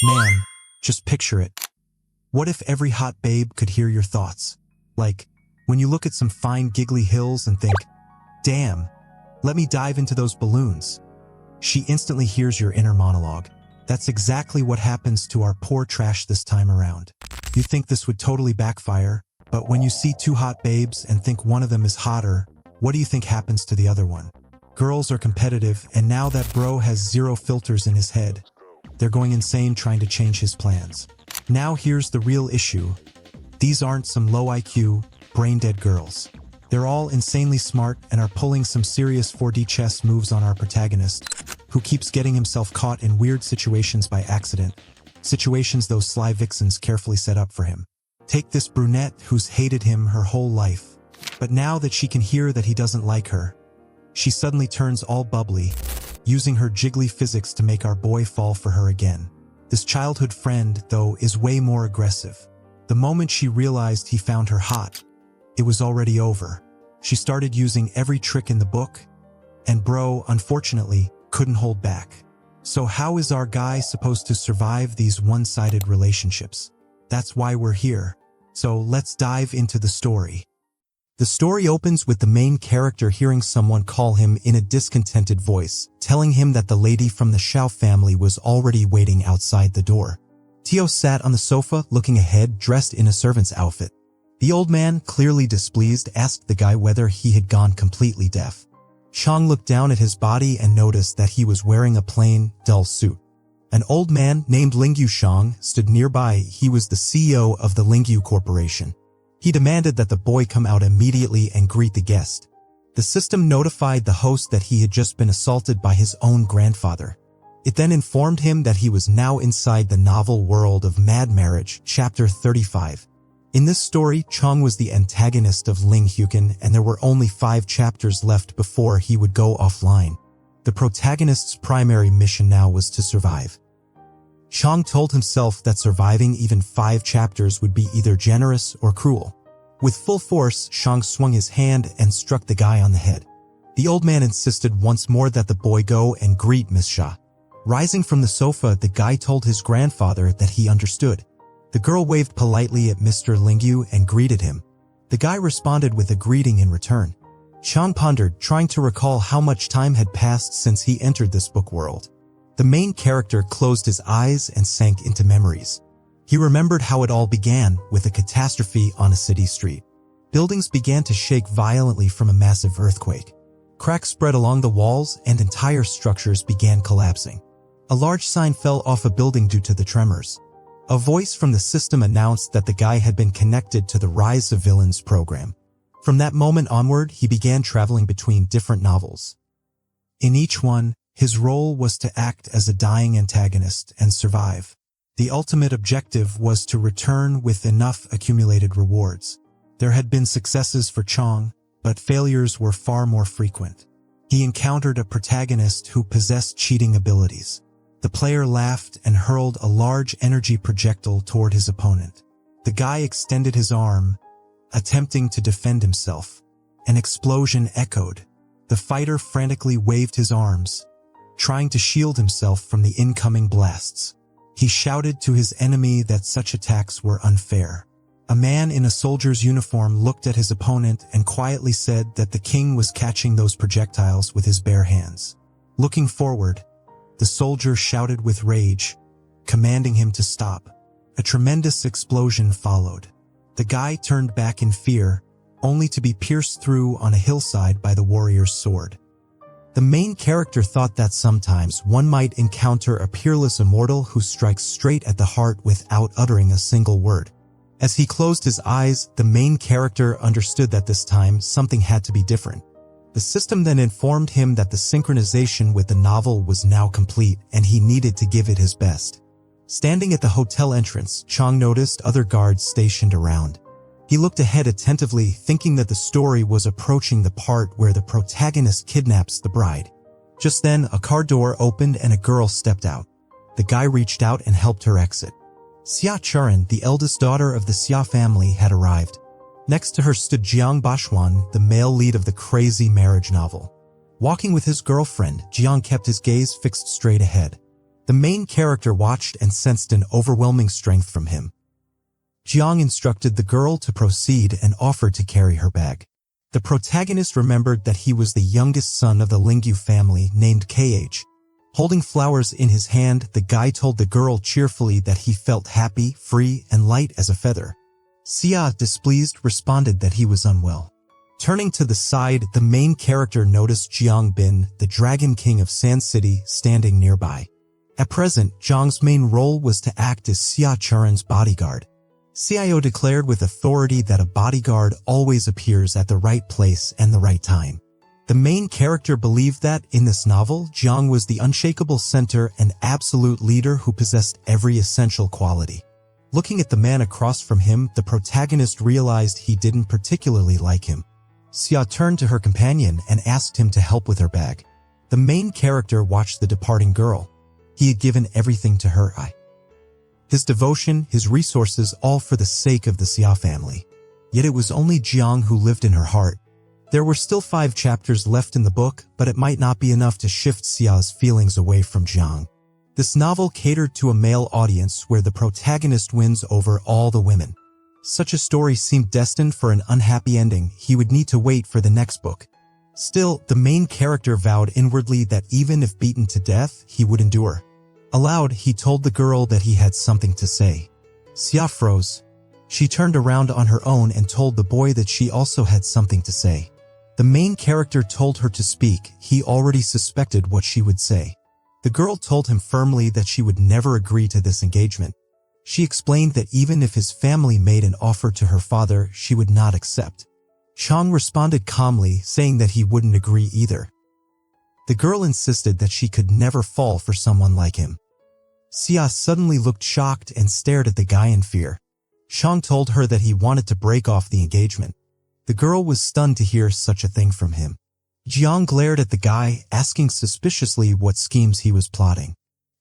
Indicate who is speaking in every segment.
Speaker 1: Man, just picture it. What if every hot babe could hear your thoughts? Like, when you look at some fine giggly hills and think, damn, let me dive into those balloons. She instantly hears your inner monologue. That's exactly what happens to our poor trash this time around. You think this would totally backfire, but when you see two hot babes and think one of them is hotter, what do you think happens to the other one? Girls are competitive, and now that bro has zero filters in his head, they're going insane trying to change his plans. Now here's the real issue. These aren't some low IQ, brain-dead girls. They're all insanely smart and are pulling some serious 4D chess moves on our protagonist, who keeps getting himself caught in weird situations by accident. Situations those sly vixens carefully set up for him. Take this brunette who's hated him her whole life. But now that she can hear that he doesn't like her, she suddenly turns all bubbly, using her jiggly physics to make our boy fall for her again. This childhood friend, though, is way more aggressive. The moment she realized he found her hot, it was already over. She started using every trick in the book, and bro, unfortunately, couldn't hold back. So how is our guy supposed to survive these one-sided relationships? That's why we're here. So let's dive into the story. The story opens with the main character hearing someone call him in a discontented voice, telling him that the lady from the Xiao family was already waiting outside the door. Tio sat on the sofa looking ahead, dressed in a servant's outfit. The old man, clearly displeased, asked the guy whether he had gone completely deaf. Xiang looked down at his body and noticed that he was wearing a plain, dull suit. An old man named Lingyu Xiang stood nearby. He was the CEO of the Lingyu Corporation. He demanded that the boy come out immediately and greet the guest. The system notified the host that he had just been assaulted by his own grandfather. It then informed him that he was now inside the novel world of Mad Marriage, Chapter 35. In this story, Chong was the antagonist of Ling Hukin, and there were only 5 chapters left before he would go offline. The protagonist's primary mission now was to survive. Chong told himself that surviving even 5 chapters would be either generous or cruel. With full force, Chong swung his hand and struck the guy on the head. The old man insisted once more that the boy go and greet Miss Xia. Rising from the sofa, the guy told his grandfather that he understood. The girl waved politely at Mr. Lingyu and greeted him. The guy responded with a greeting in return. Chong pondered, trying to recall how much time had passed since he entered this book world. The main character closed his eyes and sank into memories. He remembered how it all began with a catastrophe on a city street. Buildings began to shake violently from a massive earthquake. Cracks spread along the walls and entire structures began collapsing. A large sign fell off a building due to the tremors. A voice from the system announced that the guy had been connected to the Rise of Villains program. From that moment onward, he began traveling between different novels. In each one, his role was to act as a dying antagonist and survive. The ultimate objective was to return with enough accumulated rewards. There had been successes for Chong, but failures were far more frequent. He encountered a protagonist who possessed cheating abilities. The player laughed and hurled a large energy projectile toward his opponent. The guy extended his arm, attempting to defend himself. An explosion echoed. The fighter frantically waved his arms, trying to shield himself from the incoming blasts. He shouted to his enemy that such attacks were unfair. A man in a soldier's uniform looked at his opponent and quietly said that the king was catching those projectiles with his bare hands. Looking forward, the soldier shouted with rage, commanding him to stop. A tremendous explosion followed. The guy turned back in fear, only to be pierced through on a hillside by the warrior's sword. The main character thought that sometimes one might encounter a peerless immortal who strikes straight at the heart without uttering a single word. As he closed his eyes, the main character understood that this time something had to be different. The system then informed him that the synchronization with the novel was now complete and he needed to give it his best. Standing at the hotel entrance, Chong noticed other guards stationed around. He looked ahead attentively, thinking that the story was approaching the part where the protagonist kidnaps the bride. Just then, a car door opened and a girl stepped out. The guy reached out and helped her exit. Xia Churan, the eldest daughter of the Xia family, had arrived. Next to her stood Jiang Bashuan, the male lead of the crazy marriage novel. Walking with his girlfriend, Jiang kept his gaze fixed straight ahead. The main character watched and sensed an overwhelming strength from him. Xiang instructed the girl to proceed and offered to carry her bag. The protagonist remembered that he was the youngest son of the Lingyu family named KH. Holding flowers in his hand, the guy told the girl cheerfully that he felt happy, free, and light as a feather. Xia, displeased, responded that he was unwell. Turning to the side, the main character noticed Jiang Bin, the Dragon King of Sand City, standing nearby. At present, Zhang's main role was to act as Xia Churen's bodyguard. CIO declared with authority that a bodyguard always appears at the right place and the right time. The main character believed that, in this novel, Jiang was the unshakable center and absolute leader who possessed every essential quality. Looking at the man across from him, the protagonist realized he didn't particularly like him. Xia turned to her companion and asked him to help with her bag. The main character watched the departing girl. He had given everything to her. His devotion, his resources, all for the sake of the Xia family. Yet it was only Jiang who lived in her heart. There were still 5 chapters left in the book, but it might not be enough to shift Xia's feelings away from Jiang. This novel catered to a male audience where the protagonist wins over all the women. Such a story seemed destined for an unhappy ending. He would need to wait for the next book. Still, the main character vowed inwardly that even if beaten to death, he would endure. Aloud, he told the girl that he had something to say. Xia froze. She turned around on her own and told the boy that she also had something to say. The main character told her to speak. He already suspected what she would say. The girl told him firmly that she would never agree to this engagement. She explained that even if his family made an offer to her father, she would not accept. Xiang responded calmly, saying that he wouldn't agree either. The girl insisted that she could never fall for someone like him. Xia suddenly looked shocked and stared at the guy in fear. Xiang told her that he wanted to break off the engagement. The girl was stunned to hear such a thing from him. Jiang glared at the guy, asking suspiciously what schemes he was plotting.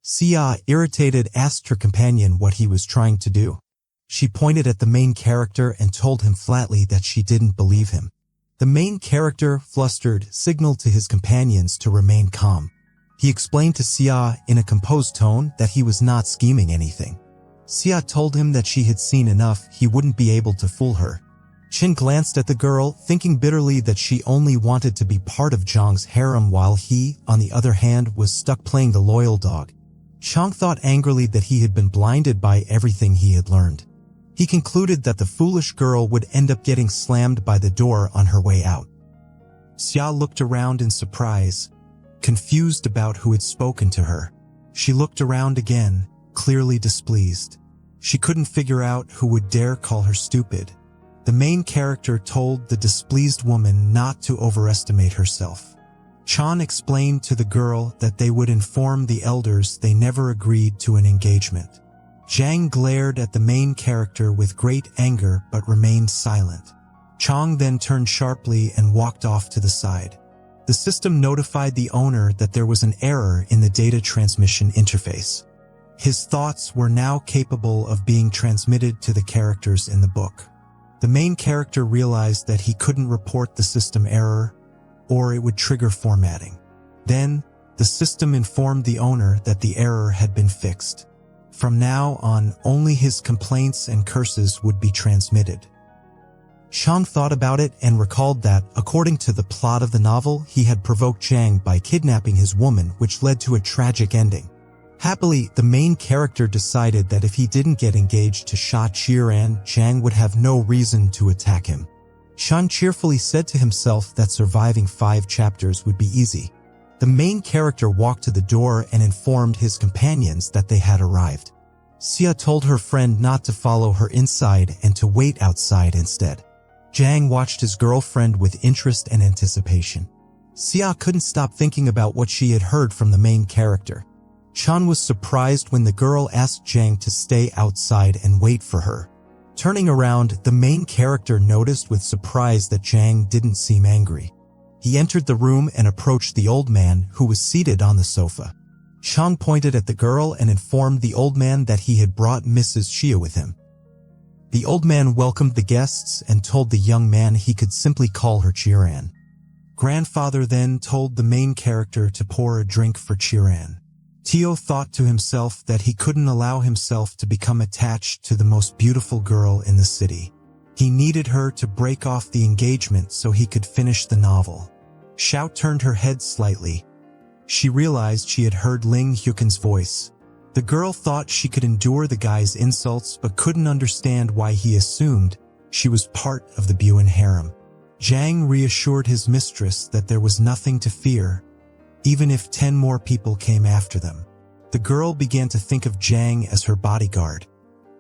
Speaker 1: Xia, irritated, asked her companion what he was trying to do. She pointed at the main character and told him flatly that she didn't believe him. The main character, flustered, signaled to his companions to remain calm. He explained to Xia in a composed tone that he was not scheming anything. Xia told him that she had seen enough, he wouldn't be able to fool her. Qin glanced at the girl, thinking bitterly that she only wanted to be part of Zhang's harem while he, on the other hand, was stuck playing the loyal dog. Xiang thought angrily that he had been blinded by everything he had learned. He concluded that the foolish girl would end up getting slammed by the door on her way out. Xia looked around in surprise, confused about who had spoken to her. She looked around again, clearly displeased. She couldn't figure out who would dare call her stupid. The main character told the displeased woman not to overestimate herself. Chan explained to the girl that they would inform the elders they never agreed to an engagement. Zhang glared at the main character with great anger but remained silent. Chang then turned sharply and walked off to the side. The system notified the owner that there was an error in the data transmission interface. His thoughts were now capable of being transmitted to the characters in the book. The main character realized that he couldn't report the system error, or it would trigger formatting. Then, the system informed the owner that the error had been fixed. From now on, only his complaints and curses would be transmitted. Xiang thought about it and recalled that, according to the plot of the novel, he had provoked Zhang by kidnapping his woman, which led to a tragic ending. Happily, the main character decided that if he didn't get engaged to Sha Qiran, Zhang would have no reason to attack him. Xiang cheerfully said to himself that surviving 5 chapters would be easy. The main character walked to the door and informed his companions that they had arrived. Xia told her friend not to follow her inside and to wait outside instead. Zhang watched his girlfriend with interest and anticipation. Xia couldn't stop thinking about what she had heard from the main character. Chan was surprised when the girl asked Zhang to stay outside and wait for her. Turning around, the main character noticed with surprise that Zhang didn't seem angry. He entered the room and approached the old man, who was seated on the sofa. Chan pointed at the girl and informed the old man that he had brought Mrs. Xia with him. The old man welcomed the guests and told the young man he could simply call her Qiran. Grandfather then told the main character to pour a drink for Qiran. Tio thought to himself that he couldn't allow himself to become attached to the most beautiful girl in the city. He needed her to break off the engagement so he could finish the novel. Xiao turned her head slightly. She realized she had heard Ling Hyukin's voice. The girl thought she could endure the guy's insults but couldn't understand why he assumed she was part of the Buin harem. Zhang reassured his mistress that there was nothing to fear, even if 10 more people came after them. The girl began to think of Zhang as her bodyguard.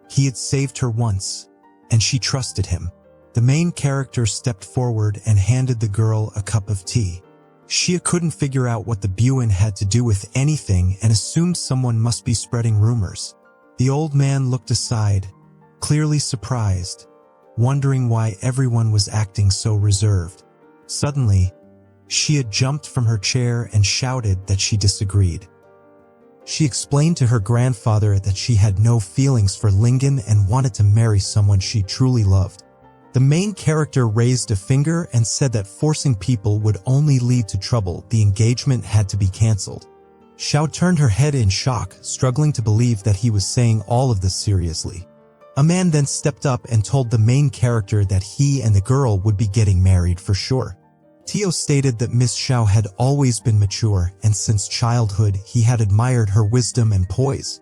Speaker 1: He had saved her once, and she trusted him. The main character stepped forward and handed the girl a cup of tea. Xia couldn't figure out what the Buin had to do with anything and assumed someone must be spreading rumors. The old man looked aside, clearly surprised, wondering why everyone was acting so reserved. Suddenly, Xia jumped from her chair and shouted that she disagreed. She explained to her grandfather that she had no feelings for Lingen and wanted to marry someone she truly loved. The main character raised a finger and said that forcing people would only lead to trouble. The engagement had to be cancelled. Xiao turned her head in shock, struggling to believe that he was saying all of this seriously. A man then stepped up and told the main character that he and the girl would be getting married for sure. Tio stated that Miss Xiao had always been mature, and since childhood he had admired her wisdom and poise.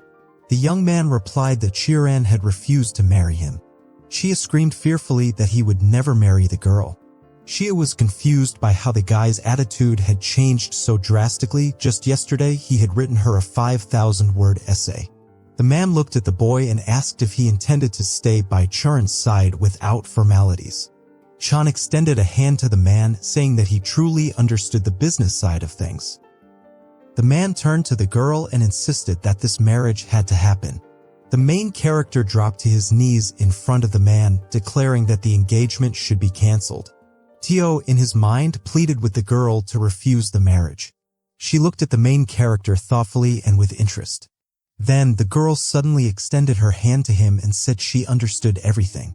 Speaker 1: The young man replied that Qiran had refused to marry him. Xia screamed fearfully that he would never marry the girl. Xia was confused by how the guy's attitude had changed so drastically. Just yesterday he had written her a 5,000-word essay. The man looked at the boy and asked if he intended to stay by Qiran's side without formalities. Chan extended a hand to the man, saying that he truly understood the business side of things. The man turned to the girl and insisted that this marriage had to happen. The main character dropped to his knees in front of the man, declaring that the engagement should be cancelled. Tio, in his mind, pleaded with the girl to refuse the marriage. She looked at the main character thoughtfully and with interest. Then the girl suddenly extended her hand to him and said she understood everything.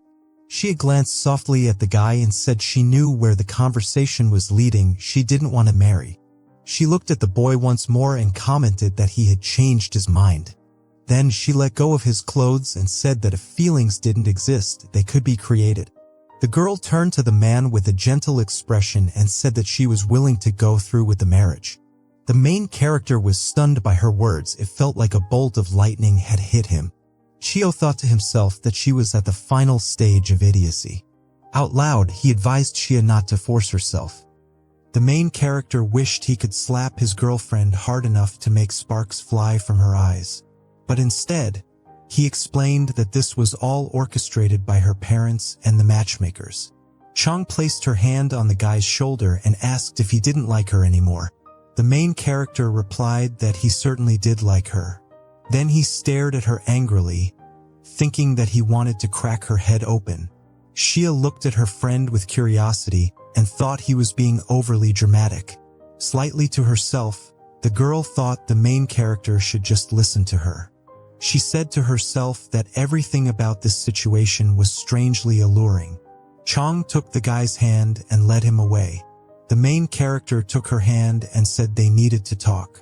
Speaker 1: Xia glanced softly at the guy and said she knew where the conversation was leading. She didn't want to marry. She looked at the boy once more and commented that he had changed his mind. Then she let go of his clothes and said that if feelings didn't exist, they could be created. The girl turned to the man with a gentle expression and said that she was willing to go through with the marriage. The main character was stunned by her words. It felt like a bolt of lightning had hit him. Chio thought to himself that she was at the final stage of idiocy. Out loud, he advised Xia not to force herself. The main character wished he could slap his girlfriend hard enough to make sparks fly from her eyes. But instead, he explained that this was all orchestrated by her parents and the matchmakers. Chang placed her hand on the guy's shoulder and asked if he didn't like her anymore. The main character replied that he certainly did like her. Then he stared at her angrily, thinking that he wanted to crack her head open. Xia looked at her friend with curiosity and thought he was being overly dramatic. Slightly to herself, the girl thought the main character should just listen to her. She said to herself that everything about this situation was strangely alluring. Chang took the guy's hand and led him away. The main character took her hand and said they needed to talk.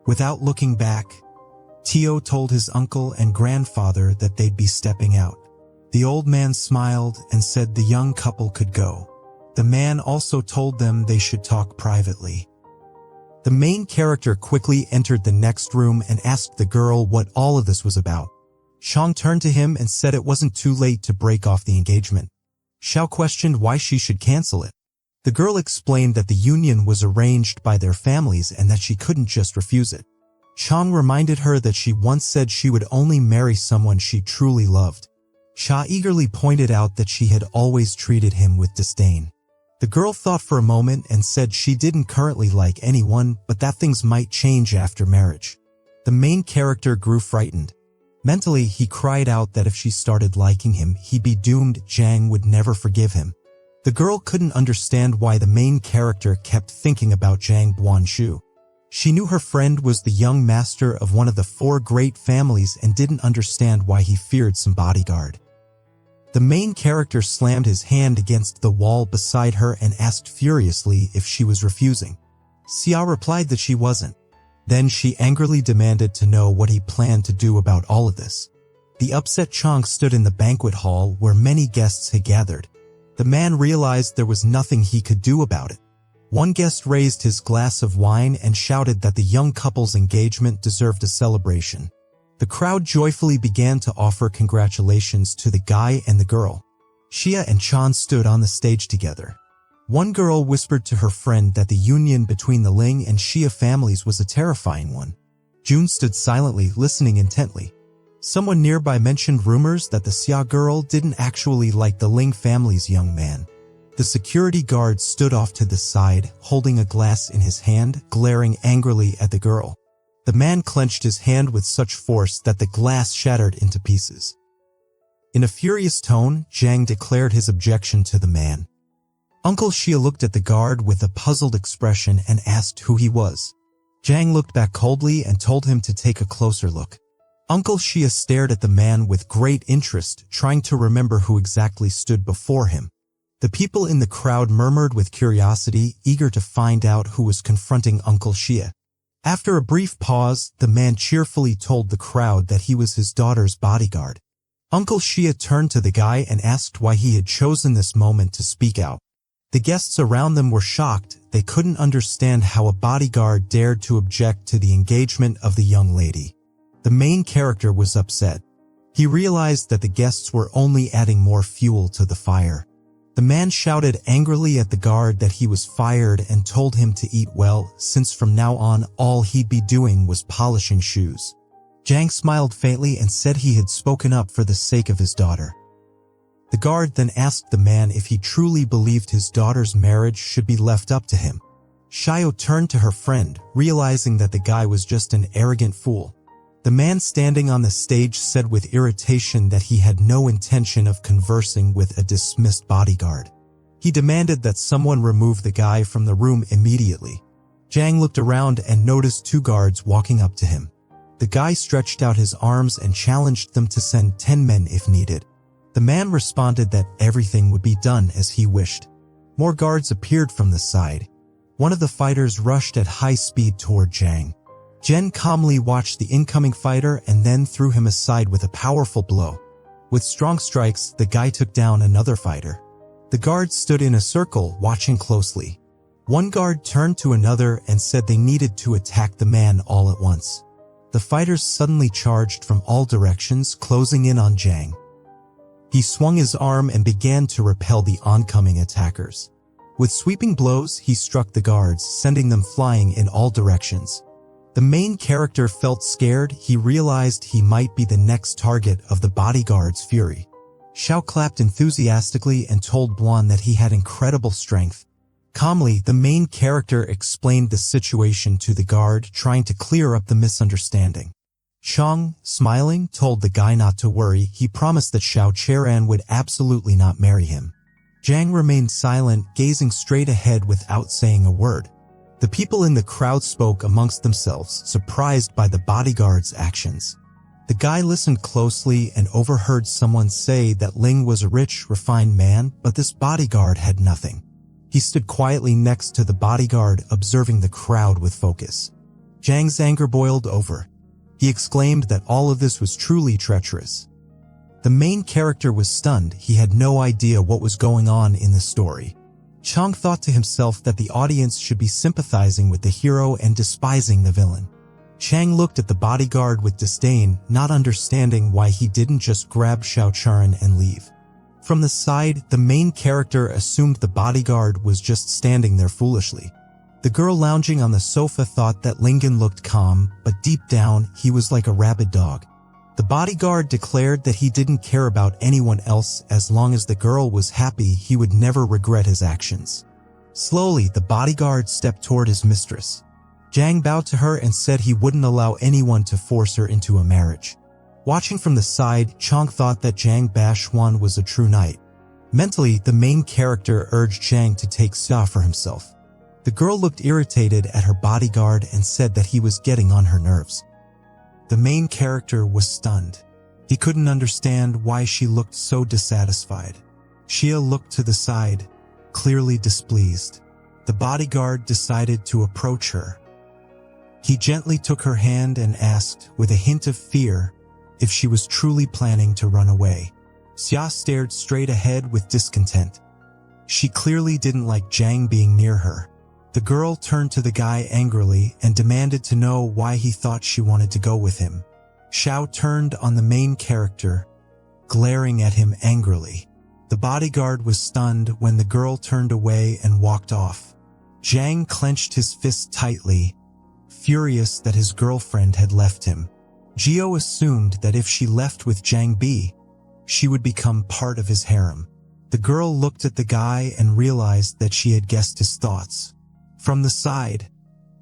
Speaker 1: Without looking back, Tio told his uncle and grandfather that they'd be stepping out. The old man smiled and said the young couple could go. The man also told them they should talk privately. The main character quickly entered the next room and asked the girl what all of this was about. Xiang turned to him and said it wasn't too late to break off the engagement. Xiao questioned why she should cancel it. The girl explained that the union was arranged by their families and that she couldn't just refuse it. Xiang reminded her that she once said she would only marry someone she truly loved. Xia eagerly pointed out that she had always treated him with disdain. The girl thought for a moment and said she didn't currently like anyone, but that things might change after marriage. The main character grew frightened. Mentally, he cried out that if she started liking him, he'd be doomed. Zhang would never forgive him. The girl couldn't understand why the main character kept thinking about Zhang Guanshu. She knew her friend was the young master of one of the 4 great families and didn't understand why he feared some bodyguard. The main character slammed his hand against the wall beside her and asked furiously if she was refusing. Xia replied that she wasn't. Then she angrily demanded to know what he planned to do about all of this. The upset Xiang stood in the banquet hall where many guests had gathered. The man realized there was nothing he could do about it. One guest raised his glass of wine and shouted that the young couple's engagement deserved a celebration. The crowd joyfully began to offer congratulations to the guy and the girl. Xia and Chan stood on the stage together. One girl whispered to her friend that the union between the Ling and Xia families was a terrifying one. June stood silently, listening intently. Someone nearby mentioned rumors that the Xia girl didn't actually like the Ling family's young man. The security guard stood off to the side, holding a glass in his hand, glaring angrily at the girl. The man clenched his hand with such force that the glass shattered into pieces. In a furious tone, Xiang declared his objection to the man. Uncle Xia looked at the guard with a puzzled expression and asked who he was. Xiang looked back coldly and told him to take a closer look. Uncle Xia stared at the man with great interest, trying to remember who exactly stood before him. The people in the crowd murmured with curiosity, eager to find out who was confronting Uncle Xia. After a brief pause, the man cheerfully told the crowd that he was his daughter's bodyguard. Uncle Xia turned to the guy and asked why he had chosen this moment to speak out. The guests around them were shocked. They couldn't understand how a bodyguard dared to object to the engagement of the young lady. The main character was upset. He realized that the guests were only adding more fuel to the fire. The man shouted angrily at the guard that he was fired and told him to eat well, since from now on all he'd be doing was polishing shoes. Xiang smiled faintly and said he had spoken up for the sake of his daughter. The guard then asked the man if he truly believed his daughter's marriage should be left up to him. Xiao turned to her friend, realizing that the guy was just an arrogant fool. The man standing on the stage said with irritation that he had no intention of conversing with a dismissed bodyguard. He demanded that someone remove the guy from the room immediately. Xiang looked around and noticed two guards walking up to him. The guy stretched out his arms and challenged them to send 10 men if needed. The man responded that everything would be done as he wished. More guards appeared from the side. One of the fighters rushed at high speed toward Xiang. Jen calmly watched the incoming fighter and then threw him aside with a powerful blow. With strong strikes, the guy took down another fighter. The guards stood in a circle, watching closely. One guard turned to another and said they needed to attack the man all at once. The fighters suddenly charged from all directions, closing in on Xiang. He swung his arm and began to repel the oncoming attackers. With sweeping blows, he struck the guards, sending them flying in all directions. The main character felt scared. He realized he might be the next target of the bodyguard's fury. Xiao clapped enthusiastically and told Blonde that he had incredible strength. Calmly, the main character explained the situation to the guard, trying to clear up the misunderstanding. Xiang, smiling, told the guy not to worry. He promised that Xiao Cheran would absolutely not marry him. Xiang remained silent, gazing straight ahead without saying a word. The people in the crowd spoke amongst themselves, surprised by the bodyguard's actions. The guy listened closely and overheard someone say that Ling was a rich, refined man, but this bodyguard had nothing. He stood quietly next to the bodyguard, observing the crowd with focus. Xiang's anger boiled over. He exclaimed that all of this was truly treacherous. The main character was stunned. He had no idea what was going on in the story. Xiang thought to himself that the audience should be sympathizing with the hero and despising the villain. Xiang looked at the bodyguard with disdain, not understanding why he didn't just grab Xiao Charan and leave. From the side, the main character assumed the bodyguard was just standing there foolishly. The girl lounging on the sofa thought that Lingen looked calm, but deep down, he was like a rabid dog. The bodyguard declared that he didn't care about anyone else as long as the girl was happy. He would never regret his actions. Slowly, the bodyguard stepped toward his mistress. Xiang bowed to her and said he wouldn't allow anyone to force her into a marriage. Watching from the side, Xiang thought that Zhang Bashuan was a true knight. Mentally, the main character urged Xiang to take Xia for himself. The girl looked irritated at her bodyguard and said that he was getting on her nerves. The main character was stunned. He couldn't understand why she looked so dissatisfied. Xia looked to the side, clearly displeased. The bodyguard decided to approach her. He gently took her hand and asked, with a hint of fear, if she was truly planning to run away. Xia stared straight ahead with discontent. She clearly didn't like Xiang being near her. The girl turned to the guy angrily and demanded to know why he thought she wanted to go with him. Xiao turned on the main character, glaring at him angrily. The bodyguard was stunned when the girl turned away and walked off. Xiang clenched his fist tightly, furious that his girlfriend had left him. Gio assumed that if she left with Zhang Bi, she would become part of his harem. The girl looked at the guy and realized that she had guessed his thoughts. From the side,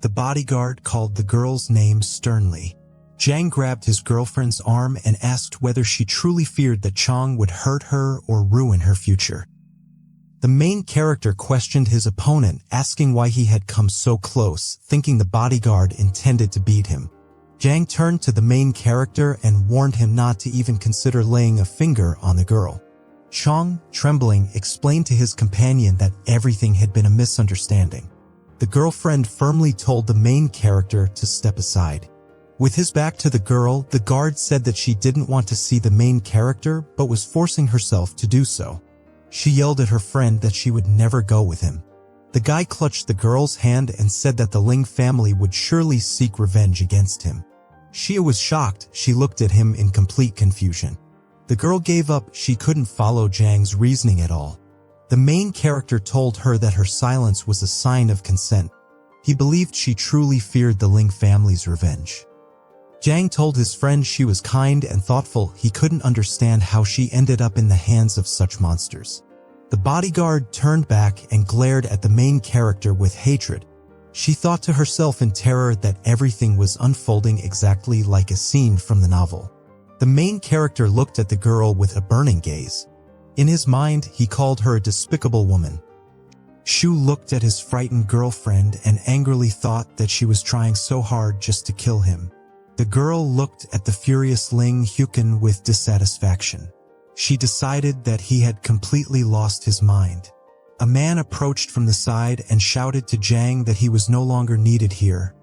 Speaker 1: the bodyguard called the girl's name sternly. Zhang grabbed his girlfriend's arm and asked whether she truly feared that Chang would hurt her or ruin her future. The main character questioned his opponent, asking why he had come so close, thinking the bodyguard intended to beat him. Zhang turned to the main character and warned him not to even consider laying a finger on the girl. Chang, trembling, explained to his companion that everything had been a misunderstanding. The girlfriend firmly told the main character to step aside. With his back to the girl, the guard said that she didn't want to see the main character but was forcing herself to do so. She yelled at her friend that she would never go with him. The guy clutched the girl's hand and said that the Ling family would surely seek revenge against him. Xia was shocked. She looked at him in complete confusion. The girl gave up. She couldn't follow Zhang's reasoning at all. The main character told her that her silence was a sign of consent. He believed she truly feared the Ling family's revenge. Zhang told his friend she was kind and thoughtful. He couldn't understand how she ended up in the hands of such monsters. The bodyguard turned back and glared at the main character with hatred. She thought to herself in terror that everything was unfolding exactly like a scene from the novel. The main character looked at the girl with a burning gaze. In his mind, he called her a despicable woman. Shu looked at his frightened girlfriend and angrily thought that she was trying so hard just to kill him. The girl looked at the furious Ling Huqin with dissatisfaction. She decided that he had completely lost his mind. A man approached from the side and shouted to Zhang that he was no longer needed here.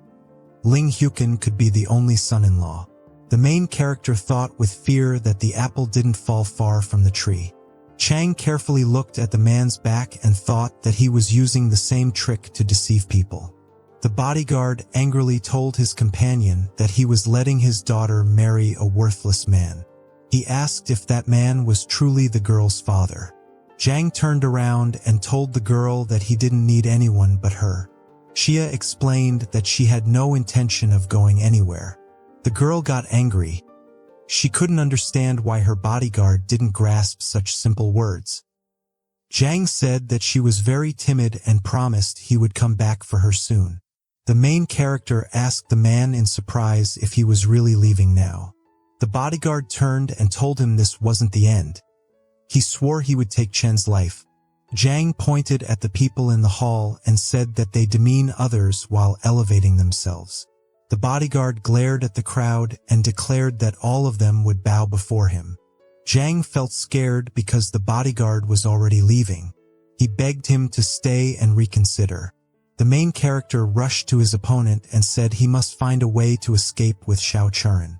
Speaker 1: Ling Huqin could be the only son-in-law. The main character thought with fear that the apple didn't fall far from the tree. Chang carefully looked at the man's back and thought that he was using the same trick to deceive people. The bodyguard angrily told his companion that he was letting his daughter marry a worthless man. He asked if that man was truly the girl's father. Zhang turned around and told the girl that he didn't need anyone but her. Xia explained that she had no intention of going anywhere. The girl got angry. She couldn't understand why her bodyguard didn't grasp such simple words. Zhang said that she was very timid and promised he would come back for her soon. The main character asked the man in surprise if he was really leaving now. The bodyguard turned and told him this wasn't the end. He swore he would take Chen's life. Zhang pointed at the people in the hall and said that they demean others while elevating themselves. The bodyguard glared at the crowd and declared that all of them would bow before him. Zhang felt scared because the bodyguard was already leaving. He begged him to stay and reconsider. The main character rushed to his opponent and said he must find a way to escape with Xiao Churan.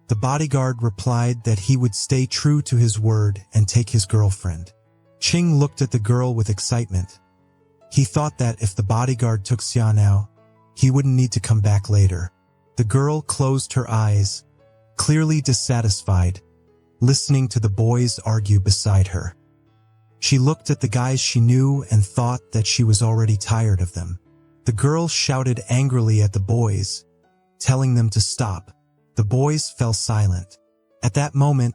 Speaker 1: The bodyguard replied that he would stay true to his word and take his girlfriend. Qing looked at the girl with excitement. He thought that if the bodyguard took Xia now, he wouldn't need to come back later. The girl closed her eyes, clearly dissatisfied, listening to the boys argue beside her. She looked at the guys she knew and thought that she was already tired of them. The girl shouted angrily at the boys, telling them to stop. The boys fell silent. At that moment,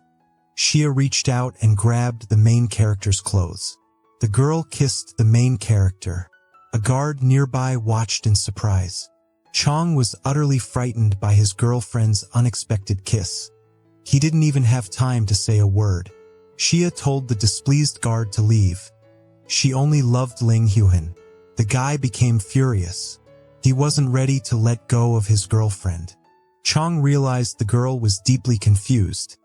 Speaker 1: Xia reached out and grabbed the main character's clothes. The girl kissed the main character. A guard nearby watched in surprise. Chang was utterly frightened by his girlfriend's unexpected kiss. He didn't even have time to say a word. Xia told the displeased guard to leave. She only loved Ling Huqin. The guy became furious. He wasn't ready to let go of his girlfriend. Chang realized the girl was deeply confused.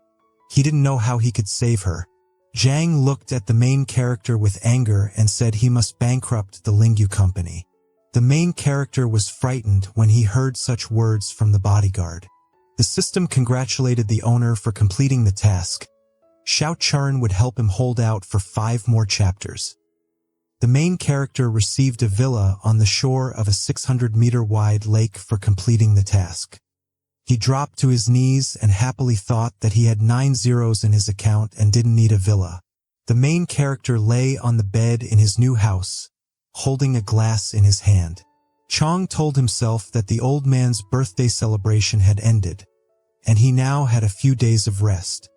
Speaker 1: He didn't know how he could save her. Zhang looked at the main character with anger and said he must bankrupt the Lingyu company. The main character was frightened when he heard such words from the bodyguard. The system congratulated the owner for completing the task. Xiao Churan would help him hold out for 5 more chapters. The main character received a villa on the shore of a 600-meter-wide lake for completing the task. He dropped to his knees and happily thought that he had 9 zeros in his account and didn't need a villa. The main character lay on the bed in his new house, holding a glass in his hand. Chong told himself that the old man's birthday celebration had ended, and he now had a few days of rest.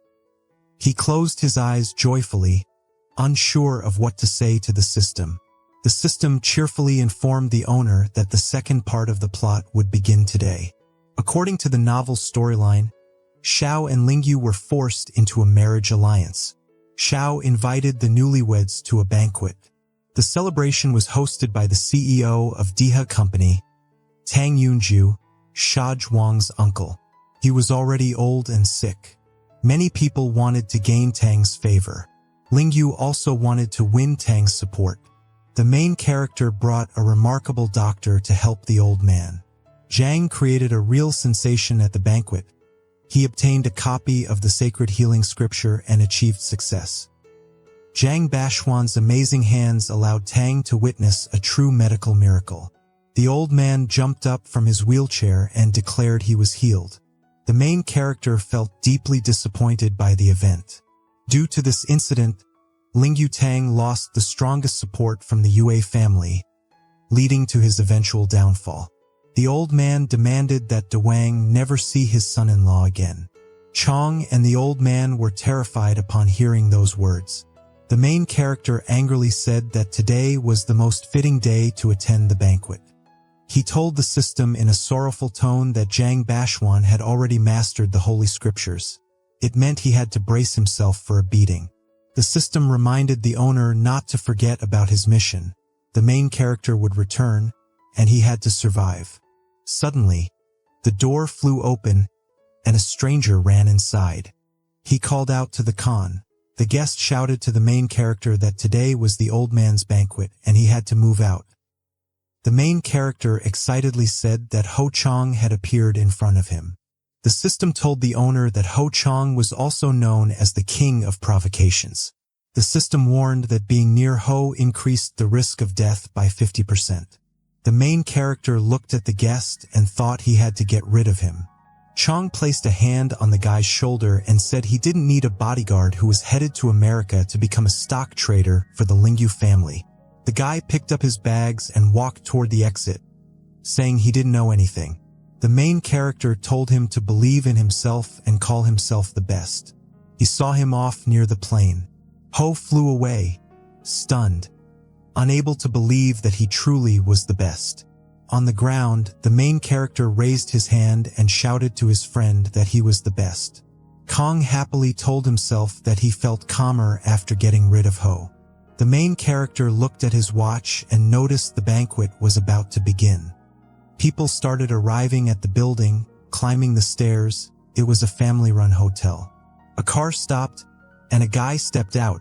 Speaker 1: He closed his eyes joyfully, unsure of what to say to the system. The system cheerfully informed the owner that the second part of the plot would begin today. According to the novel's storyline, Xiao and Lingyu were forced into a marriage alliance. Xiao invited the newlyweds to a banquet. The celebration was hosted by the CEO of Deha Company, Tang Yunju, Sha Zhuang's uncle. He was already old and sick. Many people wanted to gain Tang's favor. Lingyu also wanted to win Tang's support. The main character brought a remarkable doctor to help the old man. Xiang created a real sensation at the banquet. He obtained a copy of the sacred healing scripture and achieved success. Zhang Bashuan's amazing hands allowed Tang to witness a true medical miracle. The old man jumped up from his wheelchair and declared he was healed. The main character felt deeply disappointed by the event. Due to this incident, Lingyu Tang lost the strongest support from the Yue family, leading to his eventual downfall. The old man demanded that De Wang never see his son-in-law again. Chong and the old man were terrified upon hearing those words. The main character angrily said that today was the most fitting day to attend the banquet. He told the system in a sorrowful tone that Zhang Bashuan had already mastered the holy scriptures. It meant he had to brace himself for a beating. The system reminded the owner not to forget about his mission. The main character would return, and he had to survive. Suddenly, the door flew open, and a stranger ran inside. He called out to the Khan. The guest shouted to the main character that today was the old man's banquet, and he had to move out. The main character excitedly said that Ho Chong had appeared in front of him. The system told the owner that Ho Chong was also known as the king of provocations. The system warned that being near Ho increased the risk of death by 50%. The main character looked at the guest and thought he had to get rid of him. Chong placed a hand on the guy's shoulder and said he didn't need a bodyguard who was headed to America to become a stock trader for the Lingyu family. The guy picked up his bags and walked toward the exit, saying he didn't know anything. The main character told him to believe in himself and call himself the best. He saw him off near the plane. Ho flew away, stunned, unable to believe that he truly was the best. On the ground, the main character raised his hand and shouted to his friend that he was the best. Kong happily told himself that he felt calmer after getting rid of Ho. The main character looked at his watch and noticed the banquet was about to begin. People started arriving at the building, climbing the stairs. It was a family-run hotel. A car stopped, and a guy stepped out,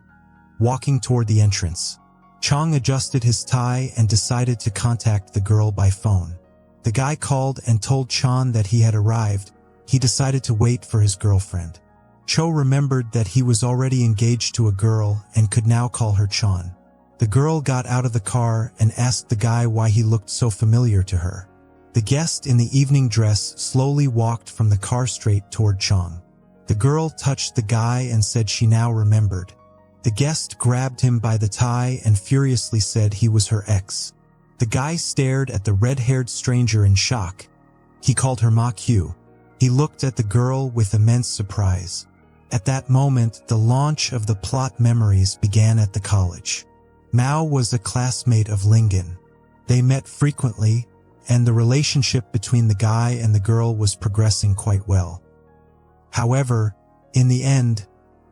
Speaker 1: walking toward the entrance. Chong adjusted his tie and decided to contact the girl by phone. The guy called and told Chan that he had arrived. He decided to wait for his girlfriend. Cho remembered that he was already engaged to a girl and could now call her Chan. The girl got out of the car and asked the guy why he looked so familiar to her. The guest in the evening dress slowly walked from the car straight toward Chong. The girl touched the guy and said she now remembered. The guest grabbed him by the tie and furiously said he was her ex. The guy stared at the red-haired stranger in shock. He called her Ma Q. He looked at the girl with immense surprise. At that moment, the launch of the plot memories began at the college. Mao was a classmate of Lingen. They met frequently, and the relationship between the guy and the girl was progressing quite well. However, in the end,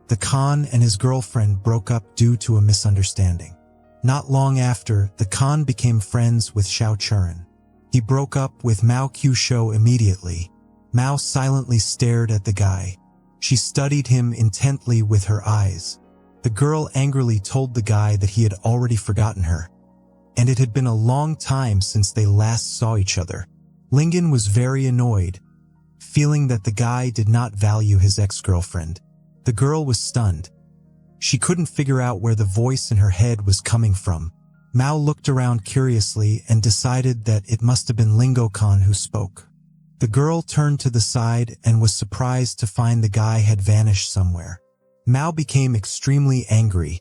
Speaker 1: the Khan and his girlfriend broke up due to a misunderstanding. Not long after, the Khan became friends with Xiao Churan. He broke up with Mao Qiusho immediately. Mao silently stared at the guy. She studied him intently with her eyes. The girl angrily told the guy that he had already forgotten her. and it had been a long time since they last saw each other. Lingen was very annoyed, feeling that the guy did not value his ex-girlfriend. The girl was stunned. She couldn't figure out where the voice in her head was coming from. Mao looked around curiously and decided that it must have been Lingo-kan who spoke. The girl turned to the side and was surprised to find the guy had vanished somewhere. Mao became extremely angry.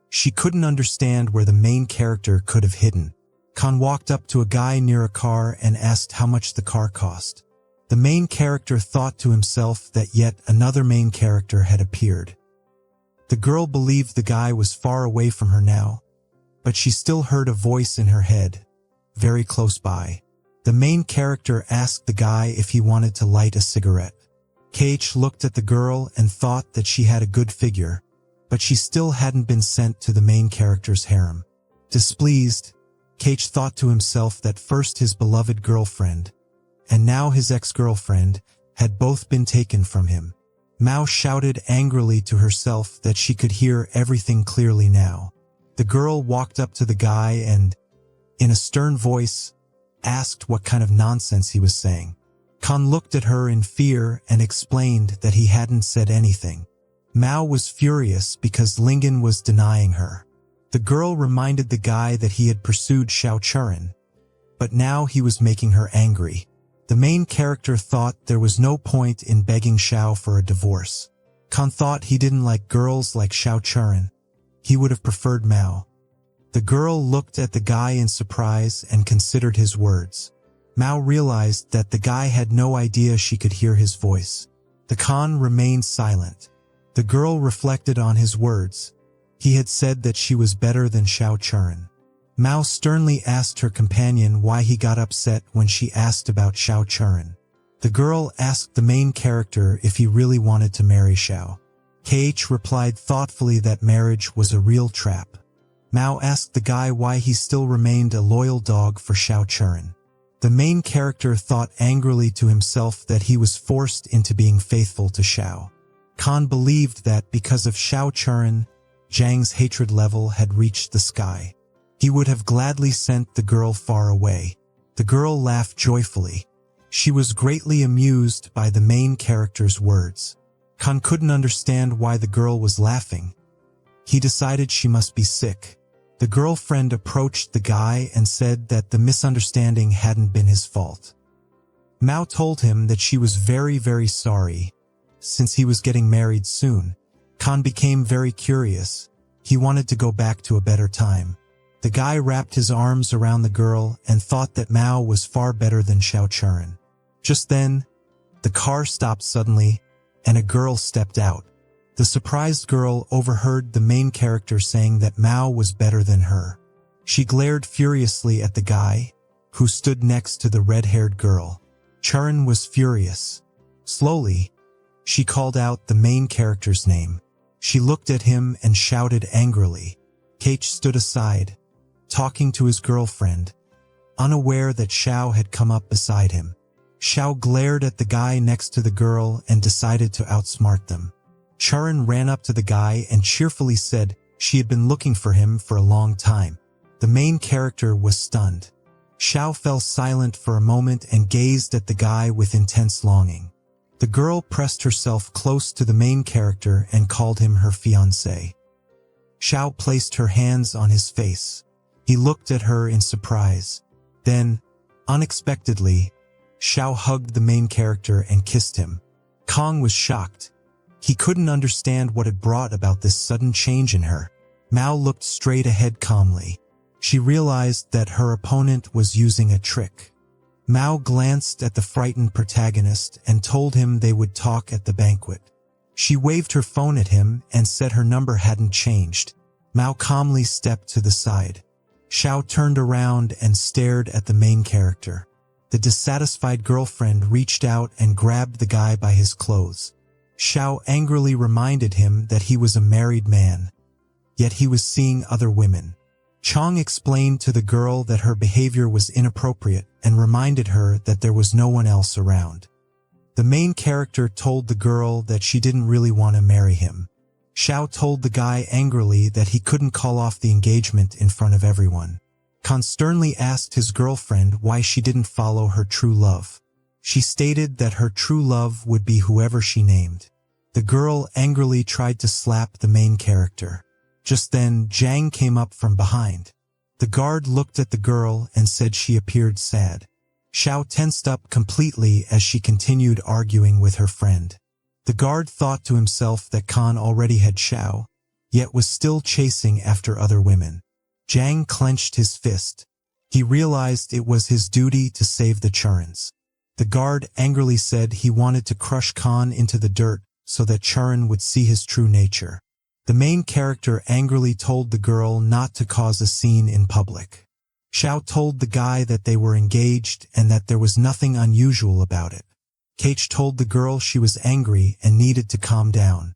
Speaker 1: She couldn't understand where the main character could have hidden. Kan walked up to a guy near a car and asked how much the car cost. The main character thought to himself that yet another main character had appeared. The girl believed the guy was far away from her now, but she still heard a voice in her head, very close by. The main character asked the guy if he wanted to light a cigarette. KH looked at the girl and thought that she had a good figure, but she still hadn't been sent to the main character's harem. Displeased, KH thought to himself that first his beloved girlfriend, and now his ex-girlfriend, had both been taken from him. Mao shouted angrily to herself that she could hear everything clearly now. The girl walked up to the guy and, in a stern voice, asked what kind of nonsense he was saying. Kan looked at her in fear and explained that he hadn't said anything. Mao was furious because Lingen was denying her. The girl reminded the guy that he had pursued Xiao Churin, but now he was making her angry. The main character thought there was no point in begging Xiao for a divorce. Kan thought he didn't like girls like Xiao Churin. He would have preferred Mao. The girl looked at the guy in surprise and considered his words. Mao realized that the guy had no idea she could hear his voice. The Kan remained silent. The girl reflected on his words. He had said that she was better than Xiao Churin. Mao sternly asked her companion why he got upset when she asked about Xiao Churin. The girl asked the main character if he really wanted to marry Xiao. KH replied thoughtfully that marriage was a real trap. Mao asked the guy why he still remained a loyal dog for Xiao Churin. The main character thought angrily to himself that he was forced into being faithful to Xiao. Kan believed that because of Xiao Churin, Zhang's hatred level had reached the sky. He would have gladly sent the girl far away. The girl laughed joyfully. She was greatly amused by the main character's words. Kan couldn't understand why the girl was laughing. He decided she must be sick. The girlfriend approached the guy and said that the misunderstanding hadn't been his fault. Mao told him that she was very sorry, since he was getting married soon. Kan became very curious. He wanted to go back to a better time. The guy wrapped his arms around the girl and thought that Mao was far better than Xiao Churin. Just then, the car stopped suddenly, and a girl stepped out. The surprised girl overheard the main character saying that Mao was better than her. She glared furiously at the guy, who stood next to the red-haired girl. Churin was furious. Slowly, she called out the main character's name. She looked at him and shouted angrily. KH stood aside, talking to his girlfriend, unaware that Xiao had come up beside him. Xiao glared at the guy next to the girl and decided to outsmart them. Churin ran up to the guy and cheerfully said she had been looking for him for a long time. The main character was stunned. Xiao fell silent for a moment and gazed at the guy with intense longing. The girl pressed herself close to the main character and called him her fiancé. Xiao placed her hands on his face. He looked at her in surprise. Then, unexpectedly, Xiao hugged the main character and kissed him. Kong was shocked. He couldn't understand what had brought about this sudden change in her. Mao looked straight ahead calmly. She realized that her opponent was using a trick. Mao glanced at the frightened protagonist and told him they would talk at the banquet. She waved her phone at him and said her number hadn't changed. Mao calmly stepped to the side. Xiao turned around and stared at the main character. The dissatisfied girlfriend reached out and grabbed the guy by his clothes. Xiao angrily reminded him that he was a married man, yet he was seeing other women. Chong explained to the girl that her behavior was inappropriate and reminded her that there was no one else around. The main character told the girl that she didn't really want to marry him. Xiao told the guy angrily that he couldn't call off the engagement in front of everyone. Khan sternly asked his girlfriend why she didn't follow her true love. She stated that her true love would be whoever she named. The girl angrily tried to slap the main character. Just then, Xiang came up from behind. The guard looked at the girl and said she appeared sad. Xiao tensed up completely as she continued arguing with her friend. The guard thought to himself that Khan already had Xiao, yet was still chasing after other women. Xiang clenched his fist. He realized it was his duty to save the Churins. The guard angrily said he wanted to crush Khan into the dirt so that Churin would see his true nature. The main character angrily told the girl not to cause a scene in public. Xiao told the guy that they were engaged and that there was nothing unusual about it. Kate told the girl she was angry and needed to calm down.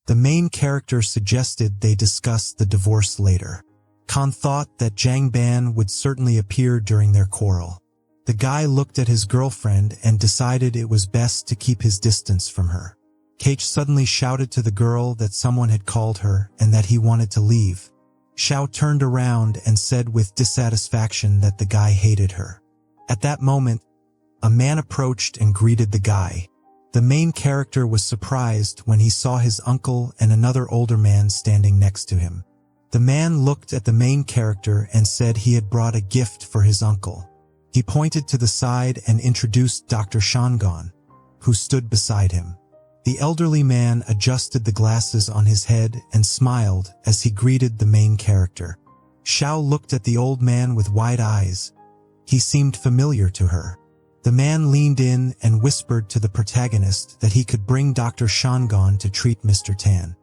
Speaker 1: The main character suggested they discuss the divorce later. Khan thought that Zhang Ban would certainly appear during their quarrel. The guy looked at his girlfriend and decided it was best to keep his distance from her. Kate suddenly shouted to the girl that someone had called her and that he wanted to leave. Xiao turned around and said with dissatisfaction that the guy hated her. At that moment, a man approached and greeted the guy. The main character was surprised when he saw his uncle and another older man standing next to him. The man looked at the main character and said he had brought a gift for his uncle. He pointed to the side and introduced Dr. Shangon, who stood beside him. The elderly man adjusted the glasses on his head and smiled as he greeted the main character. Xiao looked at the old man with wide eyes. He seemed familiar to her. The man leaned in and whispered to the protagonist that he could bring Dr. Shangon to treat Mr. Tan.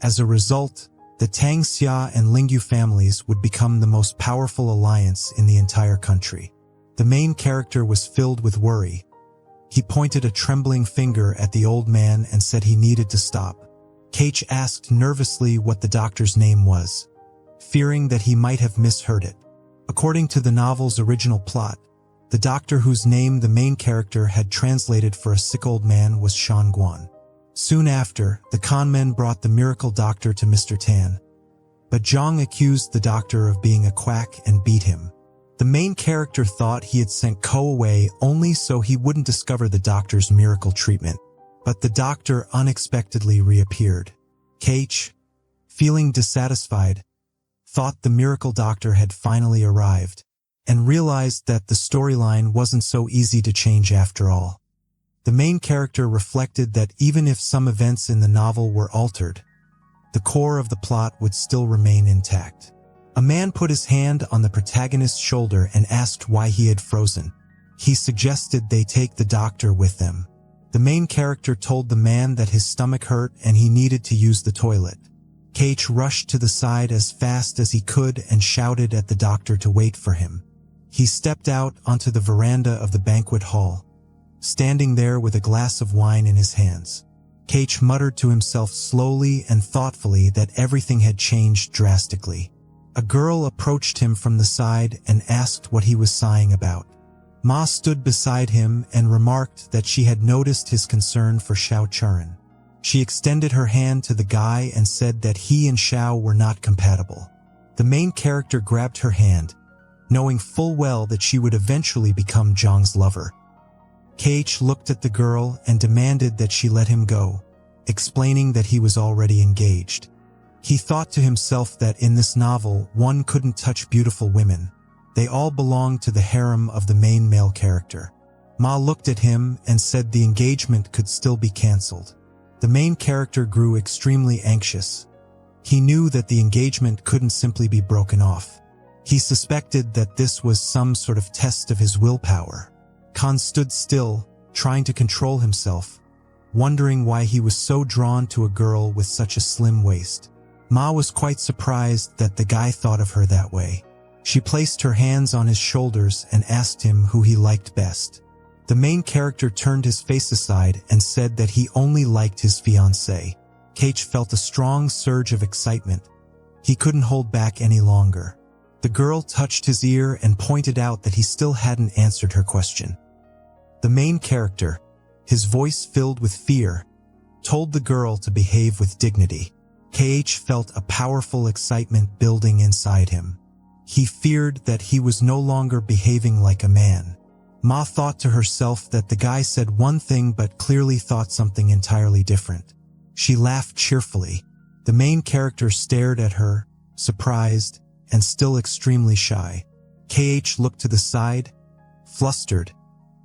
Speaker 1: As a result, the Tang Xia and Lingyu families would become the most powerful alliance in the entire country. The main character was filled with worry. He pointed a trembling finger at the old man and said he needed to stop. Kate asked nervously what the doctor's name was, fearing that he might have misheard it. According to the novel's original plot, the doctor whose name the main character had translated for a sick old man was Shan Guan. Soon after, the conmen brought the miracle doctor to Mr. Tan. But Zhang accused the doctor of being a quack and beat him. The main character thought he had sent Ko away only so he wouldn't discover the doctor's miracle treatment. But the doctor unexpectedly reappeared. Kate, feeling dissatisfied, thought the miracle doctor had finally arrived, and realized that the storyline wasn't so easy to change after all. The main character reflected that even if some events in the novel were altered, the core of the plot would still remain intact. A man put his hand on the protagonist's shoulder and asked why he had frozen. He suggested they take the doctor with them. The main character told the man that his stomach hurt and he needed to use the toilet. Kate rushed to the side as fast as he could and shouted at the doctor to wait for him. He stepped out onto the veranda of the banquet hall, standing there with a glass of wine in his hands. Kate muttered to himself slowly and thoughtfully that everything had changed drastically. A girl approached him from the side and asked what he was sighing about. Ma stood beside him and remarked that she had noticed his concern for Xiao Churin. She extended her hand to the guy and said that he and Xiao were not compatible. The main character grabbed her hand, knowing full well that she would eventually become Zhang's lover. Kate looked at the girl and demanded that she let him go, explaining that he was already engaged. He thought to himself that in this novel, one couldn't touch beautiful women. They all belonged to the harem of the main male character. Ma looked at him and said the engagement could still be cancelled. The main character grew extremely anxious. He knew that the engagement couldn't simply be broken off. He suspected that this was some sort of test of his willpower. Khan stood still, trying to control himself, wondering why he was so drawn to a girl with such a slim waist. Ma was quite surprised that the guy thought of her that way. She placed her hands on his shoulders and asked him who he liked best. The main character turned his face aside and said that he only liked his fiancée. Kate felt a strong surge of excitement. He couldn't hold back any longer. The girl touched his ear and pointed out that he still hadn't answered her question. The main character, his voice filled with fear, told the girl to behave with dignity. Kate felt a powerful excitement building inside him. He feared that he was no longer behaving like a man. Ma thought to herself that the guy said one thing but clearly thought something entirely different. She laughed cheerfully. The main character stared at her, surprised, and still extremely shy. KH looked to the side, flustered,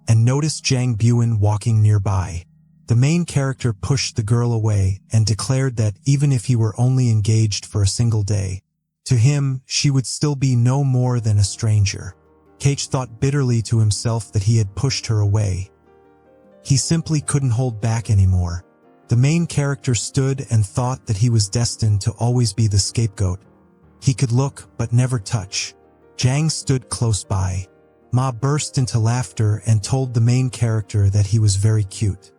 Speaker 1: and noticed Jang Buen walking nearby. The main character pushed the girl away and declared that even if he were only engaged for a single day, to him, she would still be no more than a stranger. KH thought bitterly to himself that he had pushed her away. He simply couldn't hold back anymore. The main character stood and thought that he was destined to always be the scapegoat. He could look but never touch. Jang stood close by. Ma burst into laughter and told the main character that he was very cute.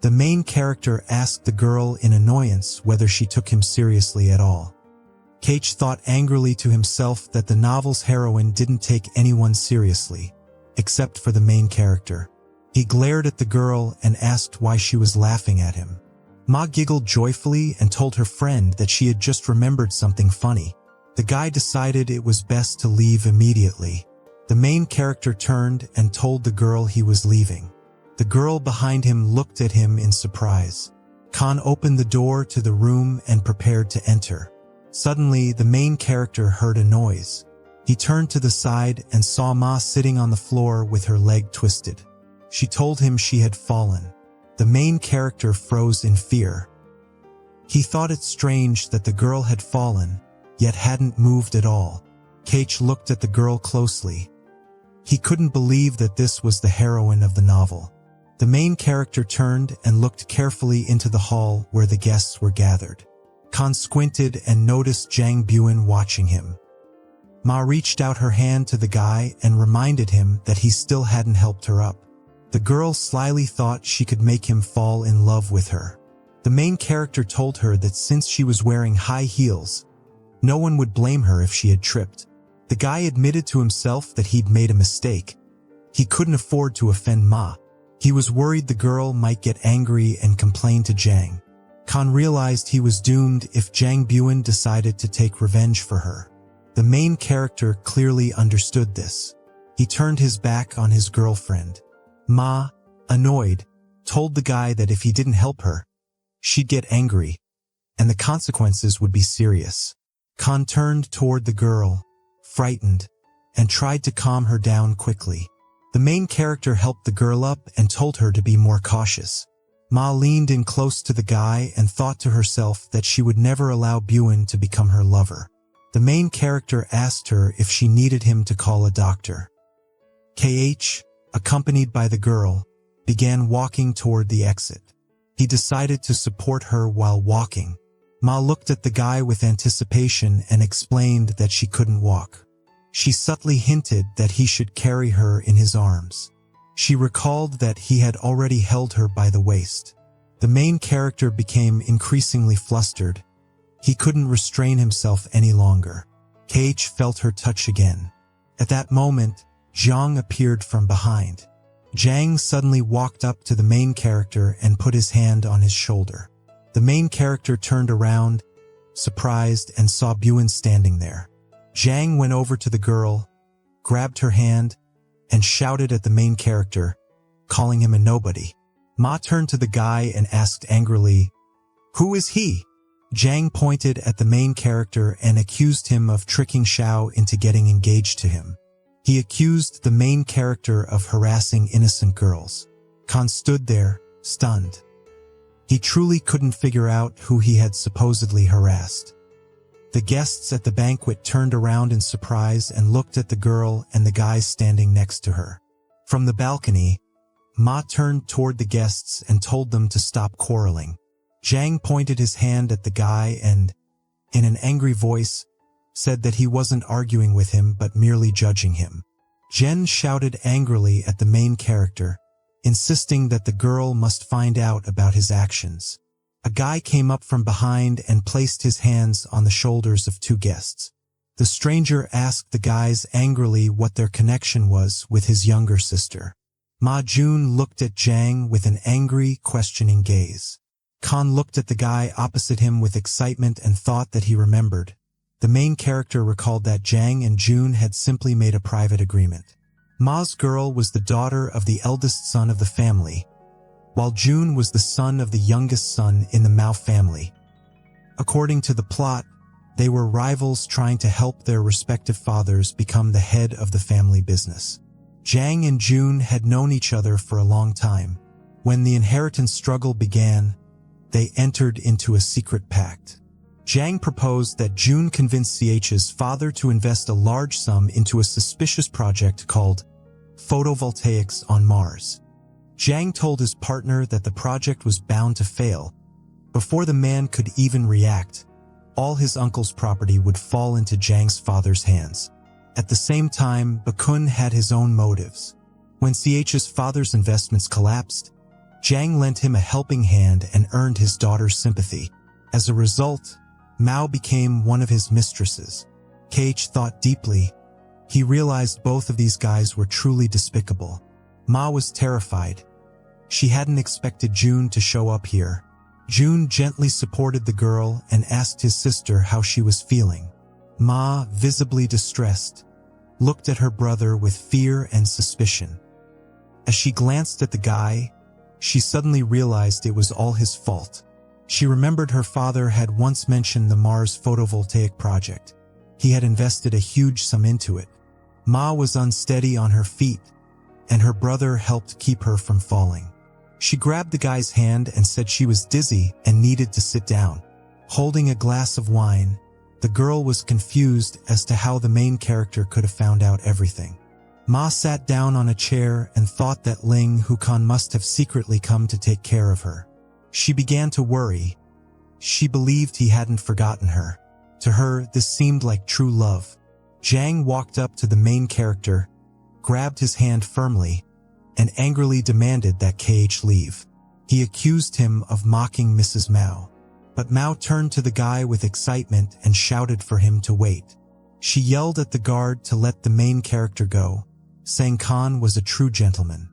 Speaker 1: The main character asked the girl in annoyance whether she took him seriously at all. KH thought angrily to himself that the novel's heroine didn't take anyone seriously, except for the main character. He glared at the girl and asked why she was laughing at him. Ma giggled joyfully and told her friend that she had just remembered something funny. The guy decided it was best to leave immediately. The main character turned and told the girl he was leaving. The girl behind him looked at him in surprise. Khan opened the door to the room and prepared to enter. Suddenly, the main character heard a noise. He turned to the side and saw Ma sitting on the floor with her leg twisted. She told him she had fallen. The main character froze in fear. He thought it strange that the girl had fallen, yet hadn't moved at all. KH looked at the girl closely. He couldn't believe that this was the heroine of the novel. The main character turned and looked carefully into the hall where the guests were gathered. Khan squinted and noticed Jang Buen watching him. Ma reached out her hand to the guy and reminded him that he still hadn't helped her up. The girl slyly thought she could make him fall in love with her. The main character told her that since she was wearing high heels, no one would blame her if she had tripped. The guy admitted to himself that he'd made a mistake. He couldn't afford to offend Ma. He was worried the girl might get angry and complain to Jang. Khan realized he was doomed if Jang Buen decided to take revenge for her. The main character clearly understood this. He turned his back on his girlfriend. Ma, annoyed, told the guy that if he didn't help her, she'd get angry, and the consequences would be serious. Khan turned toward the girl, frightened, and tried to calm her down quickly. The main character helped the girl up and told her to be more cautious. Ma leaned in close to the guy and thought to herself that she would never allow Buen to become her lover. The main character asked her if she needed him to call a doctor. KH, accompanied by the girl, began walking toward the exit. He decided to support her while walking. Ma looked at the guy with anticipation and explained that she couldn't walk. She subtly hinted that he should carry her in his arms. She recalled that he had already held her by the waist. The main character became increasingly flustered. He couldn't restrain himself any longer. KH felt her touch again. At that moment, Xiang appeared from behind. Jang suddenly walked up to the main character and put his hand on his shoulder. The main character turned around, surprised, and saw Buen standing there. Jang went over to the girl, grabbed her hand, and shouted at the main character, calling him a nobody. Ma turned to the guy and asked angrily, "Who is he?" Jang pointed at the main character and accused him of tricking Xiao into getting engaged to him. He accused the main character of harassing innocent girls. Khan stood there, stunned. He truly couldn't figure out who he had supposedly harassed. The guests at the banquet turned around in surprise and looked at the girl and the guy standing next to her. From the balcony, Ma turned toward the guests and told them to stop quarreling. Jang pointed his hand at the guy and, in an angry voice, said that he wasn't arguing with him but merely judging him. Jen shouted angrily at the main character, insisting that the girl must find out about his actions. A guy came up from behind and placed his hands on the shoulders of two guests. The stranger asked the guys angrily what their connection was with his younger sister. Ma Jun looked at Jang with an angry, questioning gaze. Khan looked at the guy opposite him with excitement and thought that he remembered. The main character recalled that Xiang and June had simply made a private agreement. Ma's girl was the daughter of the eldest son of the family, while June was the son of the youngest son in the Mao family. According to the plot, they were rivals trying to help their respective fathers become the head of the family business. Xiang and June had known each other for a long time. When the inheritance struggle began, they entered into a secret pact. Xiang proposed that June convince CH's father to invest a large sum into a suspicious project called photovoltaics on Mars. Xiang told his partner that the project was bound to fail. Before the man could even react, all his uncle's property would fall into Xiang's father's hands. At the same time, Bakun had his own motives. When CH's father's investments collapsed, Xiang lent him a helping hand and earned his daughter's sympathy. As a result, Mao became one of his mistresses. KH thought deeply. He realized both of these guys were truly despicable. Ma was terrified. She hadn't expected June to show up here. June gently supported the girl and asked his sister how she was feeling. Ma, visibly distressed, looked at her brother with fear and suspicion. As she glanced at the guy, she suddenly realized it was all his fault. She remembered her father had once mentioned the Mars photovoltaic project. He had invested a huge sum into it. Ma was unsteady on her feet, and her brother helped keep her from falling. She grabbed the guy's hand and said she was dizzy and needed to sit down. Holding a glass of wine, the girl was confused as to how the main character could have found out everything. Ma sat down on a chair and thought that Ling Hukan must have secretly come to take care of her. She began to worry. She believed he hadn't forgotten her. To her, this seemed like true love. Xiang walked up to the main character, grabbed his hand firmly, and angrily demanded that KH leave. He accused him of mocking Mrs. Mao. But Mao turned to the guy with excitement and shouted for him to wait. She yelled at the guard to let the main character go, saying Khan was a true gentleman.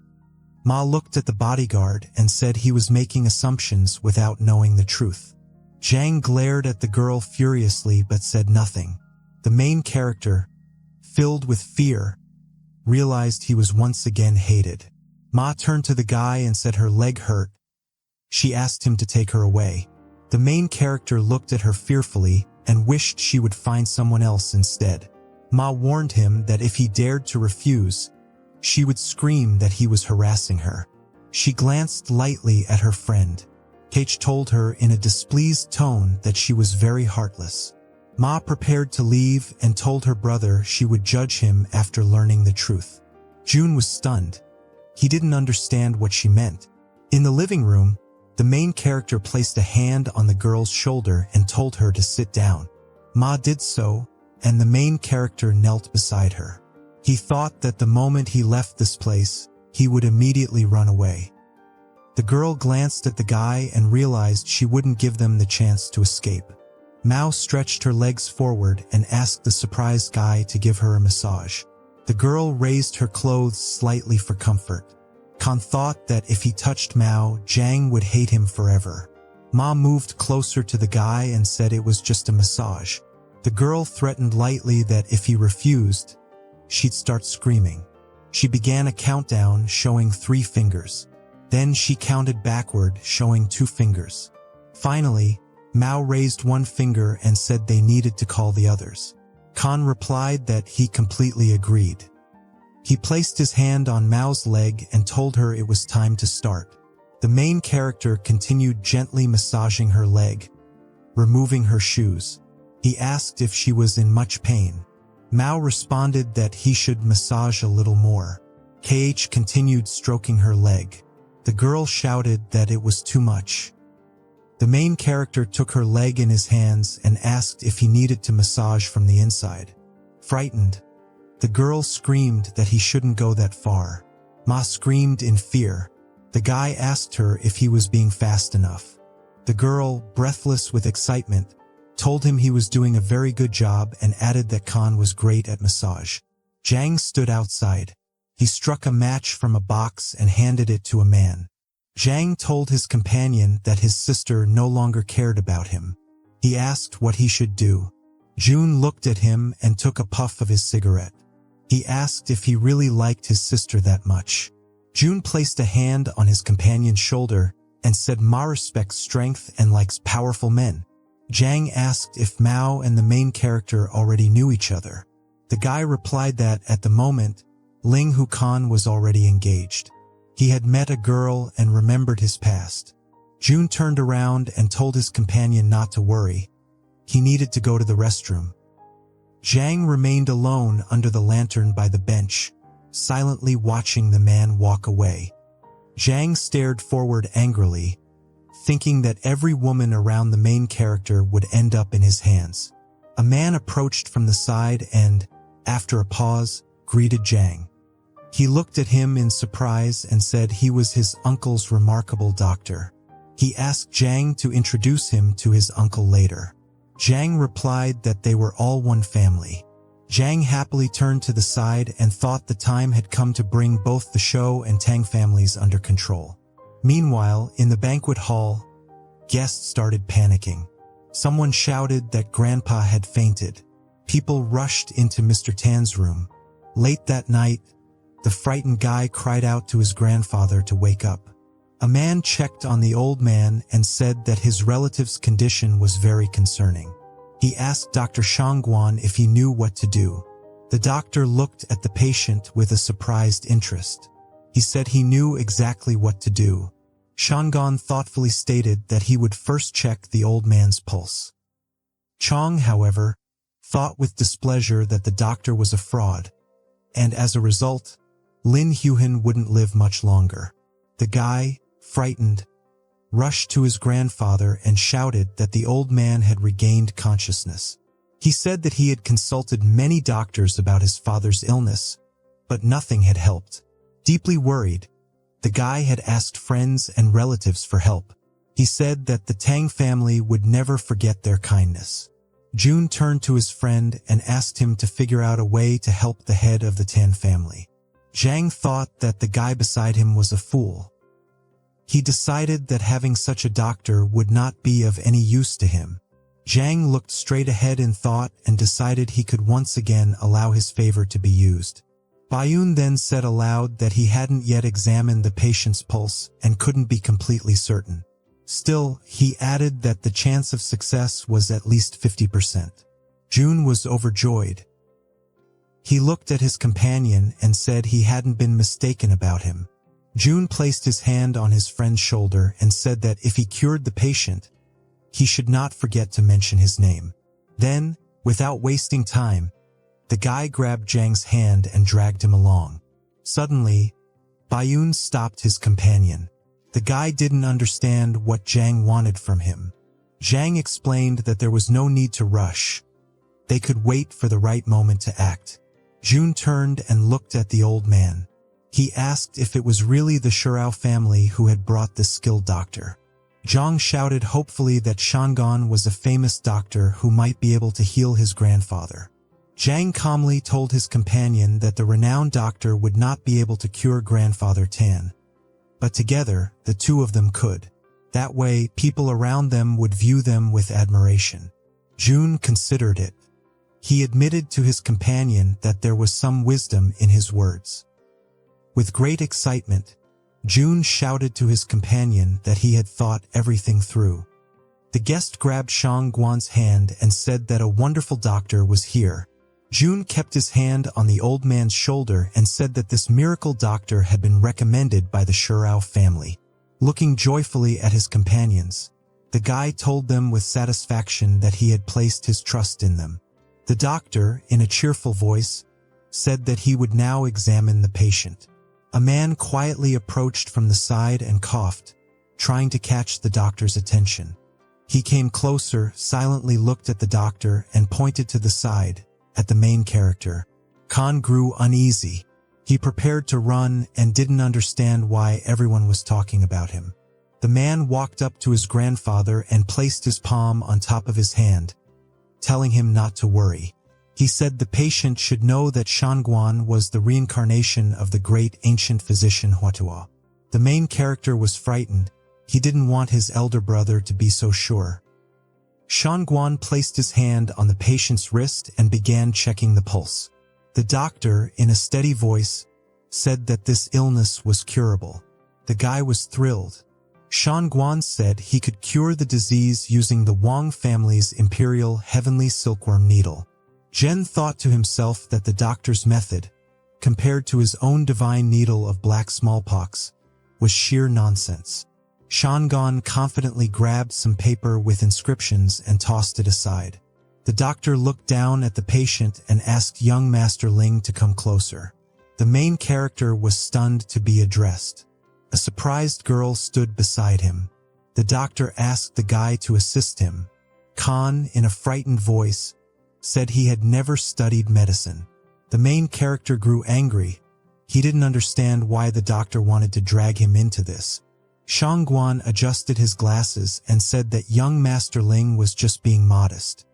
Speaker 1: Ma looked at the bodyguard and said he was making assumptions without knowing the truth. Xiang glared at the girl furiously but said nothing. The main character, filled with fear, realized he was once again hated. Ma turned to the guy and said her leg hurt. She asked him to take her away. The main character looked at her fearfully and wished she would find someone else instead. Ma warned him that if he dared to refuse, she would scream that he was harassing her. She glanced lightly at her friend. KH told her in a displeased tone that she was very heartless. Ma prepared to leave and told her brother she would judge him after learning the truth. June was stunned. He didn't understand what she meant. In the living room, the main character placed a hand on the girl's shoulder and told her to sit down. Ma did so, and the main character knelt beside her. He thought that the moment he left this place, he would immediately run away. The girl glanced at the guy and realized she wouldn't give them the chance to escape. Mao stretched her legs forward and asked the surprised guy to give her a massage. The girl raised her clothes slightly for comfort. Khan thought that if he touched Mao, Xiang would hate him forever. Ma moved closer to the guy and said it was just a massage. The girl threatened lightly that if he refused, she'd start screaming. She began a countdown showing 3 fingers. Then she counted backward, showing 2 fingers. Finally, Mao raised 1 finger and said they needed to call the others. Khan replied that he completely agreed. He placed his hand on Mao's leg and told her it was time to start. The main character continued gently massaging her leg, removing her shoes. He asked if she was in much pain. Mao responded that he should massage a little more. KH continued stroking her leg. The girl shouted that it was too much. The main character took her leg in his hands and asked if he needed to massage from the inside. Frightened, the girl screamed that he shouldn't go that far. Ma screamed in fear. The guy asked her if he was being fast enough. The girl, breathless with excitement, told him he was doing a very good job and added that Khan was great at massage. Xiang stood outside. He struck a match from a box and handed it to a man. Xiang told his companion that his sister no longer cared about him. He asked what he should do. June looked at him and took a puff of his cigarette. He asked if he really liked his sister that much. June placed a hand on his companion's shoulder and said Ma respects strength and likes powerful men. Xiang asked if Mao and the main character already knew each other. The guy replied that, at the moment, Ling Hukan was already engaged. He had met a girl and remembered his past. June turned around and told his companion not to worry. He needed to go to the restroom. Xiang remained alone under the lantern by the bench, silently watching the man walk away. Xiang stared forward angrily, thinking that every woman around the main character would end up in his hands. A man approached from the side and, after a pause, greeted Xiang. He looked at him in surprise and said he was his uncle's remarkable doctor. He asked Xiang to introduce him to his uncle later. Xiang replied that they were all one family. Xiang happily turned to the side and thought the time had come to bring both the Shou and Tang families under control. Meanwhile, in the banquet hall, guests started panicking. Someone shouted that Grandpa had fainted. People rushed into Mr. Tan's room. Late that night, the frightened guy cried out to his grandfather to wake up. A man checked on the old man and said that his relative's condition was very concerning. He asked Dr. Shangguan if he knew what to do. The doctor looked at the patient with a surprised interest. He said he knew exactly what to do. Shangguan thoughtfully stated that he would first check the old man's pulse. Chong, however, thought with displeasure that the doctor was a fraud, and as a result, Lin Huhin wouldn't live much longer. The guy, frightened, rushed to his grandfather and shouted that the old man had regained consciousness. He said that he had consulted many doctors about his father's illness, but nothing had helped. Deeply worried, the guy had asked friends and relatives for help. He said that the Tang family would never forget their kindness. June turned to his friend and asked him to figure out a way to help the head of the Tan family. Xiang thought that the guy beside him was a fool. He decided that having such a doctor would not be of any use to him. Xiang looked straight ahead in thought and decided he could once again allow his favor to be used. Baiyun then said aloud that he hadn't yet examined the patient's pulse and couldn't be completely certain. Still, he added that the chance of success was at least 50%. June was overjoyed. He looked at his companion and said he hadn't been mistaken about him. June placed his hand on his friend's shoulder and said that if he cured the patient, he should not forget to mention his name. Then, without wasting time, the guy grabbed Xiang's hand and dragged him along. Suddenly, Baiyun stopped his companion. The guy didn't understand what Xiang wanted from him. Xiang explained that there was no need to rush. They could wait for the right moment to act. June turned and looked at the old man. He asked if it was really the Shurao family who had brought this skilled doctor. Zhang shouted hopefully that Shangguan was a famous doctor who might be able to heal his grandfather. Xiang calmly told his companion that the renowned doctor would not be able to cure Grandfather Tan. But together, the two of them could. That way, people around them would view them with admiration. June considered it. He admitted to his companion that there was some wisdom in his words. With great excitement, June shouted to his companion that he had thought everything through. The guest grabbed Shangguan's hand and said that a wonderful doctor was here. June kept his hand on the old man's shoulder and said that this miracle doctor had been recommended by the Shurao family. Looking joyfully at his companions, the guy told them with satisfaction that he had placed his trust in them. The doctor, in a cheerful voice, said that he would now examine the patient. A man quietly approached from the side and coughed, trying to catch the doctor's attention. He came closer, silently looked at the doctor, and pointed to the side, at the main character. Khan grew uneasy. He prepared to run and didn't understand why everyone was talking about him. The man walked up to his grandfather and placed his palm on top of his hand, telling him not to worry. He said the patient should know that Shangguan was the reincarnation of the great ancient physician Huatua. The main character was frightened. He didn't want his elder brother to be so sure. Shangguan placed his hand on the patient's wrist and began checking the pulse. The doctor, in a steady voice, said that this illness was curable. The guy was thrilled. Shangguan said he could cure the disease using the Wang family's imperial heavenly silkworm needle. Zhen thought to himself that the doctor's method, compared to his own divine needle of black smallpox, was sheer nonsense. Shangguan confidently grabbed some paper with inscriptions and tossed it aside. The doctor looked down at the patient and asked young Master Ling to come closer. The main character was stunned to be addressed. A surprised girl stood beside him. The doctor asked the guy to assist him. Khan, in a frightened voice, said he had never studied medicine. The main character grew angry. He didn't understand why the doctor wanted to drag him into this. Shangguan adjusted his glasses and said that young Master Ling was just being modest.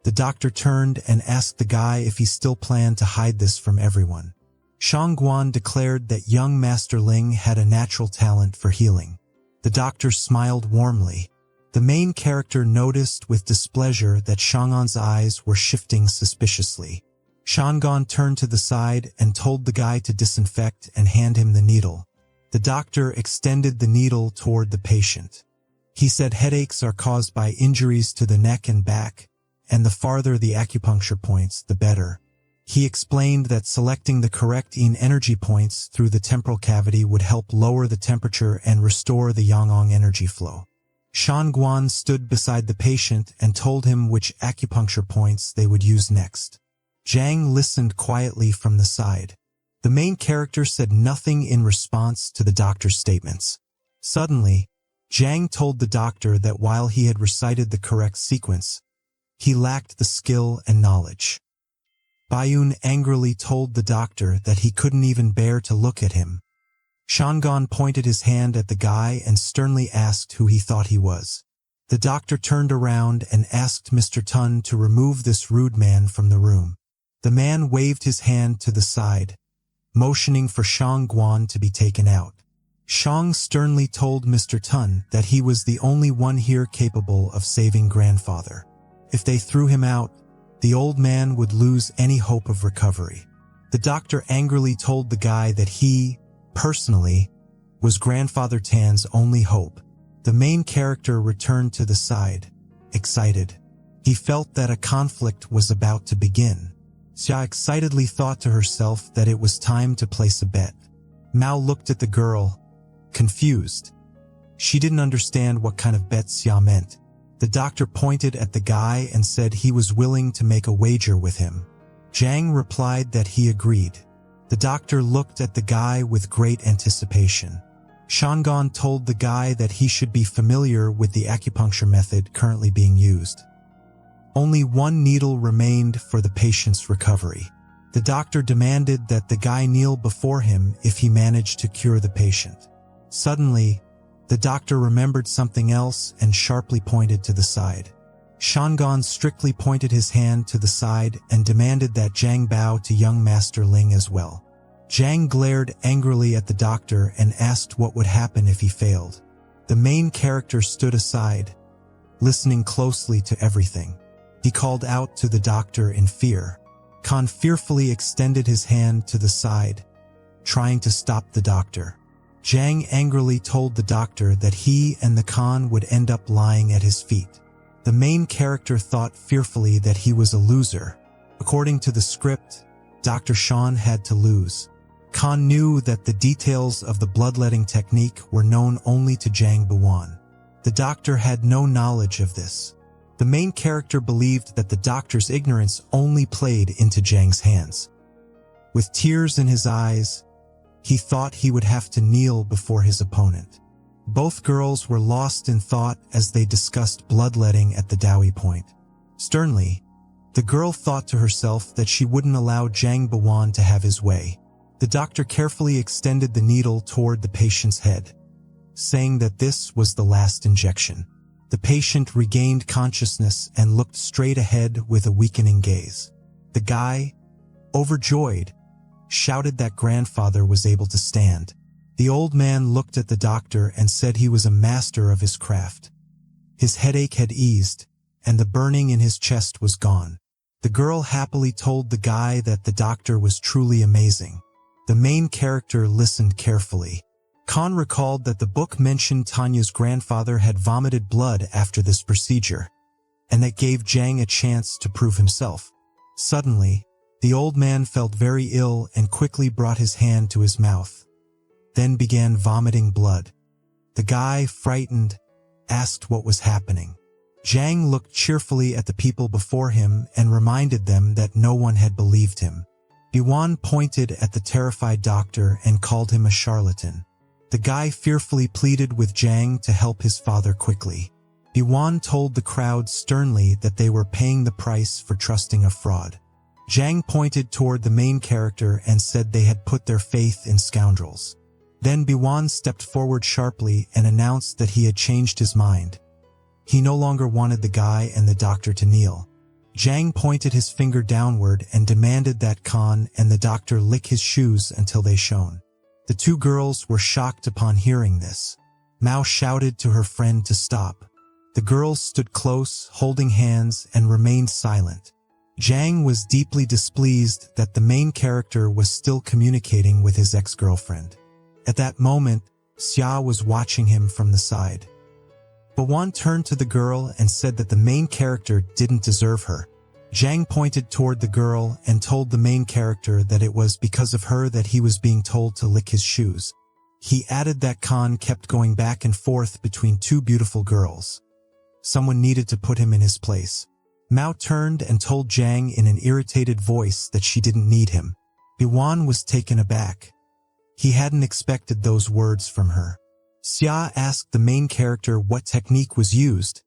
Speaker 1: The doctor turned and asked the guy if he still planned to hide this from everyone. Shangguan declared that young Master Ling had a natural talent for healing. The doctor smiled warmly. The main character noticed with displeasure that Shangguan's eyes were shifting suspiciously. Shangguan turned to the side and told the guy to disinfect and hand him the needle. The doctor extended the needle toward the patient. He said headaches are caused by injuries to the neck and back, and the farther the acupuncture points, the better. He explained that selecting the correct yin energy points through the temporal cavity would help lower the temperature and restore the yang energy flow. Shangguan stood beside the patient and told him which acupuncture points they would use next. Zhang listened quietly from the side. The main character said nothing in response to the doctor's statements. Suddenly, Zhang told the doctor that while he had recited the correct sequence, he lacked the skill and knowledge. Bayun angrily told the doctor that he couldn't even bear to look at him. Shangguan pointed his hand at the guy and sternly asked who he thought he was. The doctor turned around and asked Mr. Tun to remove this rude man from the room. The man waved his hand to the side, motioning for Shangguan to be taken out. Xiang sternly told Mr. Tun that he was the only one here capable of saving grandfather. If they threw him out, the old man would lose any hope of recovery. The doctor angrily told the guy that he, personally, was Grandfather Tan's only hope. The main character returned to the side, excited. He felt that a conflict was about to begin. Xia excitedly thought to herself that it was time to place a bet. Mao looked at the girl, confused. She didn't understand what kind of bet Xia meant. The doctor pointed at the guy and said he was willing to make a wager with him. Zhang replied that he agreed. The doctor looked at the guy with great anticipation. Shangguan told the guy that he should be familiar with the acupuncture method currently being used. Only one needle remained for the patient's recovery. The doctor demanded that the guy kneel before him if he managed to cure the patient. Suddenly, the doctor remembered something else and sharply pointed to the side. Shangguan strictly pointed his hand to the side and demanded that Zhang bow to young Master Ling as well. Zhang glared angrily at the doctor and asked what would happen if he failed. The main character stood aside, listening closely to everything. He called out to the doctor in fear. Khan fearfully extended his hand to the side, trying to stop the doctor. Zhang angrily told the doctor that he and the Khan would end up lying at his feet. The main character thought fearfully that he was a loser. According to the script, Dr. Shan had to lose. Khan knew that the details of the bloodletting technique were known only to Zhang Buwan. The doctor had no knowledge of this. The main character believed that the doctor's ignorance only played into Zhang's hands. With tears in his eyes, he thought he would have to kneel before his opponent. Both girls were lost in thought as they discussed bloodletting at the Dowie point. Sternly, the girl thought to herself that she wouldn't allow Zhang Buwan to have his way. The doctor carefully extended the needle toward the patient's head, saying that this was the last injection. The patient regained consciousness and looked straight ahead with a weakening gaze. The guy, overjoyed, shouted that grandfather was able to stand. The old man looked at the doctor and said he was a master of his craft. His headache had eased, and the burning in his chest was gone. The girl happily told the guy that the doctor was truly amazing. The main character listened carefully. Khan recalled that the book mentioned Tanya's grandfather had vomited blood after this procedure, and that gave Xiang a chance to prove himself. Suddenly, the old man felt very ill and quickly brought his hand to his mouth, then began vomiting blood. The guy, frightened, asked what was happening. Xiang looked cheerfully at the people before him and reminded them that no one had believed him. Biwan pointed at the terrified doctor and called him a charlatan. The guy fearfully pleaded with Xiang to help his father quickly. Biwan told the crowd sternly that they were paying the price for trusting a fraud. Xiang pointed toward the main character and said they had put their faith in scoundrels. Then Biwan stepped forward sharply and announced that he had changed his mind. He no longer wanted the guy and the doctor to kneel. Xiang pointed his finger downward and demanded that Khan and the doctor lick his shoes until they shone. The two girls were shocked upon hearing this. Mao shouted to her friend to stop. The girls stood close, holding hands, and remained silent. Xiang was deeply displeased that the main character was still communicating with his ex-girlfriend. At that moment, Xia was watching him from the side. Bawan turned to the girl and said that the main character didn't deserve her. Xiang pointed toward the girl and told the main character that it was because of her that he was being told to lick his shoes. He added that Khan kept going back and forth between two beautiful girls. Someone needed to put him in his place. Mao turned and told Xiang in an irritated voice that she didn't need him. Biwan was taken aback. He hadn't expected those words from her. Xia asked the main character what technique was used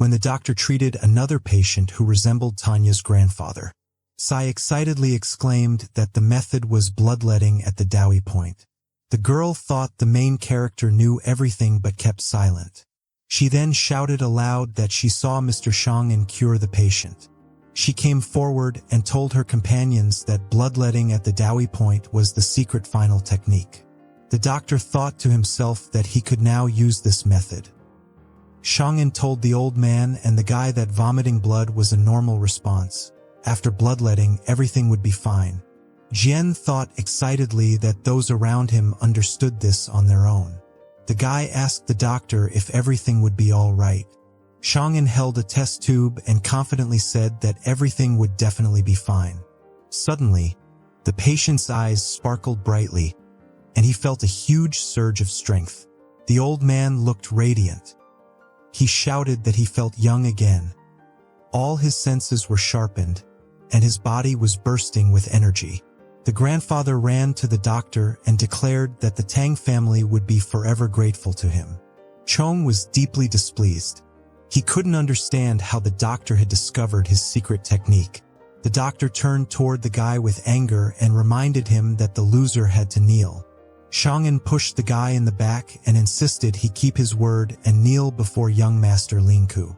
Speaker 1: when the doctor treated another patient who resembled Tanya's grandfather. Sai excitedly exclaimed that the method was bloodletting at the Dowie point. The girl thought the main character knew everything but kept silent. She then shouted aloud that she saw Mr. Xiang cure the patient. She came forward and told her companions that bloodletting at the Dowie point was the secret final technique. The doctor thought to himself that he could now use this method. Xiang told the old man and the guy that vomiting blood was a normal response. After bloodletting, everything would be fine. Jian thought excitedly that those around him understood this on their own. The guy asked the doctor if everything would be all right. Xiang held a test tube and confidently said that everything would definitely be fine. Suddenly, the patient's eyes sparkled brightly, and he felt a huge surge of strength. The old man looked radiant. He shouted that he felt young again. All his senses were sharpened, and his body was bursting with energy. The grandfather ran to the doctor and declared that the Tang family would be forever grateful to him. Chong was deeply displeased. He couldn't understand how the doctor had discovered his secret technique. The doctor turned toward the guy with anger and reminded him that the loser had to kneel. Xiang pushed the guy in the back and insisted he keep his word and kneel before young master Lingku.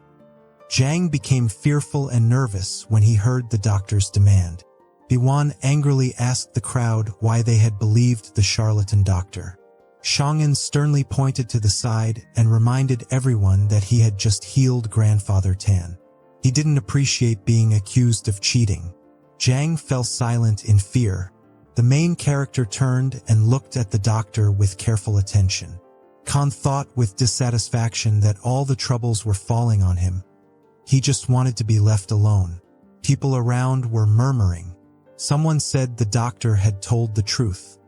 Speaker 1: Zhang became fearful and nervous when he heard the doctor's demand. Biwan angrily asked the crowd why they had believed the charlatan doctor. Xiang sternly pointed to the side and reminded everyone that he had just healed Grandfather Tan. He didn't appreciate being accused of cheating. Zhang fell silent in fear. The main character turned and looked at the doctor with careful attention. Khan thought with dissatisfaction that all the troubles were falling on him. He just wanted to be left alone. People around were murmuring. Someone said the doctor had told the truth.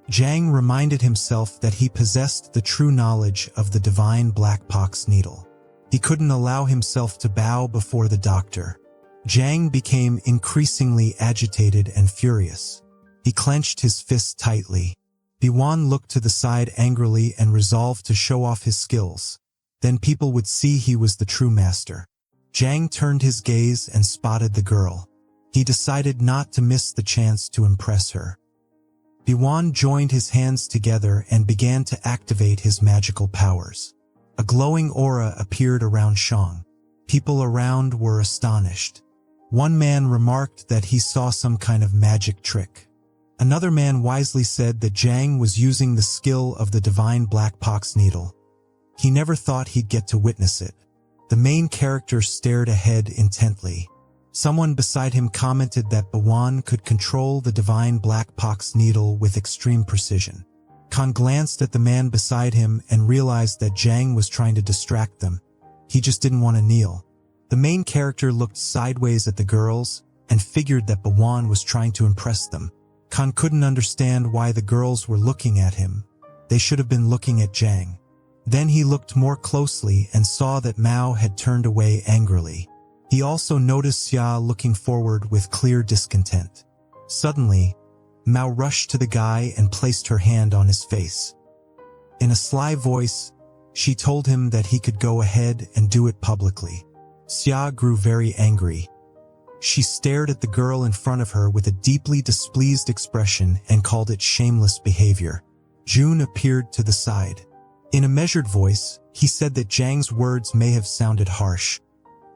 Speaker 1: Zhang reminded himself that he possessed the true knowledge of the divine black pox needle. He couldn't allow himself to bow before the doctor. Zhang became increasingly agitated and furious. He clenched his fists tightly. Biwan looked to the side angrily and resolved to show off his skills. Then people would see he was the true master. Zhang turned his gaze and spotted the girl. He decided not to miss the chance to impress her. Biwan joined his hands together and began to activate his magical powers. A glowing aura appeared around Xiang. People around were astonished. One man remarked that he saw some kind of magic trick. Another man wisely said that Zhang was using the skill of the divine black pox needle. He never thought he'd get to witness it. The main character stared ahead intently. Someone beside him commented that Bawan could control the divine black pox needle with extreme precision. Khan glanced at the man beside him and realized that Xiang was trying to distract them. He just didn't want to kneel. The main character looked sideways at the girls and figured that Bawan was trying to impress them. Khan couldn't understand why the girls were looking at him. They should have been looking at Xiang. Then he looked more closely and saw that Mao had turned away angrily. He also noticed Xia looking forward with clear discontent. Suddenly, Mao rushed to the guy and placed her hand on his face. In a sly voice, she told him that he could go ahead and do it publicly. Xia grew very angry. She stared at the girl in front of her with a deeply displeased expression and called it shameless behavior. Jun appeared to the side. In a measured voice, he said that Zhang's words may have sounded harsh,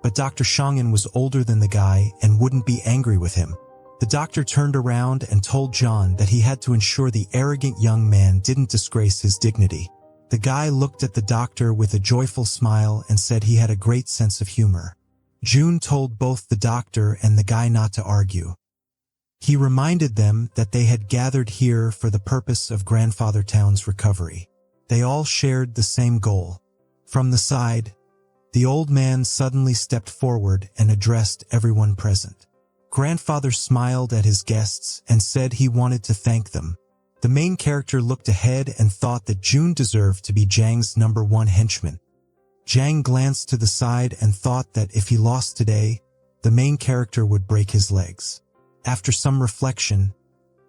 Speaker 1: but Dr. Xiang was older than the guy and wouldn't be angry with him. The doctor turned around and told John that he had to ensure the arrogant young man didn't disgrace his dignity. The guy looked at the doctor with a joyful smile and said he had a great sense of humor. Jun told both the doctor and the guy not to argue. He reminded them that they had gathered here for the purpose of Grandfather Town's recovery. They all shared the same goal. From the side, the old man suddenly stepped forward and addressed everyone present. Grandfather smiled at his guests and said he wanted to thank them. The main character looked ahead and thought that Jun deserved to be Zhang's #1 henchman. Xiang glanced to the side and thought that if he lost today, the main character would break his legs. After some reflection,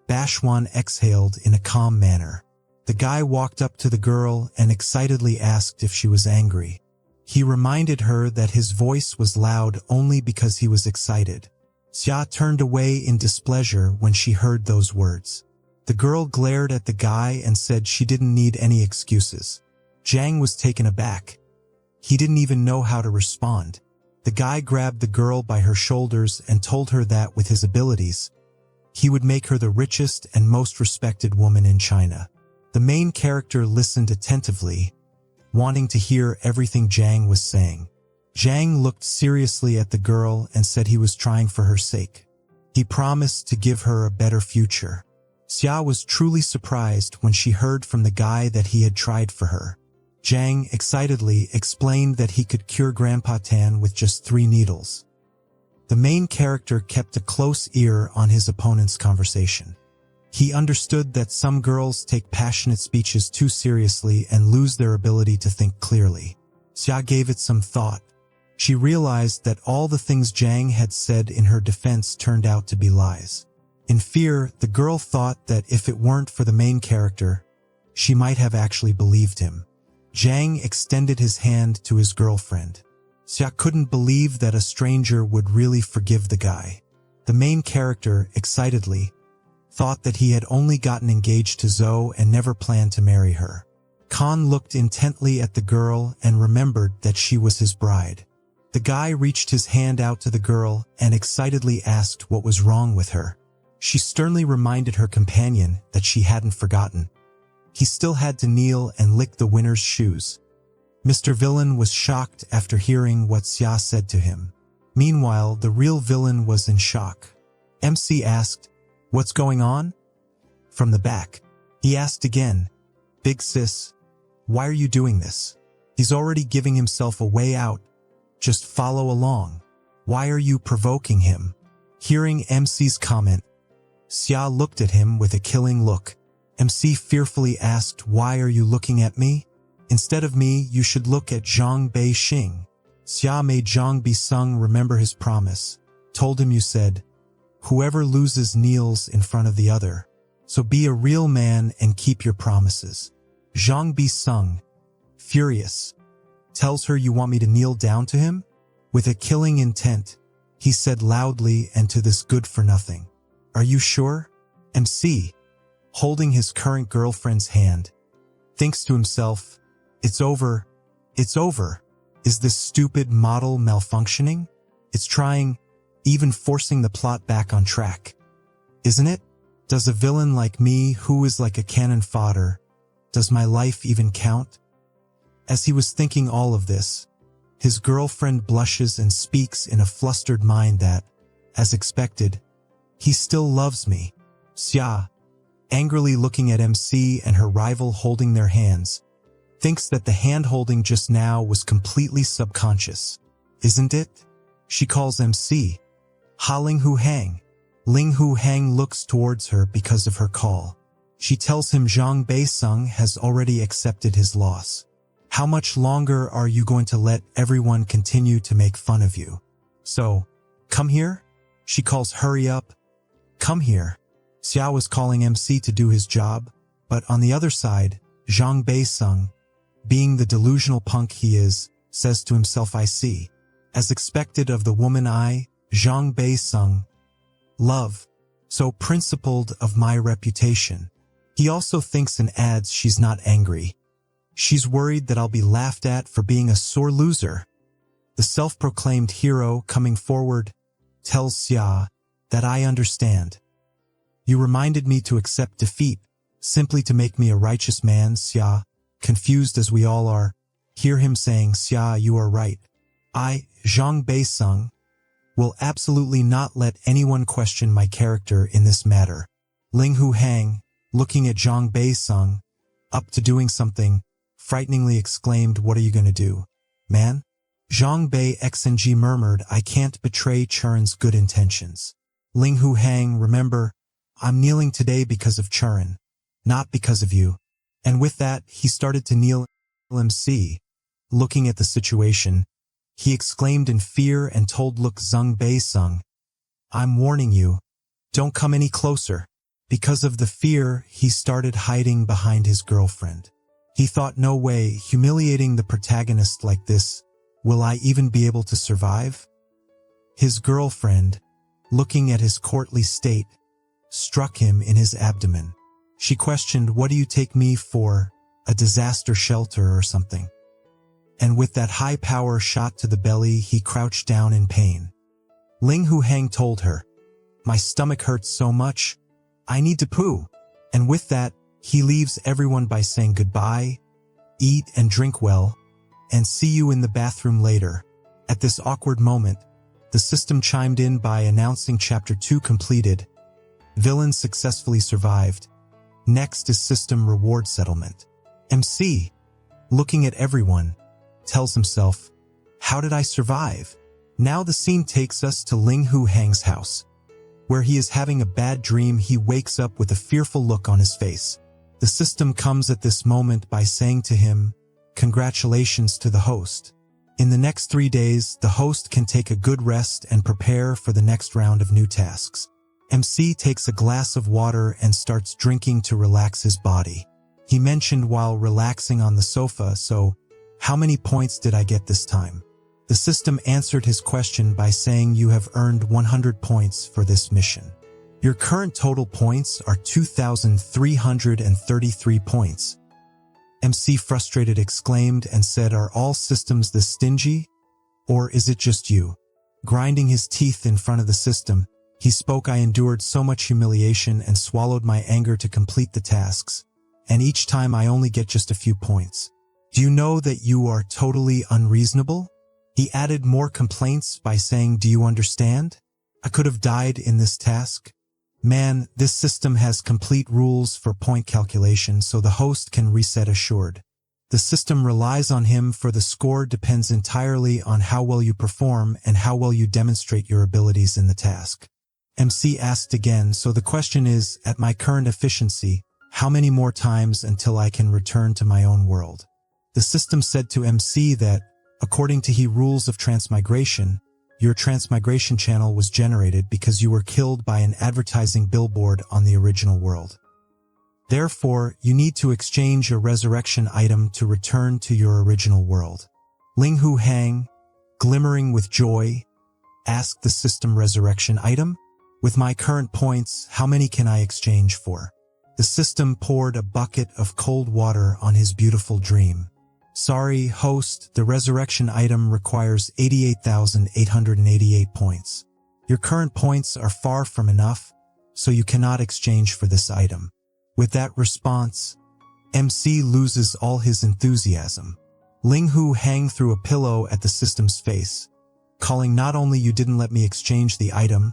Speaker 1: Bashwan exhaled in a calm manner. The guy walked up to the girl and excitedly asked if she was angry. He reminded her that his voice was loud only because he was excited. Xia turned away in displeasure when she heard those words. The girl glared at the guy and said she didn't need any excuses. Xiang was taken aback. He didn't even know how to respond. The guy grabbed the girl by her shoulders and told her that with his abilities, he would make her the richest and most respected woman in China. The main character listened attentively, wanting to hear everything Xiang was saying. Xiang looked seriously at the girl and said he was trying for her sake. He promised to give her a better future. Xia was truly surprised when she heard from the guy that he had tried for her. Xiang excitedly explained that he could cure Grandpa Tan with just 3 needles. The main character kept a close ear on his opponent's conversation. He understood that some girls take passionate speeches too seriously and lose their ability to think clearly. Xia gave it some thought. She realized that all the things Xiang had said in her defense turned out to be lies. In fear, the girl thought that if it weren't for the main character, she might have actually believed him. Xiang extended his hand to his girlfriend. Xia couldn't believe that a stranger would really forgive the guy. The main character, excitedly, thought that he had only gotten engaged to Zhou and never planned to marry her. Khan looked intently at the girl and remembered that she was his bride. The guy reached his hand out to the girl and excitedly asked what was wrong with her. She sternly reminded her companion that she hadn't forgotten. He still had to kneel and lick the winner's shoes. Mr. Villain was shocked after hearing what Xia said to him. Meanwhile, the real villain was in shock. MC asked, "What's going on?" From the back, he asked again, "Big sis, why are you doing this? He's already giving himself a way out. Just follow along. Why are you provoking him?" Hearing MC's comment, Xia looked at him with a killing look. MC fearfully asked, "Why are you looking at me? Instead of me, you should look at Zhang Bei-xing." Xia made Zhang Bei-sung remember his promise, told him, "You said, whoever loses kneels in front of the other. So be a real man and keep your promises." Zhang Bei-sung, furious, tells her, "You want me to kneel down to him?" With a killing intent, he said loudly and to this good-for-nothing, "Are you sure?" MC, holding his current girlfriend's hand, thinks to himself, It's over. Is this stupid model malfunctioning? It's trying, even forcing the plot back on track. Isn't it? Does a villain like me, who is like a cannon fodder, does my life even count? As he was thinking all of this, His girlfriend blushes and speaks in a flustered mind that, as expected, he still loves me. Xia, angrily looking at MC and her rival holding their hands, thinks that the hand-holding just now was completely subconscious. Isn't it? She calls MC. Ha Ling Hu Hang. Ling Hu Hang looks towards her because of her call. She tells him Zhang Beiseng has already accepted his loss. How much longer are you going to let everyone continue to make fun of you? So, come here? She calls hurry up. Come here. Xiao was calling MC to do his job, but on the other side, Zhang Beiseng, being the delusional punk he is, says to himself I see. As expected of the woman Zhang Beiseng, love, so principled of my reputation. He also thinks and adds she's not angry. She's worried that I'll be laughed at for being a sore loser. The self-proclaimed hero coming forward tells Xia that I understand. You reminded me to accept defeat, simply to make me a righteous man. Xia, confused as we all are, hear him saying, Xia, you are right. I, Zhang Beiseng, will absolutely not let anyone question my character in this matter. Ling Hu Hang, looking at Zhang Beiseng, up to doing something, frighteningly exclaimed, what are you going to do, man? Zhang Beiseng murmured, I can't betray Churin's good intentions. Ling Hu Hang, remember, I'm kneeling today because of Churin, not because of you. And with that, he started to kneel. MC, looking at the situation, he exclaimed in fear and told Zhang Beiseng, I'm warning you, don't come any closer. Because of the fear, he started hiding behind his girlfriend. He thought, no way, humiliating the protagonist like this, will I even be able to survive? His girlfriend, looking at his courtly state, struck him in his abdomen. She questioned, what do you take me for, a disaster shelter or something? And with that high power shot to the belly, he crouched down in pain. Ling Hu Hang told her, my stomach hurts so much, I need to poo. And with that, he leaves everyone by saying goodbye, eat and drink well, and see you in the bathroom later. At this awkward moment, the system chimed in by announcing Chapter 2 completed. Villains successfully survived. Next is system reward settlement. MC, looking at everyone, tells himself, how did I survive? Now the scene takes us to Ling Hu Hang's house. Where he is having a bad dream, he wakes up with a fearful look on his face. The system comes at this moment by saying to him, congratulations to the host. In the next 3 days, the host can take a good rest and prepare for the next round of new tasks. MC takes a glass of water and starts drinking to relax his body. He mentioned while relaxing on the sofa, so, how many points did I get this time? The system answered his question by saying you have earned 100 points for this mission. Your current total points are 2,333 points. MC frustrated exclaimed and said, are all systems this stingy? Or is it just you? Grinding his teeth in front of the system, he spoke, I endured so much humiliation and swallowed my anger to complete the tasks, and each time I only get just a few points. Do you know that you are totally unreasonable? He added more complaints by saying, do you understand? I could have died in this task. Man, this system has complete rules for point calculation so the host can reset assured. The system relies on him for the score depends entirely on how well you perform and how well you demonstrate your abilities in the task. MC asked again, so the question is, at my current efficiency, how many more times until I can return to my own world? The system said to MC that, according to the rules of transmigration, your transmigration channel was generated because you were killed by an advertising billboard on the original world. Therefore, you need to exchange a resurrection item to return to your original world. Ling Hu Hang, glimmering with joy, asked the system resurrection item, with my current points, how many can I exchange for? The system poured a bucket of cold water on his beautiful dream. Sorry, host, the resurrection item requires 88,888 points. Your current points are far from enough, so you cannot exchange for this item. With that response, MC loses all his enthusiasm. Ling Hu Hang threw a pillow at the system's face, calling not only you didn't let me exchange the item,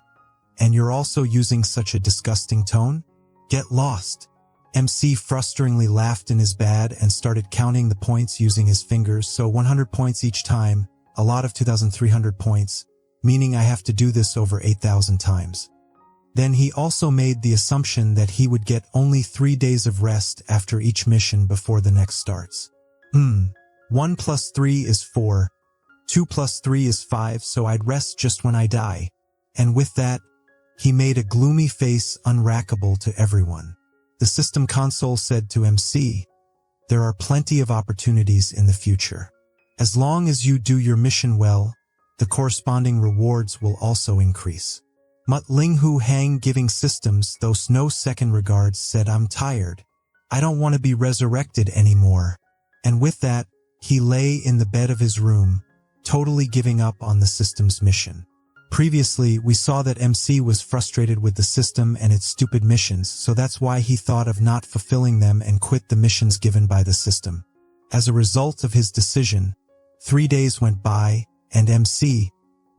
Speaker 1: and you're also using such a disgusting tone? Get lost. MC frustratingly laughed in his bed and started counting the points using his fingers, so 100 points each time, a lot of 2,300 points, meaning I have to do this over 8,000 times. Then he also made the assumption that he would get only 3 days of rest after each mission before the next starts. 1 plus 3 is 4, 2 plus 3 is 5, so I'd rest just when I die. And with that, he made a gloomy face unrackable to everyone. The system console said to MC, there are plenty of opportunities in the future. As long as you do your mission well, the corresponding rewards will also increase. Mut Ling Hu Hang giving systems those no second regards said, I'm tired. I don't want to be resurrected anymore. And with that, he lay in the bed of his room, totally giving up on the system's mission. Previously, we saw that MC was frustrated with the system and its stupid missions, so that's why he thought of not fulfilling them and quit the missions given by the system. As a result of his decision, 3 days went by, and MC,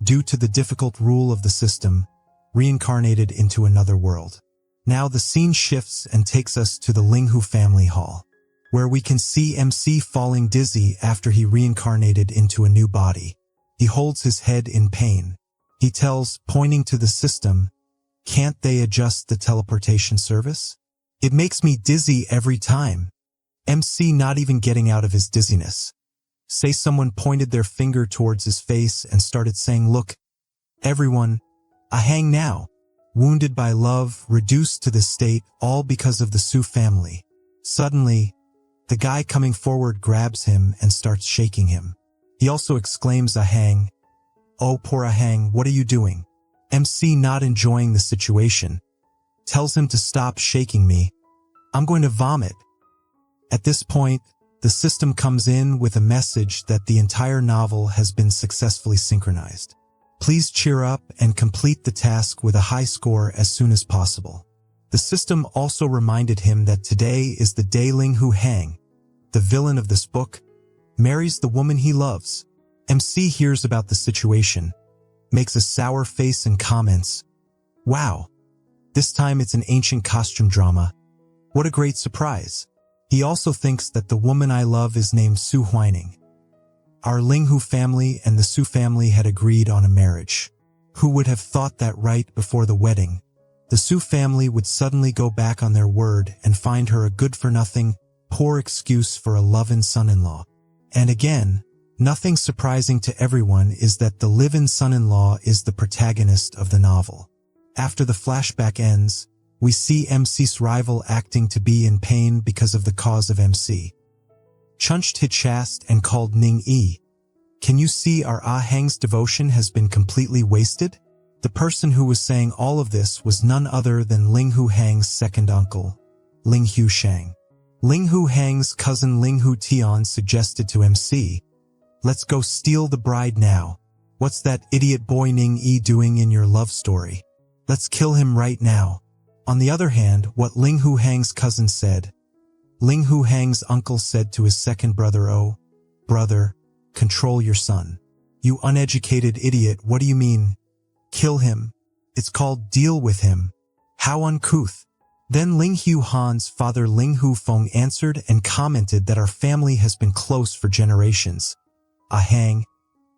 Speaker 1: due to the difficult rule of the system, reincarnated into another world. Now the scene shifts and takes us to the Ling Hu family hall, where we can see MC falling dizzy after he reincarnated into a new body. He holds his head in pain. He tells, pointing to the system, can't they adjust the teleportation service? It makes me dizzy every time. MC not even getting out of his dizziness. Say someone pointed their finger towards his face and started saying, look, everyone, I hang now. Wounded by love, reduced to this state, all because of the Su family. Suddenly, the guy coming forward grabs him and starts shaking him. He also exclaims, Ahang. Oh, poor Ahang, what are you doing? MC, not enjoying the situation, tells him to stop shaking me. I'm going to vomit. At this point, the system comes in with a message that the entire novel has been successfully synchronized. Please cheer up and complete the task with a high score as soon as possible. The system also reminded him that today is the day Ling Hu Hang, the villain of this book, marries the woman he loves. MC hears about the situation, makes a sour face and comments, wow, this time it's an ancient costume drama. What a great surprise. He also thinks that the woman I love is named Su Huining. Our Ling Hu family and the Su family had agreed on a marriage. Who would have thought that right before the wedding, the Su family would suddenly go back on their word and find her a good-for-nothing, poor excuse for a loving son-in-law. And again, nothing surprising to everyone is that the live-in son-in-law is the protagonist of the novel. After the flashback ends, we see MC's rival acting to be in pain because of the cause of MC. Chunched his chest and called Ning Yi. Can you see our Ahang's devotion has been completely wasted? The person who was saying all of this was none other than Ling Hu Hang's second uncle, Ling Hu Xiang. Ling Hu Hang's cousin Ling Hu Tian suggested to MC, let's go steal the bride now. What's that idiot boy Ning Yi doing in your love story? Let's kill him right now. On the other hand, what Ling Hu Hang's cousin said, Ling Hu Hang's uncle said to his second brother, oh, brother, control your son. You uneducated idiot, what do you mean? Kill him. It's called deal with him. How uncouth. Then Ling Hu Han's father Ling Hu Feng answered and commented that our family has been close for generations, Ahang,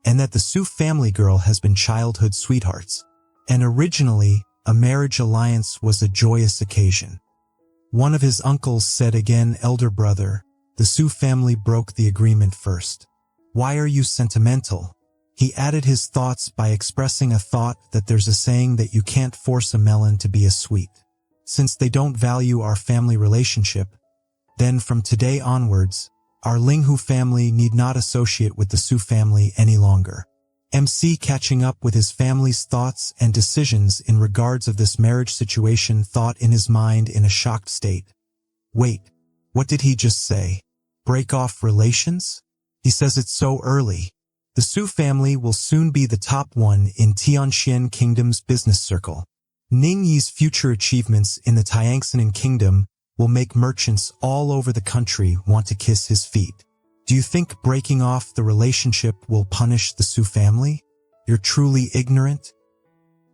Speaker 1: and that the Su family girl has been childhood sweethearts. And originally, a marriage alliance was a joyous occasion. One of his uncles said again, elder brother, the Su family broke the agreement first. Why are you sentimental? He added his thoughts by expressing a thought that there's a saying that you can't force a melon to be a sweet. Since they don't value our family relationship, then from today onwards, our Ling Hu family need not associate with the Su family any longer. MC, catching up with his family's thoughts and decisions in regards of this marriage situation, thought in his mind in a shocked state. Wait, what did he just say? Break off relations? He says it's so early. The Su family will soon be the top one in Tianxian Kingdom's business circle. Ning Yi's future achievements in the Tianxian Kingdom will make merchants all over the country want to kiss his feet. Do you think breaking off the relationship will punish the Su family? You're truly ignorant?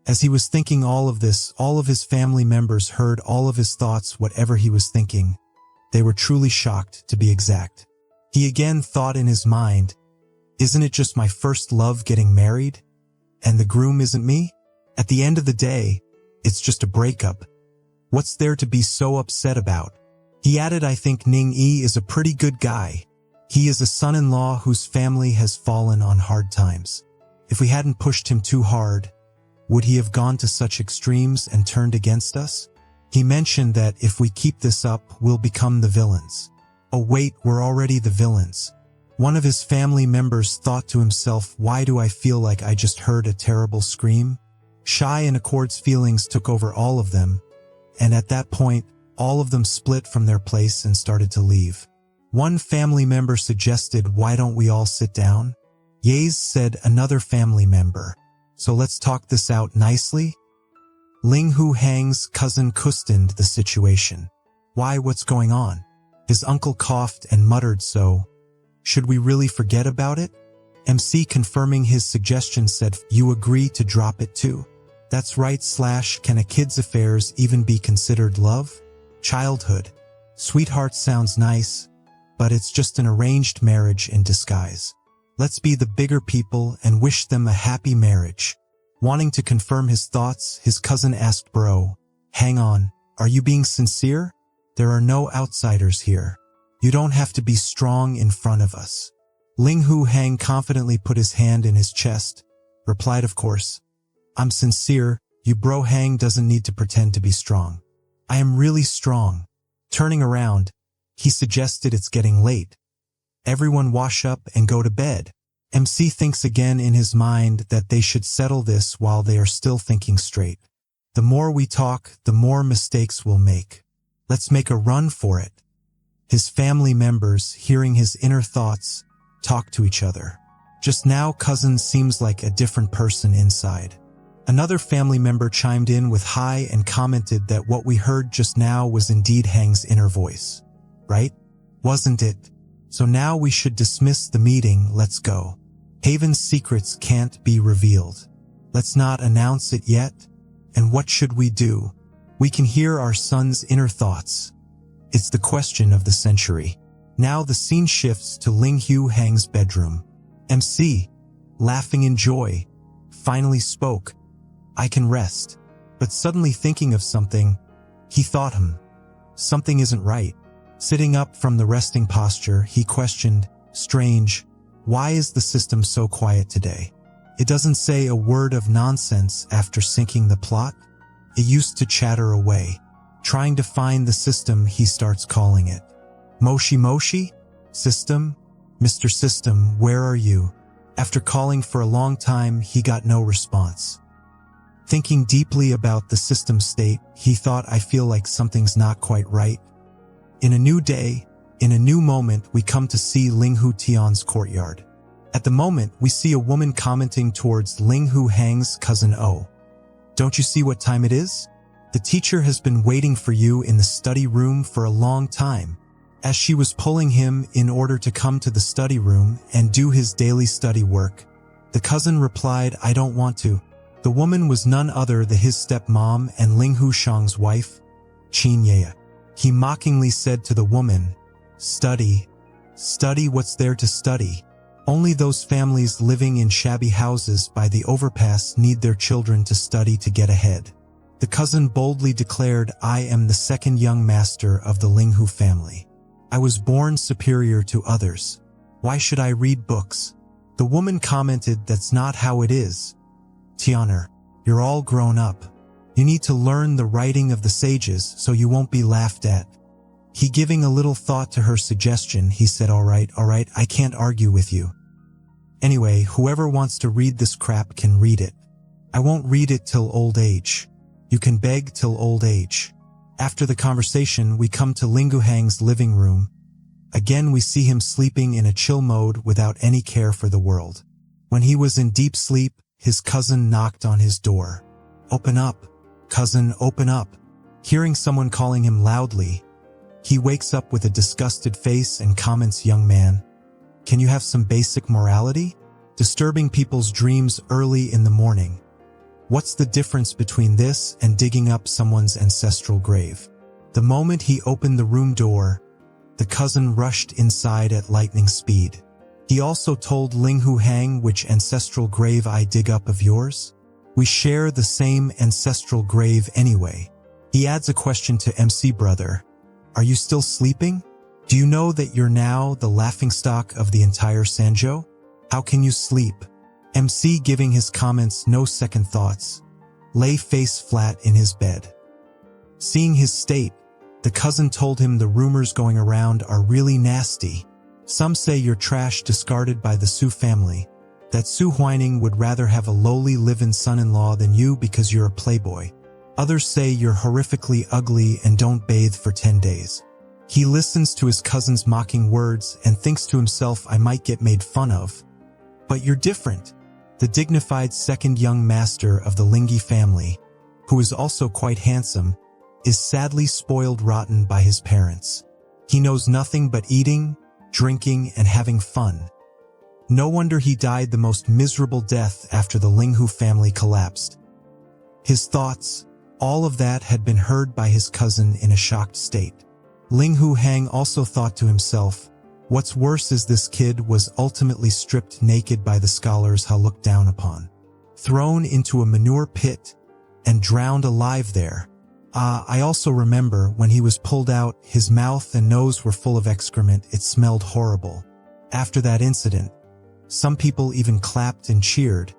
Speaker 1: As he was thinking all of this, all of his family members heard all of his thoughts, whatever he was thinking. They were truly shocked, to be exact. He again thought in his mind, isn't it just my first love getting married? And the groom isn't me? At the end of the day, it's just a breakup. What's there to be so upset about? He added, I think Ning Yi is a pretty good guy. He is a son-in-law whose family has fallen on hard times. If we hadn't pushed him too hard, would he have gone to such extremes and turned against us? He mentioned that if we keep this up, we'll become the villains. Oh wait, we're already the villains. One of his family members thought to himself, why do I feel like I just heard a terrible scream? Shy and Accord's feelings took over all of them, and at that point, all of them split from their place and started to leave. One family member suggested, why don't we all sit down? Yes, said another family member. So let's talk this out nicely? Ling Hu Hang's cousin questioned the situation. Why, what's going on? His uncle coughed and muttered, so, should we really forget about it? MC confirming his suggestion said, you agree to drop it too? That's right / can a kid's affairs even be considered love? Childhood. Sweetheart sounds nice, but it's just an arranged marriage in disguise. Let's be the bigger people and wish them a happy marriage. Wanting to confirm his thoughts, his cousin asked, bro, hang on, are you being sincere? There are no outsiders here. You don't have to be strong in front of us. Ling Hu Hang confidently put his hand in his chest, replied, of course. I'm sincere, you bro. Hang doesn't need to pretend to be strong. I am really strong. Turning around, he suggested, it's getting late. Everyone wash up and go to bed. MC thinks again in his mind that they should settle this while they are still thinking straight. The more we talk, the more mistakes we'll make. Let's make a run for it. His family members, hearing his inner thoughts, talk to each other. Just now, cousin seems like a different person inside. Another family member chimed in with hi and commented that what we heard just now was indeed Hang's inner voice. Right? Wasn't it? So now we should dismiss the meeting, let's go. Haven's secrets can't be revealed. Let's not announce it yet. And what should we do? We can hear our son's inner thoughts. It's the question of the century. Now the scene shifts to Ling Hu Hang's bedroom. MC, laughing in joy, finally spoke. I can rest. But suddenly thinking of something, he thought, something isn't right. Sitting up from the resting posture, he questioned, strange, why is the system so quiet today? It doesn't say a word of nonsense after syncing the plot. It used to chatter away. Trying to find the system, he starts calling it. Moshi Moshi? System? Mr. System, where are you? After calling for a long time, he got no response. Thinking deeply about the system state, he thought, I feel like something's not quite right. In a new day, in a new moment, we come to see Ling Hu Tian's courtyard. At the moment, we see a woman commenting towards Ling Hu Hang's cousin O. Don't you see what time it is? The teacher has been waiting for you in the study room for a long time. As she was pulling him in order to come to the study room and do his daily study work, the cousin replied, I don't want to. The woman was none other than his stepmom and Ling Hu Shang's wife, Qin Ye. He mockingly said to the woman, Study. Study, what's there to study? Only those families living in shabby houses by the overpass need their children to study to get ahead. The cousin boldly declared, I am the second young master of the Ling Hu family. I was born superior to others. Why should I read books? The woman commented, that's not how it is. Tianer, you're all grown up. You need to learn the writing of the sages so you won't be laughed at. He giving a little thought to her suggestion, he said, all right, I can't argue with you. Anyway, whoever wants to read this crap can read it. I won't read it till old age. You can beg till old age. After the conversation, we come to Ling Hu Hang's living room. Again, we see him sleeping in a chill mode without any care for the world. When he was in deep sleep, his cousin knocked on his door. Open up. Cousin, open up. Hearing someone calling him loudly, he wakes up with a disgusted face and comments, young man, Can you have some basic morality? Disturbing people's dreams early in the morning. What's the difference between this and digging up someone's ancestral grave? The moment he opened the room door, the cousin rushed inside at lightning speed. He also told Ling Hu Hang, which ancestral grave I dig up of yours? We share the same ancestral grave anyway. He adds a question to MC brother. Are you still sleeping? Do you know that you're now the laughingstock of the entire Sanjo? How can you sleep? MC, giving his comments no second thoughts, lay face flat in his bed. Seeing his state, the cousin told him the rumors going around are really nasty. Some say you're trash discarded by the Su family, that Su Huining would rather have a lowly live-in son-in-law than you because you're a playboy. Others say you're horrifically ugly and don't bathe for 10 days. He listens to his cousin's mocking words and thinks to himself, I might get made fun of. But you're different. The dignified second young master of the Lingyi family, who is also quite handsome, is sadly spoiled rotten by his parents. He knows nothing but eating, drinking, and having fun. No wonder he died the most miserable death after the Linghu family collapsed. His thoughts, all of that had been heard by his cousin in a shocked state. Ling Hu Hang also thought to himself, what's worse is this kid was ultimately stripped naked by the scholars Ha looked down upon, thrown into a manure pit, and drowned alive there. I also remember when he was pulled out, his mouth and nose were full of excrement. It smelled horrible. After that incident, some people even clapped and cheered,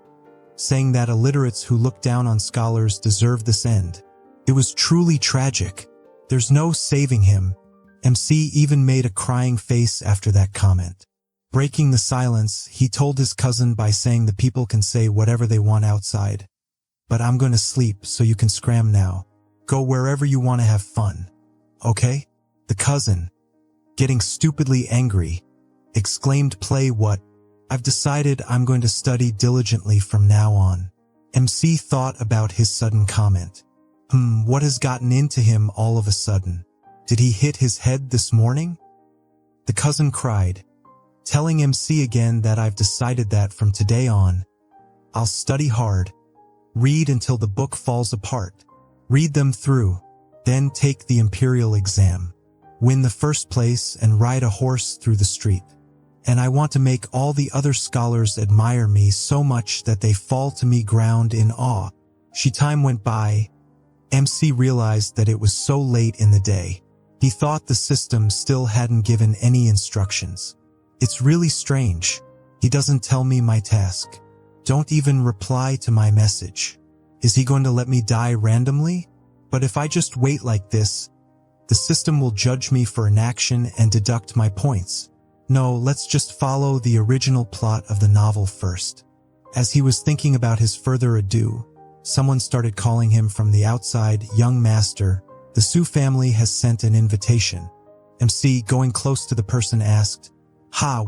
Speaker 1: saying that illiterates who looked down on scholars deserved this end. It was truly tragic. There's no saving him. MC even made a crying face after that comment. Breaking the silence, he told his cousin by saying the people can say whatever they want outside, but I'm going to sleep so you can scram now. Go wherever you want to have fun. Okay? The cousin, getting stupidly angry, exclaimed, play what? I've decided I'm going to study diligently from now on. MC thought about his sudden comment. What has gotten into him all of a sudden? Did he hit his head this morning? The cousin cried, telling MC again that I've decided that from today on, I'll study hard, read until the book falls apart, read them through, then take the imperial exam, win the first place and ride a horse through the street. And I want to make all the other scholars admire me so much that they fall to me ground in awe. Time went by. MC realized that it was so late in the day. He thought the system still hadn't given any instructions. It's really strange. He doesn't tell me my task. Don't even reply to my message. Is he going to let me die randomly? But if I just wait like this, the system will judge me for inaction and deduct my points. No, let's just follow the original plot of the novel first. As he was thinking about his further ado, someone started calling him from the outside. Young master, the Su family has sent an invitation. MC, going close to the person, asked,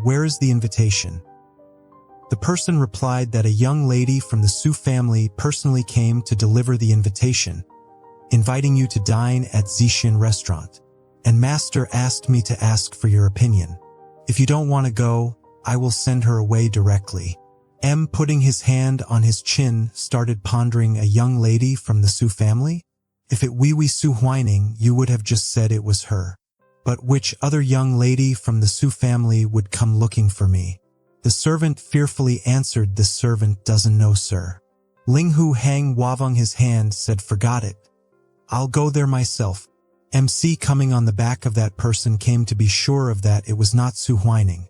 Speaker 1: where is the invitation? The person replied that a young lady from the Su family personally came to deliver the invitation, inviting you to dine at Xiang restaurant. And master asked me to ask for your opinion. If you don't want to go, I will send her away directly. M, putting his hand on his chin, started pondering. A young lady from the Su family? If it wee Su Huining, you would have just said it was her. But which other young lady from the Su family would come looking for me? The servant fearfully answered, this servant doesn't know, sir. Ling Hu Hang, waving his hand, said, forgot it. I'll go there myself. MC, coming on the back of that person, came to be sure of that it was not Su Huining.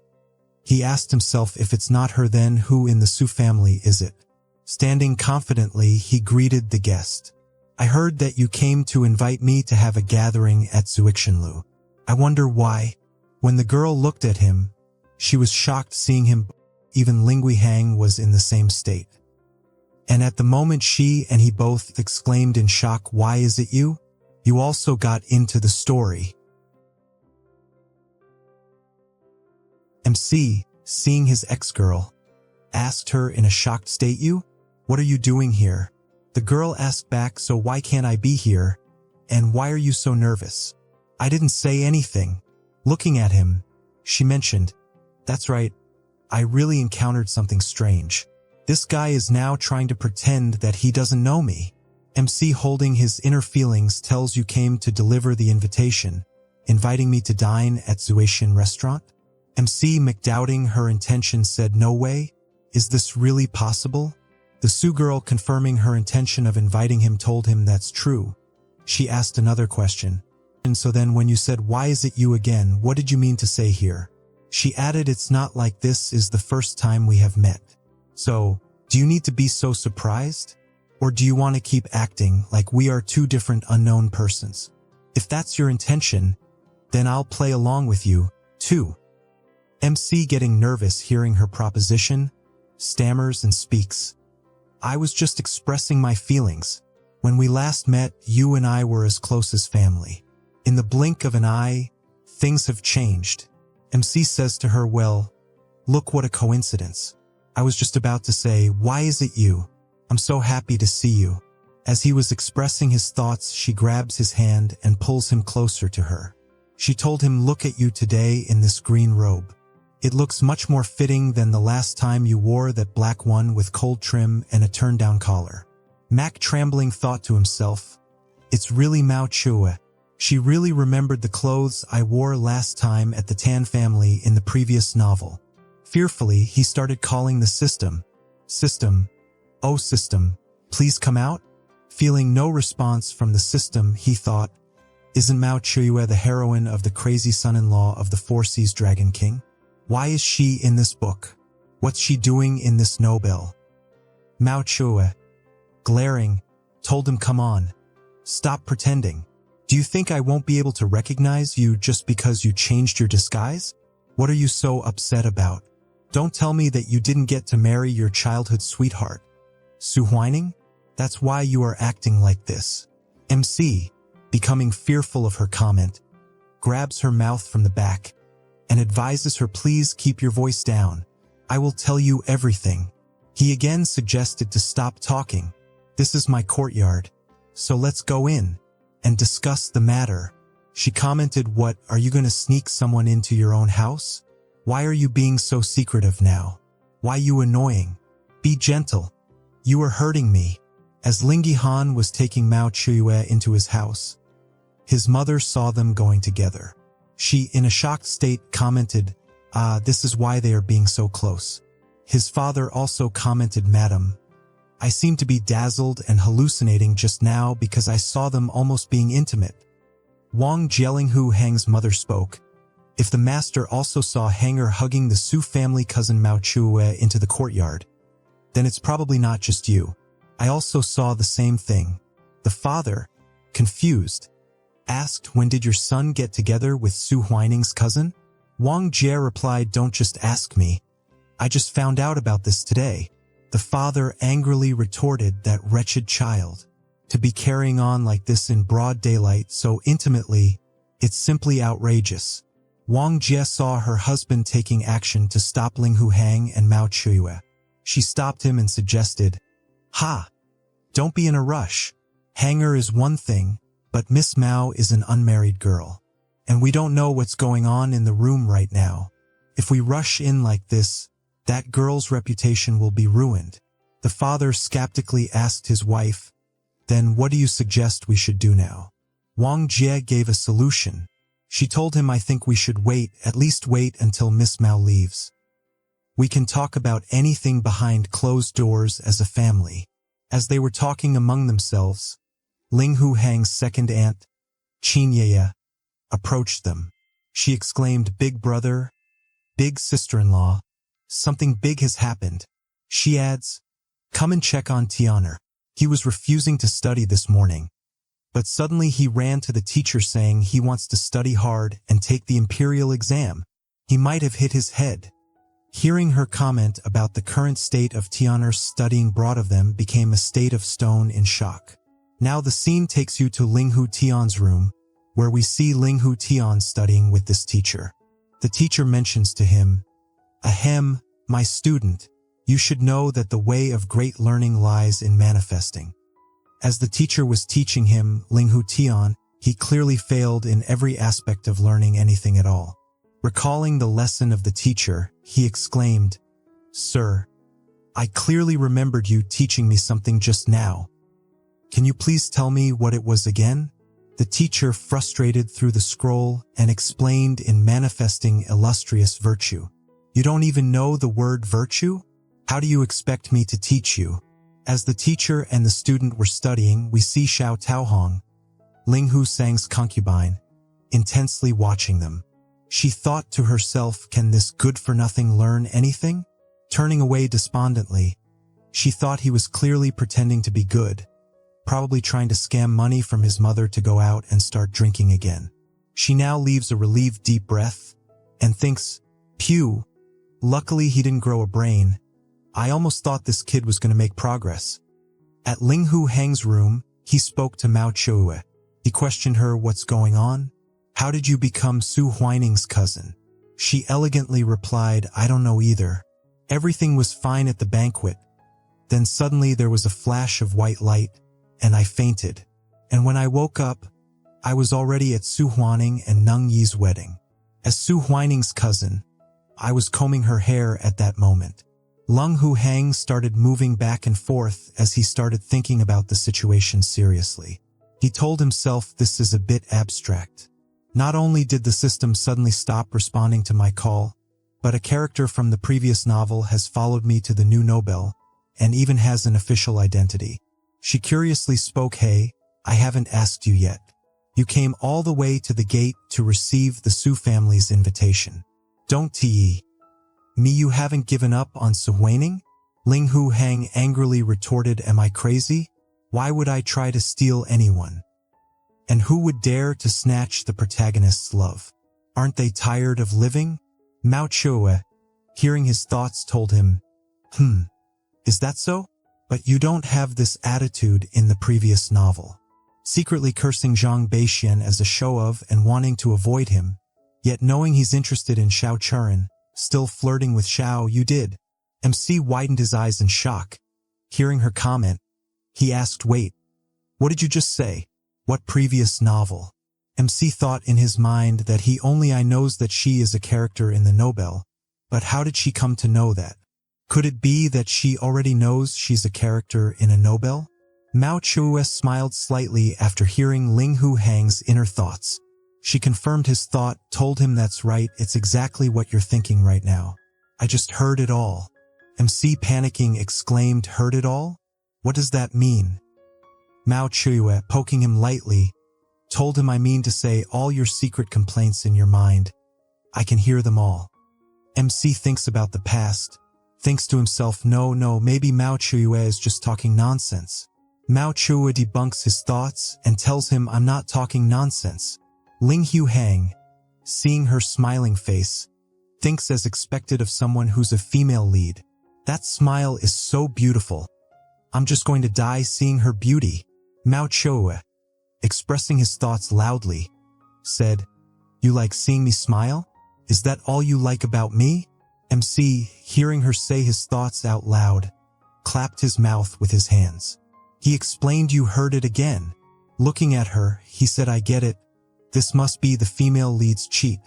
Speaker 1: He asked himself, if it's not her, then who in the Su family is it? Standing confidently, he greeted the guest. I heard that you came to invite me to have a gathering at Zuixinlu. I wonder why. When the girl looked at him, she was shocked seeing him. Even Lingui Hang was in the same state. And at the moment she and he both exclaimed in shock, why is it you? You also got into the story. MC, seeing his ex-girl, asked her in a shocked state, you? What are you doing here? The girl asked back, so why can't I be here? And why are you so nervous? I didn't say anything. Looking at him, she mentioned, That's right, I really encountered something strange. This guy is now trying to pretend that he doesn't know me. MC holding his inner feelings tells you came to deliver the invitation, inviting me to dine at Zuetian restaurant? MC McDoubting her intention said no way? Is this really possible? The Sioux girl confirming her intention of inviting him told him that's true. She asked another question. And so then when you said why is it you again, what did you mean to say here? She added it's not like this is the first time we have met. So, do you need to be so surprised? Or do you want to keep acting like we are two different unknown persons? If that's your intention, then I'll play along with you, too. MC getting nervous hearing her proposition, stammers and speaks. I was just expressing my feelings. When we last met, you and I were as close as family. In the blink of an eye, things have changed. MC says to her, well, look what a coincidence. I was just about to say, why is it you? I'm so happy to see you. As he was expressing his thoughts, she grabs his hand and pulls him closer to her. She told him, look at you today in this green robe. It looks much more fitting than the last time you wore that black one with cold trim and a turned-down collar. Mac trembling thought to himself, it's really Mao Chue. She really remembered the clothes I wore last time at the Tan family in the previous novel. Fearfully, he started calling the system. System. Oh system, please come out? Feeling no response from the system, he thought, isn't Mao Chue the heroine of the crazy son-in-law of the Four Seas Dragon King? Why is she in this book? What's she doing in this Nobel? Mao Chue, glaring, told him come on. Stop pretending. Do you think I won't be able to recognize you just because you changed your disguise? What are you so upset about? Don't tell me that you didn't get to marry your childhood sweetheart. Su whining? That's why you are acting like this. MC, becoming fearful of her comment, grabs her mouth from the back and advises her please keep your voice down. I will tell you everything. He again suggested to stop talking. This is my courtyard, so let's go in and discuss the matter. She commented, what, are you going to sneak someone into your own house? Why are you being so secretive now? Why you annoying? Be gentle. You are hurting me. As Lingyi Han was taking Mao Chue into his house, his mother saw them going together. She, in a shocked state, commented, this is why they are being so close. His father also commented, Madam, I seem to be dazzled and hallucinating just now because I saw them almost being intimate. Wang Jielinghu Hang's mother spoke. If the master also saw Hanger hugging the Su family cousin Mao Chue into the courtyard, then it's probably not just you. I also saw the same thing. The father, confused, asked, when did your son get together with Su Huining's cousin? Wang Jie replied, don't just ask me. I just found out about this today. The father angrily retorted, that wretched child. To be carrying on like this in broad daylight so intimately, it's simply outrageous. Wang Jie saw her husband taking action to stop Linghu Hang and Mao Chue. She stopped him and suggested, don't be in a rush. Hanger is one thing, but Miss Mao is an unmarried girl. And we don't know what's going on in the room right now. If we rush in like this, that girl's reputation will be ruined. The father skeptically asked his wife, then what do you suggest we should do now? Wang Jie gave a solution. She told him, I think we should at least wait until Miss Mao leaves. We can talk about anything behind closed doors as a family. As they were talking among themselves, Linghu Hang's second aunt, Qin Yeye, approached them. She exclaimed, big brother, big sister-in-law, something big has happened. She adds, come and check on Tianer. He was refusing to study this morning. But suddenly he ran to the teacher saying he wants to study hard and take the imperial exam. He might have hit his head. Hearing her comment about the current state of Tianer's studying brought of them became a state of stone in shock. Now the scene takes you to Linghu Tian's room, where we see Linghu Tian studying with this teacher. The teacher mentions to him, ahem, my student, you should know that the way of great learning lies in manifesting. As the teacher was teaching him, Linghu Tian, he clearly failed in every aspect of learning anything at all. Recalling the lesson of the teacher, he exclaimed, "Sir, I clearly remembered you teaching me something just now. Can you please tell me what it was again?" The teacher frustrated through the scroll and explained in manifesting illustrious virtue. "You don't even know the word virtue? How do you expect me to teach you?" As the teacher and the student were studying, we see Xiao Taohong, Ling Hu Sang's concubine, intensely watching them. She thought to herself, can this good-for-nothing learn anything? Turning away despondently, she thought he was clearly pretending to be good, probably trying to scam money from his mother to go out and start drinking again. She now leaves a relieved deep breath and thinks, "Pew, luckily he didn't grow a brain. I almost thought this kid was going to make progress." At Ling Hu Hang's room, he spoke to Mao Chue. He questioned her, "What's going on? How did you become Su Huining's cousin?" She elegantly replied, "I don't know either. Everything was fine at the banquet. Then suddenly there was a flash of white light, and I fainted. And when I woke up, I was already at Su Huining and Neng Yi's wedding. As Su Huining's cousin, I was combing her hair at that moment." Ling Hu Hang started moving back and forth as he started thinking about the situation seriously. He told himself, this is a bit abstract. Not only did the system suddenly stop responding to my call, but a character from the previous novel has followed me to the new Nobel, and even has an official identity. She curiously spoke, "Hey, I haven't asked you yet. You came all the way to the gate to receive the Su family's invitation. Don't te me you haven't given up on Su Huining?" Ling Hu Hang angrily retorted, "Am I crazy? Why would I try to steal anyone? And who would dare to snatch the protagonist's love? Aren't they tired of living?" Mao Chue, hearing his thoughts, told him, Is that so? But you don't have this attitude in the previous novel." Secretly cursing Zhang Beixian as a show-of and wanting to avoid him, yet knowing he's interested in Xiao Churan, still flirting with Xiao, "You did." MC widened his eyes in shock. Hearing her comment, he asked, "Wait, what did you just say? What previous novel?" MC thought in his mind that he only knows that she is a character in the Nobel, but how did she come to know that? Could it be that she already knows she's a character in a Nobel? Mao Chue smiled slightly after hearing Ling Hu Hang's inner thoughts. She confirmed his thought, told him, "That's right, it's exactly what you're thinking right now. I just heard it all." MC panicking exclaimed, "Heard it all? What does that mean?" Mao Chue, poking him lightly, told him, "I mean to say all your secret complaints in your mind. I can hear them all." MC thinks about the past, thinks to himself, no, maybe Mao Chue is just talking nonsense. Mao Chue debunks his thoughts and tells him, "I'm not talking nonsense." Ling Hu Hang, seeing her smiling face, thinks as expected of someone who's a female lead. "That smile is so beautiful. I'm just going to die seeing her beauty." Mao Chue, expressing his thoughts loudly, said, "You like seeing me smile? Is that all you like about me?" MC, hearing her say his thoughts out loud, clapped his mouth with his hands. He explained, "You heard it again." Looking at her, he said, "I get it. This must be the female lead's cheat,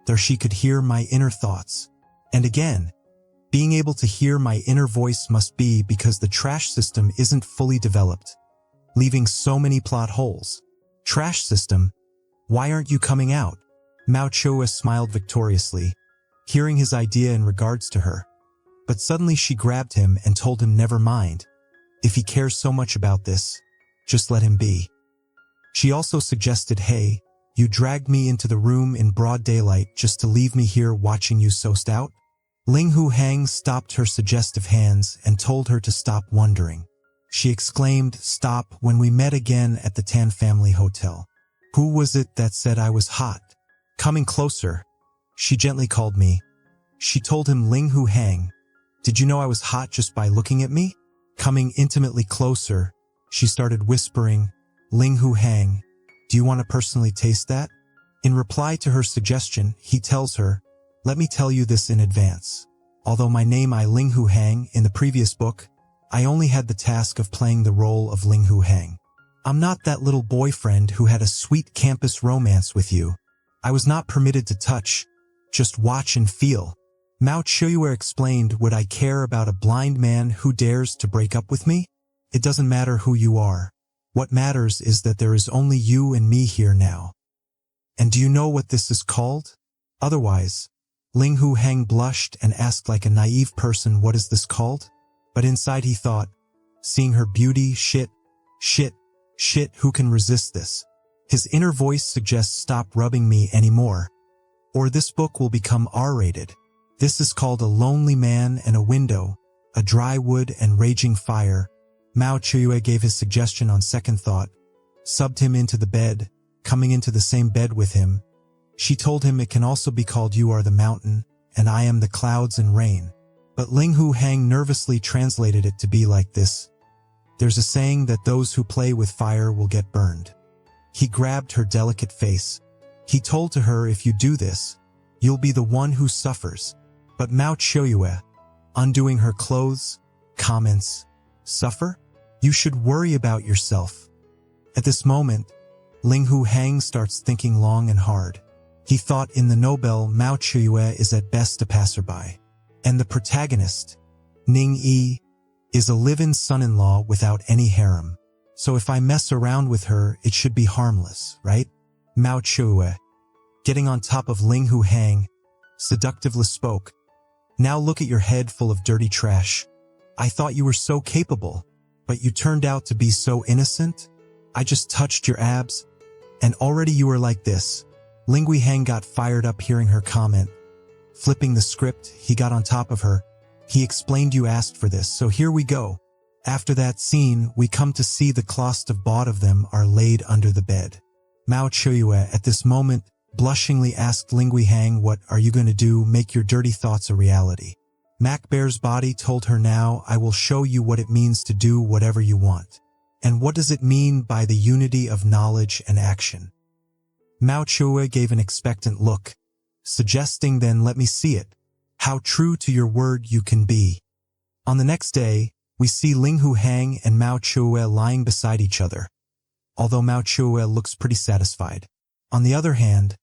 Speaker 1: there she could hear my inner thoughts." And again, being able to hear my inner voice must be because the trash system isn't fully developed, leaving so many plot holes. Trash system, why aren't you coming out? Mao Chue smiled victoriously, hearing his idea in regards to her. But suddenly she grabbed him and told him, "Never mind. If he cares so much about this, just let him be." She also suggested, "Hey, you dragged me into the room in broad daylight just to leave me here watching you soused out?" Ling Hu Hang stopped her suggestive hands and told her to stop wondering. She exclaimed, "Stop," when we met again at the Tan family hotel. "Who was it that said I was hot?" Coming closer, she gently called me. She told him, "Ling Hu Hang, did you know I was hot just by looking at me?" Coming intimately closer, she started whispering, "Ling Hu Hang, do you want to personally taste that?" In reply to her suggestion, he tells her, "Let me tell you this in advance. Although my name is Ling Hu Hang in the previous book, I only had the task of playing the role of Ling Hu Hang. I'm not that little boyfriend who had a sweet campus romance with you. I was not permitted to touch, Just watch and feel. Mao Chuyue explained, would I care about a blind man who dares to break up with me? It doesn't matter who you are. What matters is that there is only you and me here now. And do you know what this is called? Otherwise, Ling Hu Hang blushed and asked like a naive person, what is this called? But inside he thought, seeing her beauty, shit, who can resist this? His inner voice suggests stop rubbing me anymore, or this book will become R-rated. This is called A Lonely Man and a Window, A Dry Wood and Raging Fire. Mao Chuyue gave his suggestion on second thought, subbed him into the bed, coming into the same bed with him. She told him it can also be called You Are the Mountain, and I Am the Clouds and Rain. But Ling Hu Hang nervously translated it to be like this. There's a saying that those who play with fire will get burned. He grabbed her delicate face. He told to her, if you do this, you'll be the one who suffers. But Mao Chuyue, undoing her clothes, comments, suffer? You should worry about yourself. At this moment, Ling Hu Hang starts thinking long and hard. He thought in the Nobel Mao Chuyue is at best a passerby. And the protagonist, Ning Yi, is a live-in son-in-law without any harem. So if I mess around with her, it should be harmless, right? Mao Chuyue, getting on top of Ling Hu Hang, seductively spoke. Now look at your head full of dirty trash. I thought you were so capable, but you turned out to be so innocent. I just touched your abs, and already you were like this. Ling Hu Hang got fired up hearing her comment. Flipping the script, he got on top of her. He explained, you asked for this, so here we go. After that scene, we come to see the cloth of both of them are laid under the bed. Mao Chuyue at this moment blushingly asked Ling Hu Hang, what are you going to do? Make your dirty thoughts a reality. Mac Bear's body told her, now I will show you what it means to do whatever you want. And what does it mean by the unity of knowledge and action? Mao Chuyue gave an expectant look, suggesting, then let me see it. How true to your word you can be. On the next day, we see Ling Hu Hang and Mao Chuyue lying beside each other, although Mao Chuyue looks pretty satisfied. On the other hand,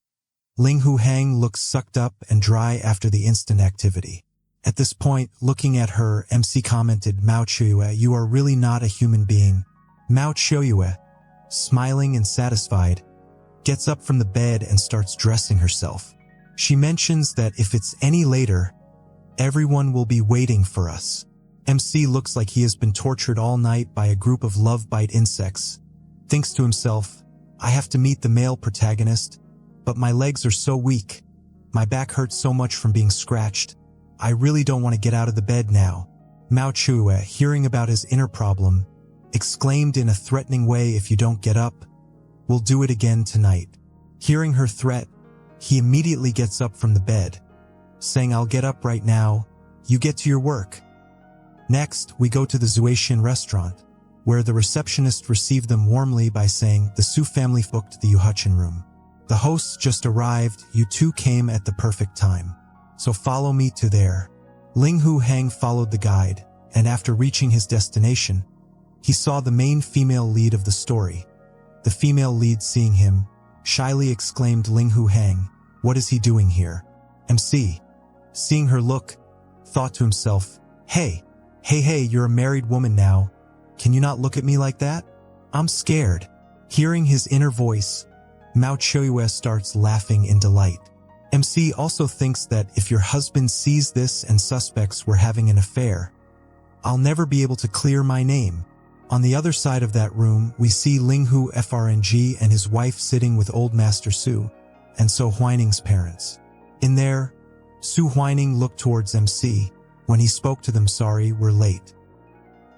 Speaker 1: Ling Hu Hang looks sucked up and dry after the instant activity. At this point, looking at her, MC commented, Mao Chuyue, you are really not a human being. Mao Chuyue, smiling and satisfied, gets up from the bed and starts dressing herself. She mentions that if it's any later, everyone will be waiting for us. MC looks like he has been tortured all night by a group of love-bite insects. Thinks to himself, I have to meet the male protagonist, but my legs are so weak. My back hurts so much from being scratched. I really don't want to get out of the bed now. Mao Chuyue, hearing about his inner problem, exclaimed in a threatening way, if you don't get up, we'll do it again tonight. Hearing her threat, he immediately gets up from the bed, saying, I'll get up right now, you get to your work. Next, we go to the Yitian restaurant, where the receptionist received them warmly by saying, the Su family booked the Yuhuchin room. The hosts just arrived, you two came at the perfect time. So follow me to there. Ling Hu Hang followed the guide, and after reaching his destination, he saw the main female lead of the story. The female lead, seeing him, shyly exclaimed, Ling Hu Hang, what is he doing here? MC, seeing her look, thought to himself, hey, you're a married woman now. Can you not look at me like that? I'm scared. Hearing his inner voice, Mao Chuyue starts laughing in delight. MC also thinks that if your husband sees this and suspects we're having an affair, I'll never be able to clear my name. On the other side of that room, we see Ling Hu FRNG and his wife sitting with old Master Su, and So Huining's parents. In there, Su Huining looked towards MC. When he spoke to them, sorry, we're late.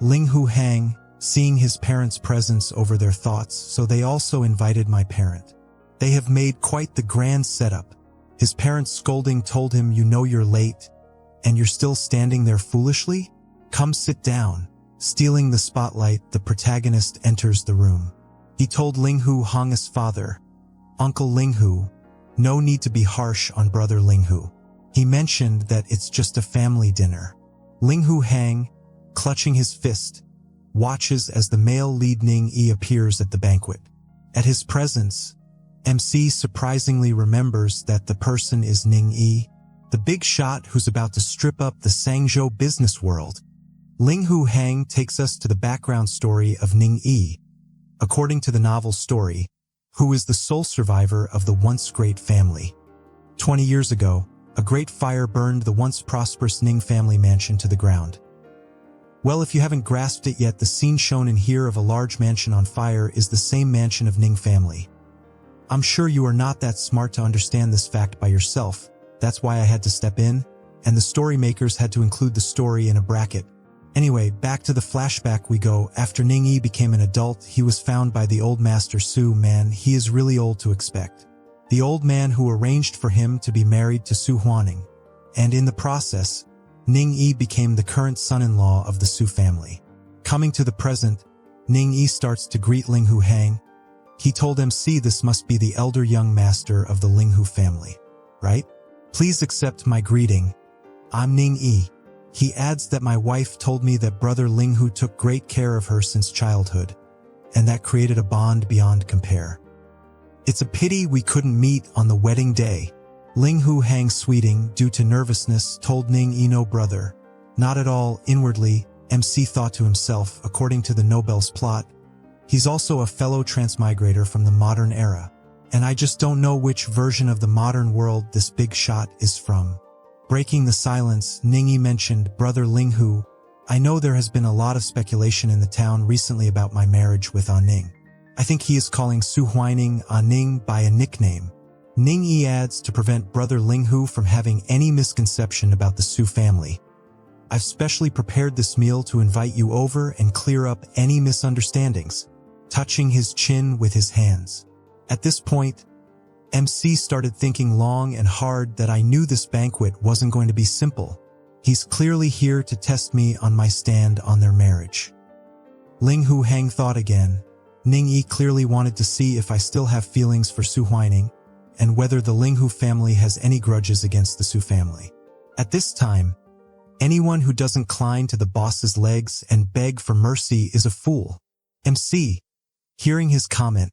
Speaker 1: Ling Hu Hang, seeing his parents' presence over their thoughts, so they also invited my parent. They have made quite the grand setup. His parents scolding told him, you know you're late, and you're still standing there foolishly? Come sit down. Stealing the spotlight, the protagonist enters the room. He told Ling Hu Hang's father, Uncle Ling Hu, no need to be harsh on brother Ling Hu. He mentioned that it's just a family dinner. Ling Hu Hang, clutching his fist, watches as the male lead Ning Yi appears at the banquet. At his presence, MC surprisingly remembers that the person is Ning Yi, the big shot who's about to strip up the Sangzhou business world. Ling Hu Hang takes us to the background story of Ning Yi, according to the novel story, who is the sole survivor of the once great family. 20 years ago, a great fire burned the once prosperous Ning family mansion to the ground. Well, if you haven't grasped it yet, the scene shown in here of a large mansion on fire is the same mansion of Ning family. I'm sure you are not that smart to understand this fact by yourself. That's why I had to step in, and the story makers had to include the story in a bracket. Anyway, back to the flashback we go. After Ning Yi became an adult, he was found by the old master Su. Man, he is really old to expect. The old man who arranged for him to be married to Su Huaning. And in the process, Ning Yi became the current son-in-law of the Su family. Coming to the present, Ning Yi starts to greet Ling Hu Hang. He told MC this must be the elder young master of the Ling Hu family, right? Please accept my greeting. I'm Ning Yi. He adds that my wife told me that brother Ling Hu took great care of her since childhood, and that created a bond beyond compare. It's a pity we couldn't meet on the wedding day. Ling Hu Hang sweeting, due to nervousness, told Ning Yi no brother. Not at all. Inwardly, MC thought to himself, according to the Nobel's plot, he's also a fellow transmigrator from the modern era. And I just don't know which version of the modern world this big shot is from. Breaking the silence, Ning Yi mentioned, brother Ling Hu, I know there has been a lot of speculation in the town recently about my marriage with Ning. I think he is calling Su Huining Ning by a nickname. Ning Yi adds to prevent brother Ling Hu from having any misconception about the Su family. I've specially prepared this meal to invite you over and clear up any misunderstandings, touching his chin with his hands. At this point, MC started thinking long and hard that I knew this banquet wasn't going to be simple. He's clearly here to test me on my stand on their marriage. Ling Hu Hang thought again. Ning Yi clearly wanted to see if I still have feelings for Su Huining, and whether the Ling Hu family has any grudges against the Su family. At this time, anyone who doesn't climb to the boss's legs and beg for mercy is a fool. MC, hearing his comment,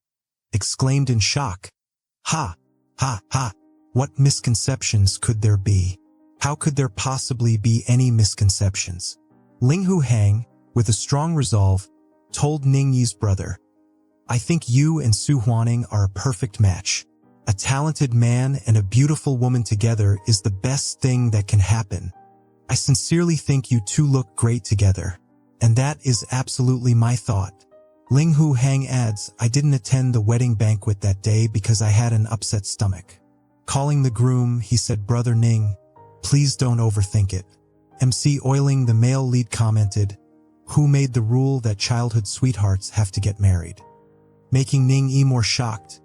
Speaker 1: exclaimed in shock. Ha, ha, ha. What misconceptions could there be? How could there possibly be any misconceptions? Ling Hu Hang, with a strong resolve, told Ning Yi's brother, I think you and Su Huaning are a perfect match. A talented man and a beautiful woman together is the best thing that can happen. I sincerely think you two look great together. And that is absolutely my thought. Ling Hu Hang adds, I didn't attend the wedding banquet that day because I had an upset stomach. Calling the groom, he said, brother Ning, please don't overthink it. MC oiling the male lead commented, who made the rule that childhood sweethearts have to get married? Making Ning Yi more shocked,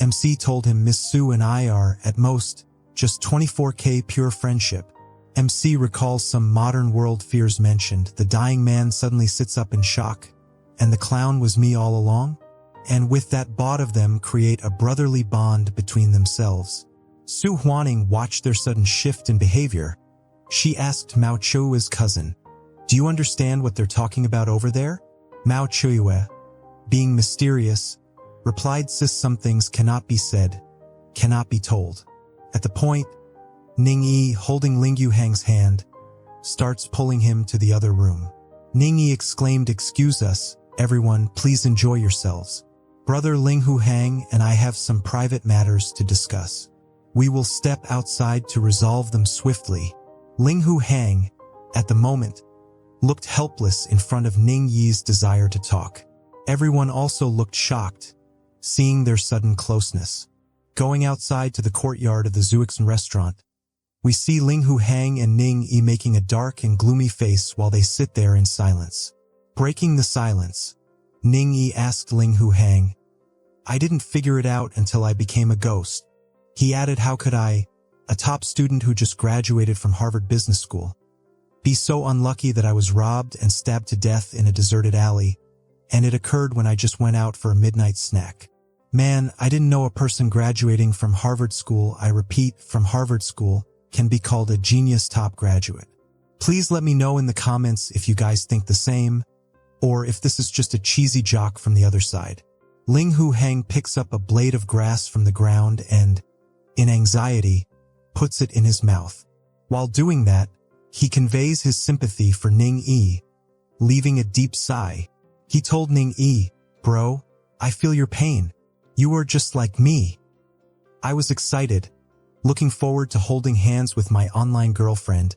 Speaker 1: MC told him Miss Su and I are, at most, just 24K pure friendship. MC recalls some modern world fears mentioned. The dying man suddenly sits up in shock. And the clown was me all along? And with that bot of them create a brotherly bond between themselves. Su Huaning watched their sudden shift in behavior. She asked Mao Chui's cousin, do you understand what they're talking about over there? Mao Chui, being mysterious, replied, sis, some things cannot be said, cannot be told. At the point, Ning Yi, holding Ling Hu Hang's hand, starts pulling him to the other room. Ning Yi exclaimed, excuse us, everyone, please enjoy yourselves. Brother Ling Hu Hang and I have some private matters to discuss. We will step outside to resolve them swiftly. Ling Hu Hang, at the moment, looked helpless in front of Ning Yi's desire to talk. Everyone also looked shocked, seeing their sudden closeness. Going outside to the courtyard of the Zuixin restaurant, we see Ling Hu Hang and Ning Yi making a dark and gloomy face while they sit there in silence. Breaking the silence, Ning Yi asked Ling Hu Hang, I didn't figure it out until I became a ghost. He added, how could I, a top student who just graduated from Harvard Business School, be so unlucky that I was robbed and stabbed to death in a deserted alley, and it occurred when I just went out for a midnight snack. Man, I didn't know a person graduating from Harvard School, I repeat, from Harvard School, can be called a genius top graduate. Please let me know in the comments if you guys think the same, or if this is just a cheesy joke from the other side. Ling Hu Hang picks up a blade of grass from the ground and, in anxiety, puts it in his mouth. While doing that, he conveys his sympathy for Ning Yi, leaving a deep sigh. He told Ning Yi, "Bro, I feel your pain. You are just like me." I was excited, looking forward to holding hands with my online girlfriend,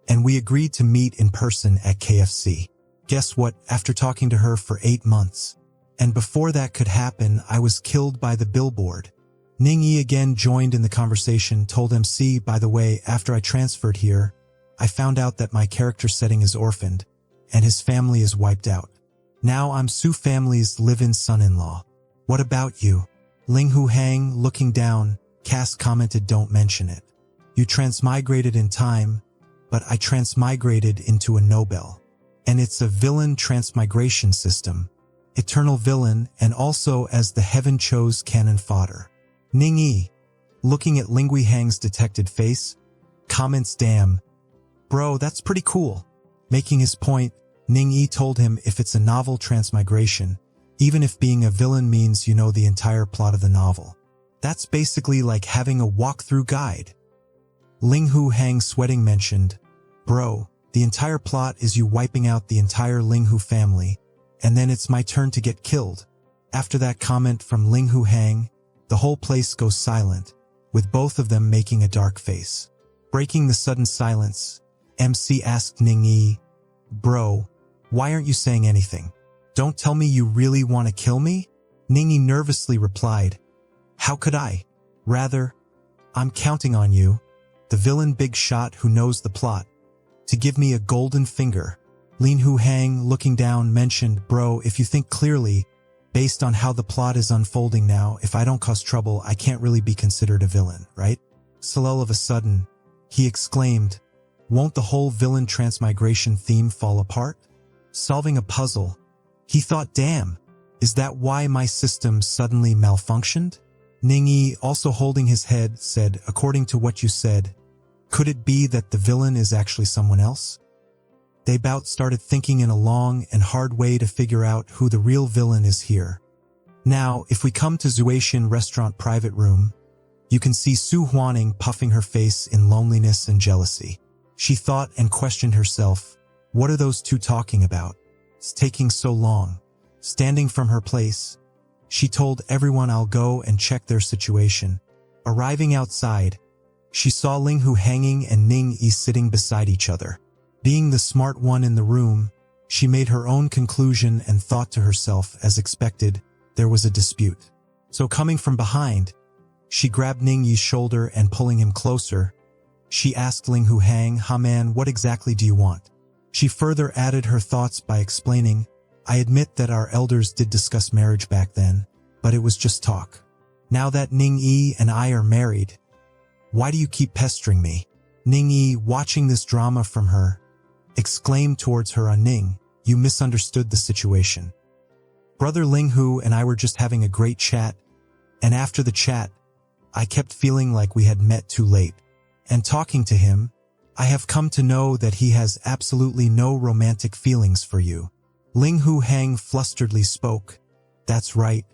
Speaker 1: and we agreed to meet in person at KFC. Guess what? After talking to her for 8 months. And before that could happen, I was killed by the billboard. Ning Yi again joined in the conversation, told MC, "By the way, after I transferred here, I found out that my character setting is orphaned, and his family is wiped out. Now I'm Su family's live-in son-in-law. What about you?" Ling Hu Hang, looking down, Cass commented, "Don't mention it. You transmigrated in time, but I transmigrated into a Nobel. And it's a villain transmigration system. Eternal villain, and also as the heaven chose cannon fodder." Ning Yi, looking at Ling Hu Hang's detected face, comments, "Damn, bro, that's pretty cool." Making his point, Ning Yi told him if it's a novel transmigration, even if being a villain means you know the entire plot of the novel, that's basically like having a walkthrough guide. Ling Hu Hang, sweating, mentioned, "Bro, the entire plot is you wiping out the entire Ling Hu family, and then it's my turn to get killed." After that comment from Ling Hu Hang, the whole place goes silent, with both of them making a dark face. Breaking the sudden silence, MC asked Ning Yi, "Bro, why aren't you saying anything? Don't tell me you really want to kill me?" Ning Yi nervously replied, "How could I? Rather, I'm counting on you, the villain big shot who knows the plot, to give me a golden finger." Ling Hu Hang, looking down, mentioned, "Bro, if you think clearly, based on how the plot is unfolding now, if I don't cause trouble, I can't really be considered a villain, right?" So all of a sudden, he exclaimed, "Won't the whole villain transmigration theme fall apart?" Solving a puzzle, he thought, "Damn, is that why my system suddenly malfunctioned?" Ning Yi, also holding his head, said, "According to what you said, could it be that the villain is actually someone else?" They both started thinking in a long and hard way to figure out who the real villain is here. Now, if we come to Zuatian restaurant private room, you can see Su Huaning puffing her face in loneliness and jealousy. She thought and questioned herself, what are those two talking about? It's taking so long. Standing from her place, she told everyone, "I'll go and check their situation." Arriving outside, she saw Ling Hu hanging and Ning Yi sitting beside each other. Being the smart one in the room, she made her own conclusion and thought to herself, as expected, there was a dispute. So coming from behind, she grabbed Ning Yi's shoulder and pulling him closer, she asked Ling Hu Hang, "Ha man, what exactly do you want?" She further added her thoughts by explaining, "I admit that our elders did discuss marriage back then, but it was just talk. Now that Ning Yi and I are married, why do you keep pestering me?" Ning Yi, watching this drama from her, exclaimed towards her, "Ning, you misunderstood the situation. Brother Ling Hu and I were just having a great chat, and after the chat, I kept feeling like we had met too late. And talking to him, I have come to know that he has absolutely no romantic feelings for you." Ling Hu Hang flusteredly spoke, "That's right.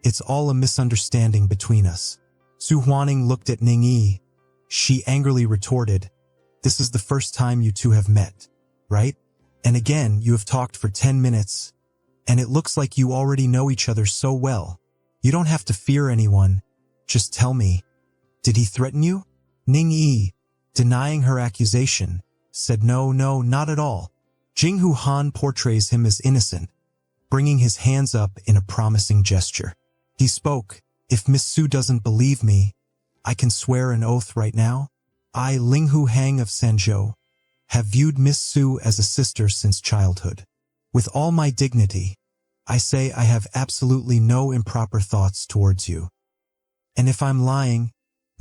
Speaker 1: It's all a misunderstanding between us." Su Huaning looked at Ning Yi. She angrily retorted, "This is the first time you two have met, right? And again, you have talked for 10 minutes, and it looks like you already know each other so well. You don't have to fear anyone. Just tell me, did he threaten you?" Ning Yi, denying her accusation, said, No, not at all. Jinghu Han portrays him as innocent, bringing his hands up in a promising gesture. He spoke, "If Miss Su doesn't believe me, I can swear an oath right now. I, Ling Hu Hang of Sanzhou, have viewed Miss Su as a sister since childhood. With all my dignity, I say I have absolutely no improper thoughts towards you. And if I'm lying,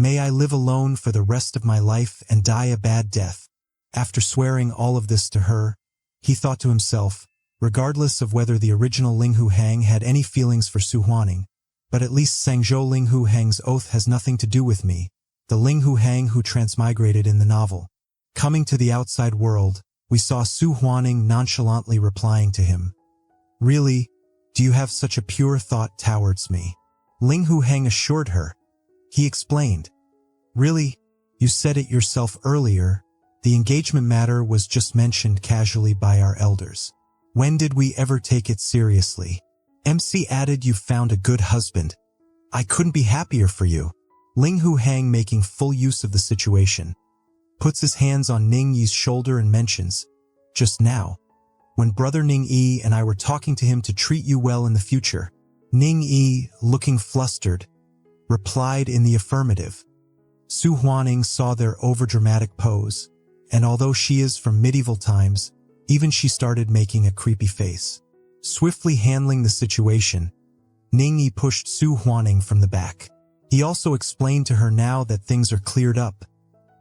Speaker 1: may I live alone for the rest of my life and die a bad death." After swearing all of this to her, he thought to himself, regardless of whether the original Ling Hu Hang had any feelings for Su Huaning, but at least Sangzhou Ling Hu Hang's oath has nothing to do with me, the Ling Hu Hang who transmigrated in the novel. Coming to the outside world, we saw Su Huaning nonchalantly replying to him, "Really? do you have such a pure thought towards me? Ling Hu Hang assured her. He explained, really, you said it yourself earlier, the engagement matter was just mentioned casually by our elders. When did we ever take it seriously? MC added, you found a good husband. I couldn't be happier for you. Ling Hu Hang, making full use of the situation, puts his hands on Ning Yi's shoulder and mentions, just now, when brother Ning Yi and I were talking to him to treat you well in the future. Ning Yi, looking flustered, replied in the affirmative. Su Huaning saw their overdramatic pose, and although she is from medieval times, even she started making a creepy face. Swiftly handling the situation, Ning Yi pushed Su Huaning from the back. He also explained to her, now that things are cleared up,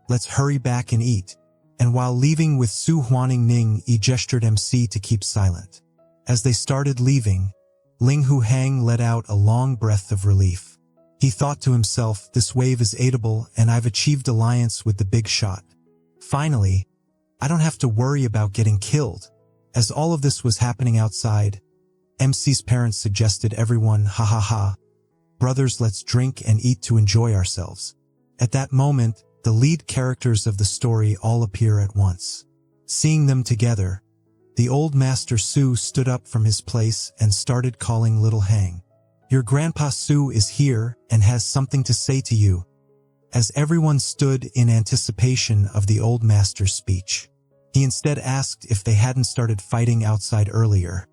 Speaker 1: let's hurry back and eat. And while leaving with Su Huaning, Ning Yi gestured MC to keep silent. As they started leaving, Ling Hu Hang let out a long breath of relief. He thought to himself, this wave is aidable and I've achieved alliance with the big shot. Finally, I don't have to worry about getting killed. As all of this was happening outside, MC's parents suggested everyone, ha ha ha, brothers, let's drink and eat to enjoy ourselves. At that moment, the lead characters of the story all appear at once. Seeing them together, the old master Su stood up from his place and started calling little Hang. Your grandpa Su is here and has something to say to you. As everyone stood in anticipation of the old master's speech, he instead asked if they hadn't started fighting outside earlier.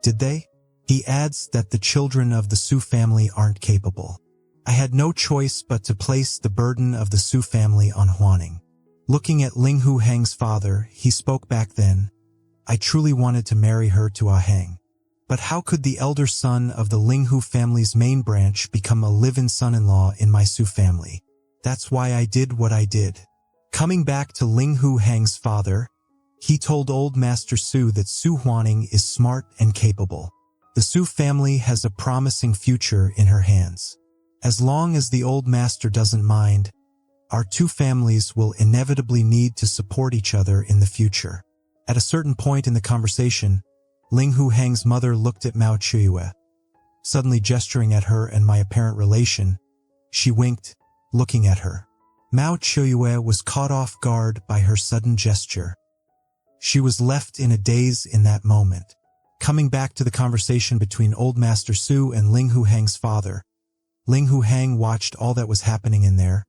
Speaker 1: Did they? He adds that the children of the Su family aren't capable. I had no choice but to place the burden of the Su family on Huaning. Looking at Ling Hu Hang's father, he spoke back then. I truly wanted to marry her to Ah Hang. But how could the elder son of the Ling Hu family's main branch become a live-in son-in-law in my Su family? That's why I did what I did. Coming back to Ling Hu Hang's father, he told old Master Su that Su Huaning is smart and capable. The Su family has a promising future in her hands. As long as the old master doesn't mind, our two families will inevitably need to support each other in the future. At a certain point in the conversation, Ling Hu Hang's mother looked at Mao Chuyue. Suddenly gesturing at her and my apparent relation, she winked, looking at her. Mao Chuyue was caught off guard by her sudden gesture. She was left in a daze in that moment. Coming back to the conversation between old Master Su and Ling Hu Hang's father, Ling Hu Hang watched all that was happening in there,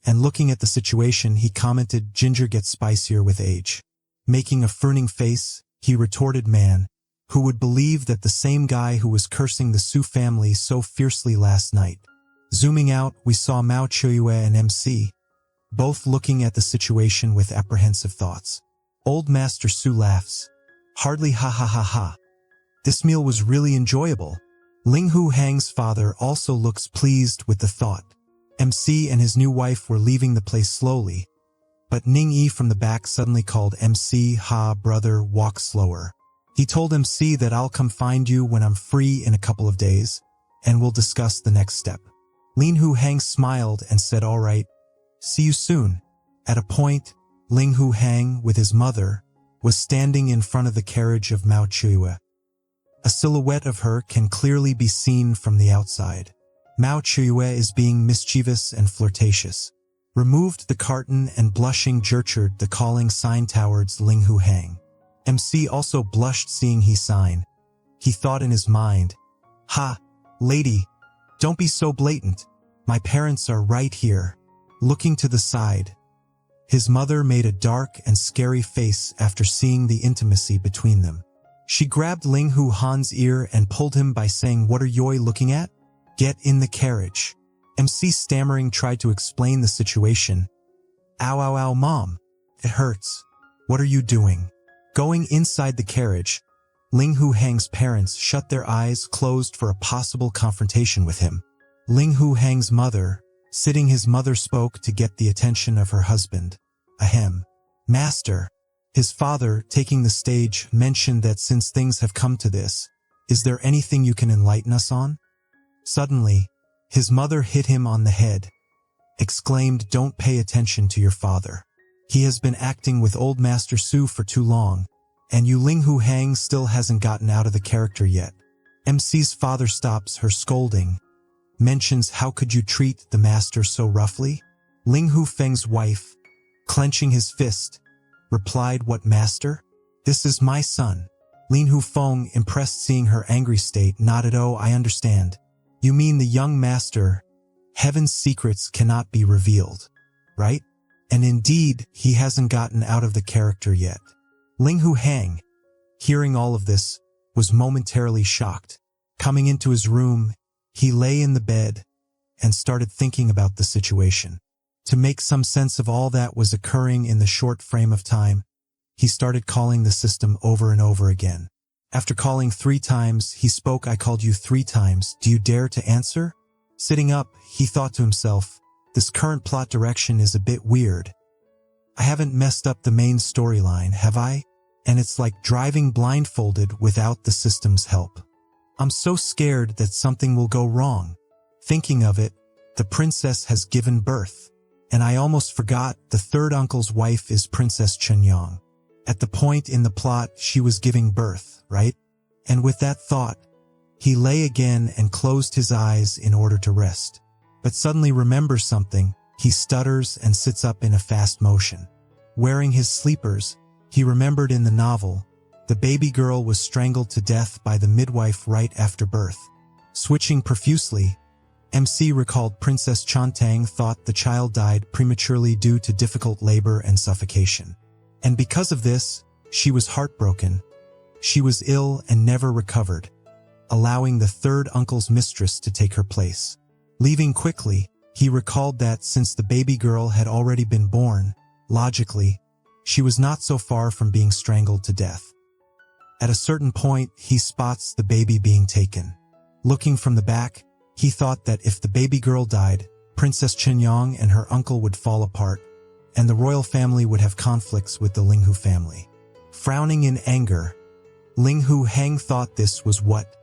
Speaker 1: and looking at the situation, he commented, ginger gets spicier with age. Making a frowning face, he retorted, man, who would believe that the same guy who was cursing the Su family so fiercely last night. Zooming out, we saw Mao Chuyue and MC, both looking at the situation with apprehensive thoughts. Old Master Su laughs. Hardly, ha ha ha ha. This meal was really enjoyable. Ling Hu Hang's father also looks pleased with the thought. MC and his new wife were leaving the place slowly, but Ning Yi from the back suddenly called MC, ha brother, walk slower. He told MC that I'll come find you when I'm free in a couple of days, and we'll discuss the next step. Ling Hu Hang smiled and said, all right, see you soon. At a point, Ling Hu Hang, with his mother, was standing in front of the carriage of Mao Chuyue. A silhouette of her can clearly be seen from the outside. Mao Chuyue is being mischievous and flirtatious. Removed the carton and blushing gestured the calling sign towards Ling Hu Hang. MC also blushed seeing he sign. He thought in his mind, ha, lady, don't be so blatant. My parents are right here. Looking to the side, his mother made a dark and scary face after seeing the intimacy between them. She grabbed Ling Hu Han's ear and pulled him by saying, what are you looking at? Get in the carriage. MC stammering tried to explain the situation. Ow, ow, ow, mom. It hurts. What are you doing? Going inside the carriage, Ling Hu Hang's parents shut their eyes closed for a possible confrontation with him. Ling Hu Hang's mother, sitting his mother spoke to get the attention of her husband. Ahem. Master. His father, taking the stage, mentioned that since things have come to this, is there anything you can enlighten us on? Suddenly, his mother hit him on the head, exclaimed, don't pay attention to your father. He has been acting with old Master Su for too long, and you Ling Hu Hang still hasn't gotten out of the character yet. MC's father stops her scolding, mentions how could you treat the master so roughly? Ling Hu Feng's wife, clenching his fist, replied, what master? This is my son. Lin Hu Feng, impressed seeing her angry state, nodded, oh, I understand. You mean the young master, heaven's secrets cannot be revealed, right? And indeed, he hasn't gotten out of the character yet. Ling Hu Hang, hearing all of this, was momentarily shocked. Coming into his room, he lay in the bed and started thinking about the situation. To make some sense of all that was occurring in the short frame of time, he started calling the system over and over again. After calling 3 times, he spoke, I called you 3 times. Do you dare to answer? Sitting up, he thought to himself, this current plot direction is a bit weird. I haven't messed up the main storyline, have I? And it's like driving blindfolded without the system's help. I'm so scared that something will go wrong. Thinking of it, the princess has given birth. And I almost forgot the third uncle's wife is Princess Chenyang. At the point in the plot, she was giving birth, right? And with that thought, he lay again and closed his eyes in order to rest. But suddenly remembers something, he stutters and sits up in a fast motion. Wearing his sleepers, he remembered in the novel, the baby girl was strangled to death by the midwife right after birth. Switching profusely, MC recalled Princess Chantang thought the child died prematurely due to difficult labor and suffocation. And because of this, she was heartbroken. She was ill and never recovered, allowing the third uncle's mistress to take her place. Leaving quickly, he recalled that since the baby girl had already been born, logically, she was not so far from being strangled to death. At a certain point, he spots the baby being taken. Looking from the back, he thought that if the baby girl died, Princess Chenyang and her uncle would fall apart, and the royal family would have conflicts with the Ling Hu family. Frowning in anger, Ling Hu Hang thought this was what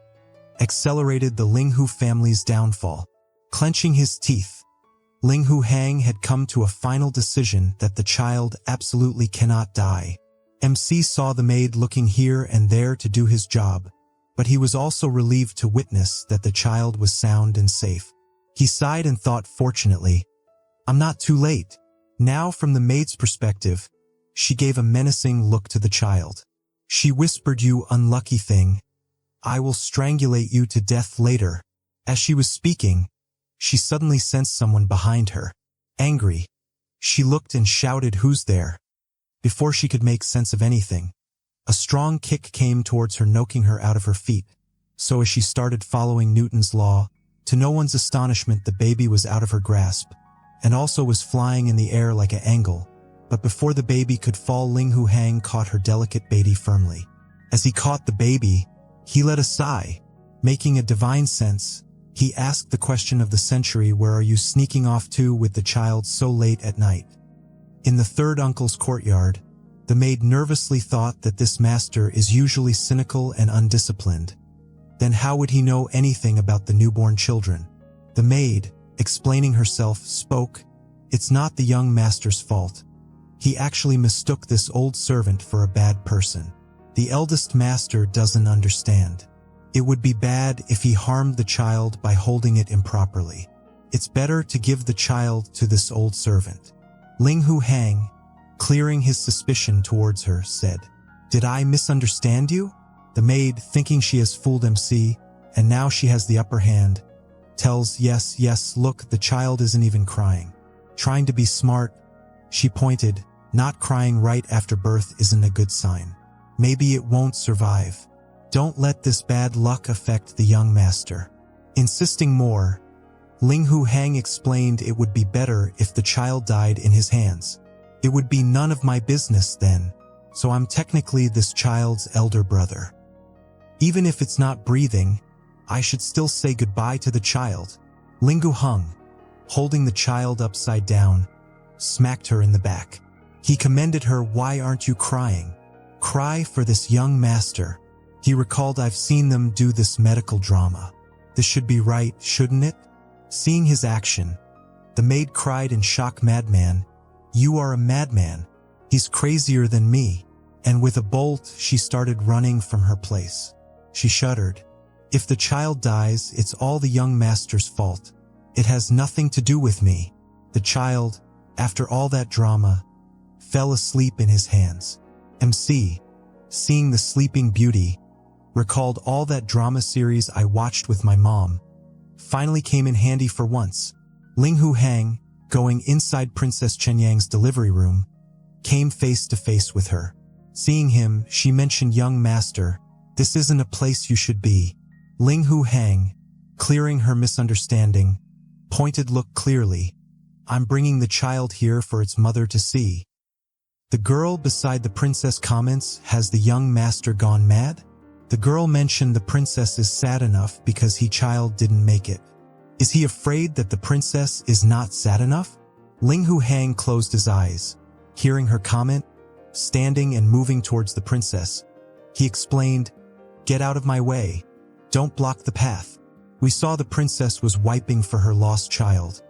Speaker 1: accelerated the Ling Hu family's downfall. Clenching his teeth, Ling Hu Hang had come to a final decision that the child absolutely cannot die. MC saw the maid looking here and there to do his job, but he was also relieved to witness that the child was sound and safe. He sighed and thought, fortunately, I'm not too late. Now, from the maid's perspective, she gave a menacing look to the child. She whispered, you unlucky thing. I will strangulate you to death later. As she was speaking, she suddenly sensed someone behind her. Angry, she looked and shouted, who's there? Before she could make sense of anything, a strong kick came towards her, knocking her out of her feet. So as she started following Newton's law, to no one's astonishment, the baby was out of her grasp, and also was flying in the air like an angle. But before the baby could fall, Ling Hu Hang caught her delicate baby firmly. As he caught the baby, he let a sigh. Making a divine sense, he asked the question of the century, where are you sneaking off to with the child so late at night? In the third uncle's courtyard, the maid nervously thought that this master is usually cynical and undisciplined. Then how would he know anything about the newborn children? The maid, explaining herself, spoke, it's not the young master's fault. He actually mistook this old servant for a bad person. The eldest master doesn't understand. It would be bad if he harmed the child by holding it improperly. It's better to give the child to this old servant. Ling Hu Hang, clearing his suspicion towards her, said, did I misunderstand you? The maid, thinking she has fooled MC, and now she has the upper hand, tells, yes, look, the child isn't even crying. Trying to be smart, she pointed, not crying right after birth isn't a good sign. Maybe it won't survive. Don't let this bad luck affect the young master. Insisting more, Ling Hu Hang explained it would be better if the child died in his hands. It would be none of my business then, so I'm technically this child's elder brother. Even if it's not breathing, I should still say goodbye to the child. Ling Hu Hung, holding the child upside down, smacked her in the back. He commended her, why aren't you crying? Cry for this young master. He recalled, I've seen them do this medical drama. This should be right, shouldn't it? Seeing his action, the maid cried in shock, madman, you are a madman. He's crazier than me. And with a bolt, she started running from her place. She shuddered. If the child dies, it's all the young master's fault. It has nothing to do with me. The child, after all that drama, fell asleep in his hands. MC, seeing the sleeping beauty, recalled all that drama series I watched with my mom. Finally came in handy for once. Ling Hu Hang, going inside Princess Chenyang's delivery room, came face to face with her. Seeing him, she mentioned, "Young master, this isn't a place you should be." Ling Hu Hang, clearing her misunderstanding, pointed, "Look clearly. I'm bringing the child here for its mother to see." The girl beside the princess comments, "Has the young master gone mad?" The girl mentioned the princess is sad enough because he child didn't make it. Is he afraid that the princess is not sad enough? Ling Hu Hang closed his eyes, hearing her comment, standing and moving towards the princess. He explained, "Get out of my way. Don't block the path." We saw the princess was wiping for her lost child.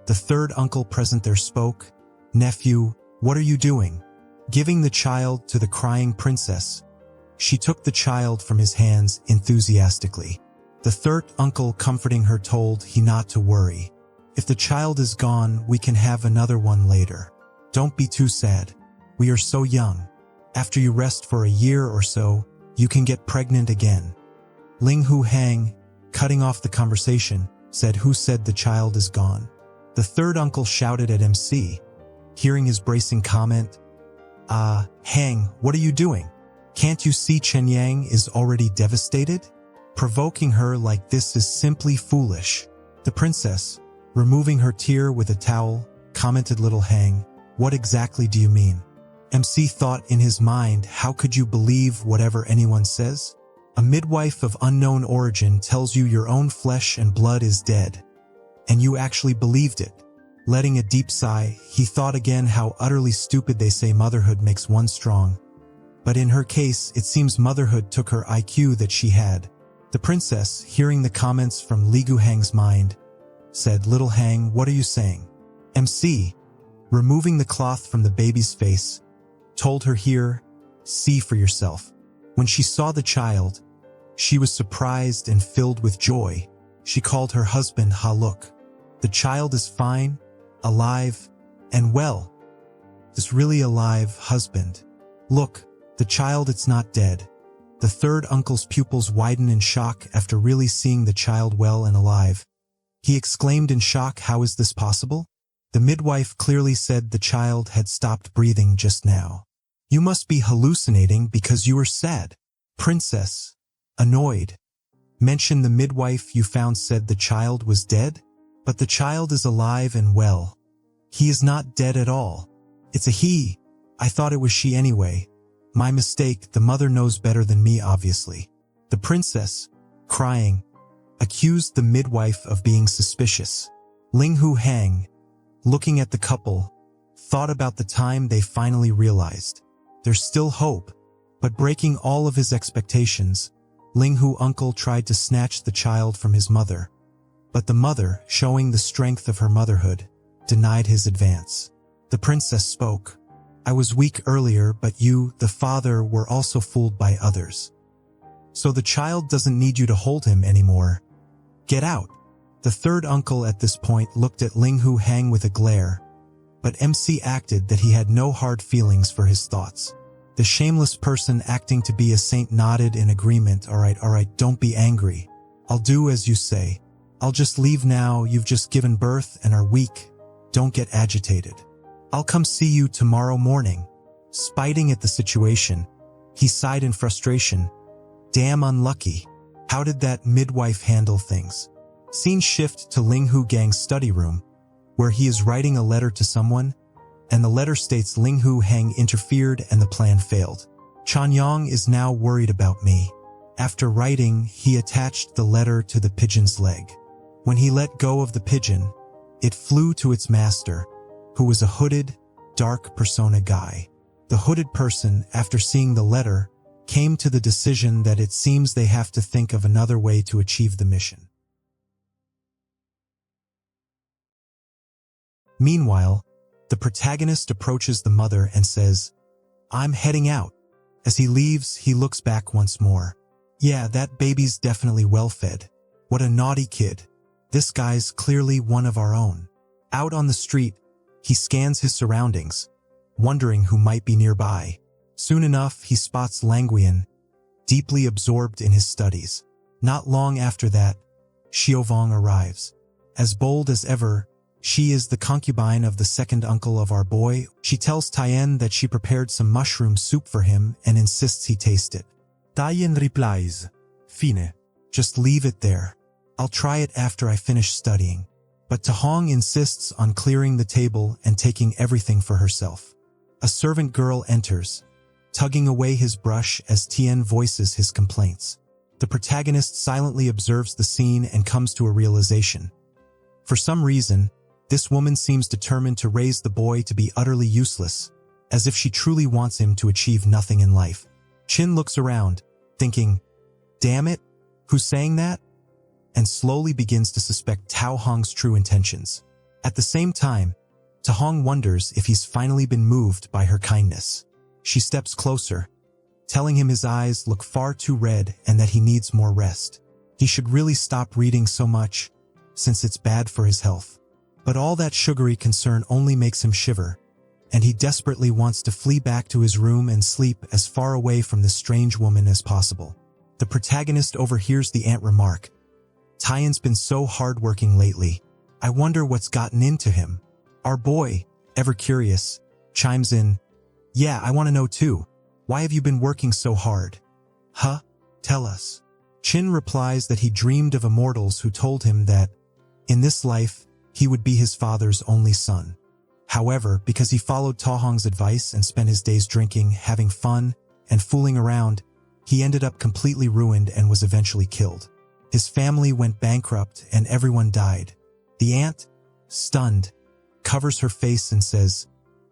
Speaker 1: The third uncle present there spoke, "Nephew, what are you doing?" Giving the child to the crying princess. She took the child from his hands enthusiastically. The third uncle, comforting her, told he not to worry. "If the child is gone, we can have another one later. Don't be too sad. We are so young. After you rest for a year or so, you can get pregnant again." Ling Hu Hang, cutting off the conversation, said, "Who said the child is gone?" The third uncle shouted at MC, hearing his bracing comment, Hang, what are you doing? Can't you see Chenyang is already devastated? Provoking her like this is simply foolish." The princess, removing her tear with a towel, commented, "Little Hang, what exactly do you mean?" MC thought in his mind, how could you believe whatever anyone says? A midwife of unknown origin tells you your own flesh and blood is dead. And you actually believed it. Letting a deep sigh, he thought again how utterly stupid they say motherhood makes one strong. But in her case, it seems motherhood took her IQ that she had. The princess, hearing the comments from Li Gu Hang's mind, said, "Little Hang, what are you saying?" MC, removing the cloth from the baby's face, told her, "Here, see for yourself." When she saw the child, she was surprised and filled with joy. She called her husband, "Ha, look. The child is fine, alive, and well." "Is really alive, husband? Look, the child, it's not dead." The third uncle's pupils widened in shock after really seeing the child well and alive. He exclaimed in shock, "How is this possible?" The midwife clearly said the child had stopped breathing just now. "You must be hallucinating because you are sad." Princess, annoyed, mentioned the midwife you found said the child was dead? But the child is alive and well. He is not dead at all. It's a he. I thought it was she anyway. My mistake, the mother knows better than me, obviously. The princess, crying, accused the midwife of being suspicious. Ling Hu Hang, looking at the couple, thought about the time they finally realized. There's still hope, but breaking all of his expectations, Ling Hu uncle tried to snatch the child from his mother. But the mother, showing the strength of her motherhood, denied his advance. The princess spoke. "I was weak earlier, but you, the father, were also fooled by others. So the child doesn't need you to hold him anymore. Get out." The third uncle at this point looked at Ling Hu Hang with a glare, but MC acted that he had no hard feelings for his thoughts. The shameless person acting to be a saint nodded in agreement. All right, don't be angry. I'll do as you say. I'll just leave now, you've just given birth and are weak. Don't get agitated. I'll come see you tomorrow morning." Spiting at the situation, he sighed in frustration. Damn unlucky. How did that midwife handle things? Scene shift to Ling Hu Gang's study room, where he is writing a letter to someone, and the letter states Ling Hu Hang interfered and the plan failed. Chanyang is now worried about me. After writing, he attached the letter to the pigeon's leg. When he let go of the pigeon, it flew to its master, who was a hooded, dark persona guy. The hooded person, after seeing the letter, came to the decision that it seems they have to think of another way to achieve the mission. Meanwhile, the protagonist approaches the mother and says, "I'm heading out." As he leaves, he looks back once more. Yeah, that baby's definitely well-fed. What a naughty kid. This guy's clearly one of our own. Out on the street, he scans his surroundings, wondering who might be nearby. Soon enough, he spots Languian, deeply absorbed in his studies. Not long after that, Xiaovang arrives. As bold as ever, she is the concubine of the second uncle of our boy. She tells Tien that she prepared some mushroom soup for him and insists he taste it. Tien replies, "Fine. Just leave it there. I'll try it after I finish studying." But Tahong insists on clearing the table and taking everything for herself. A servant girl enters, tugging away his brush as Tien voices his complaints. The protagonist silently observes the scene and comes to a realization. For some reason, this woman seems determined to raise the boy to be utterly useless, as if she truly wants him to achieve nothing in life. Qin looks around, thinking, "Damn it, who's saying that?" and slowly begins to suspect Tao Hong's true intentions. At the same time, Tahong wonders if he's finally been moved by her kindness. She steps closer, telling him his eyes look far too red and that he needs more rest. He should really stop reading so much, since it's bad for his health. But all that sugary concern only makes him shiver, and he desperately wants to flee back to his room and sleep as far away from this strange woman as possible. The protagonist overhears the aunt remark, "Tien's been so hardworking lately. I wonder what's gotten into him." Our boy, ever curious, chimes in, "Yeah, I want to know too. Why have you been working so hard?" "Huh? Tell us." Qin replies that he dreamed of immortals who told him that, in this life, he would be his father's only son. However, because he followed Tahong's advice and spent his days drinking, having fun, and fooling around, he ended up completely ruined and was eventually killed. His family went bankrupt and everyone died. The aunt, stunned, covers her face and says,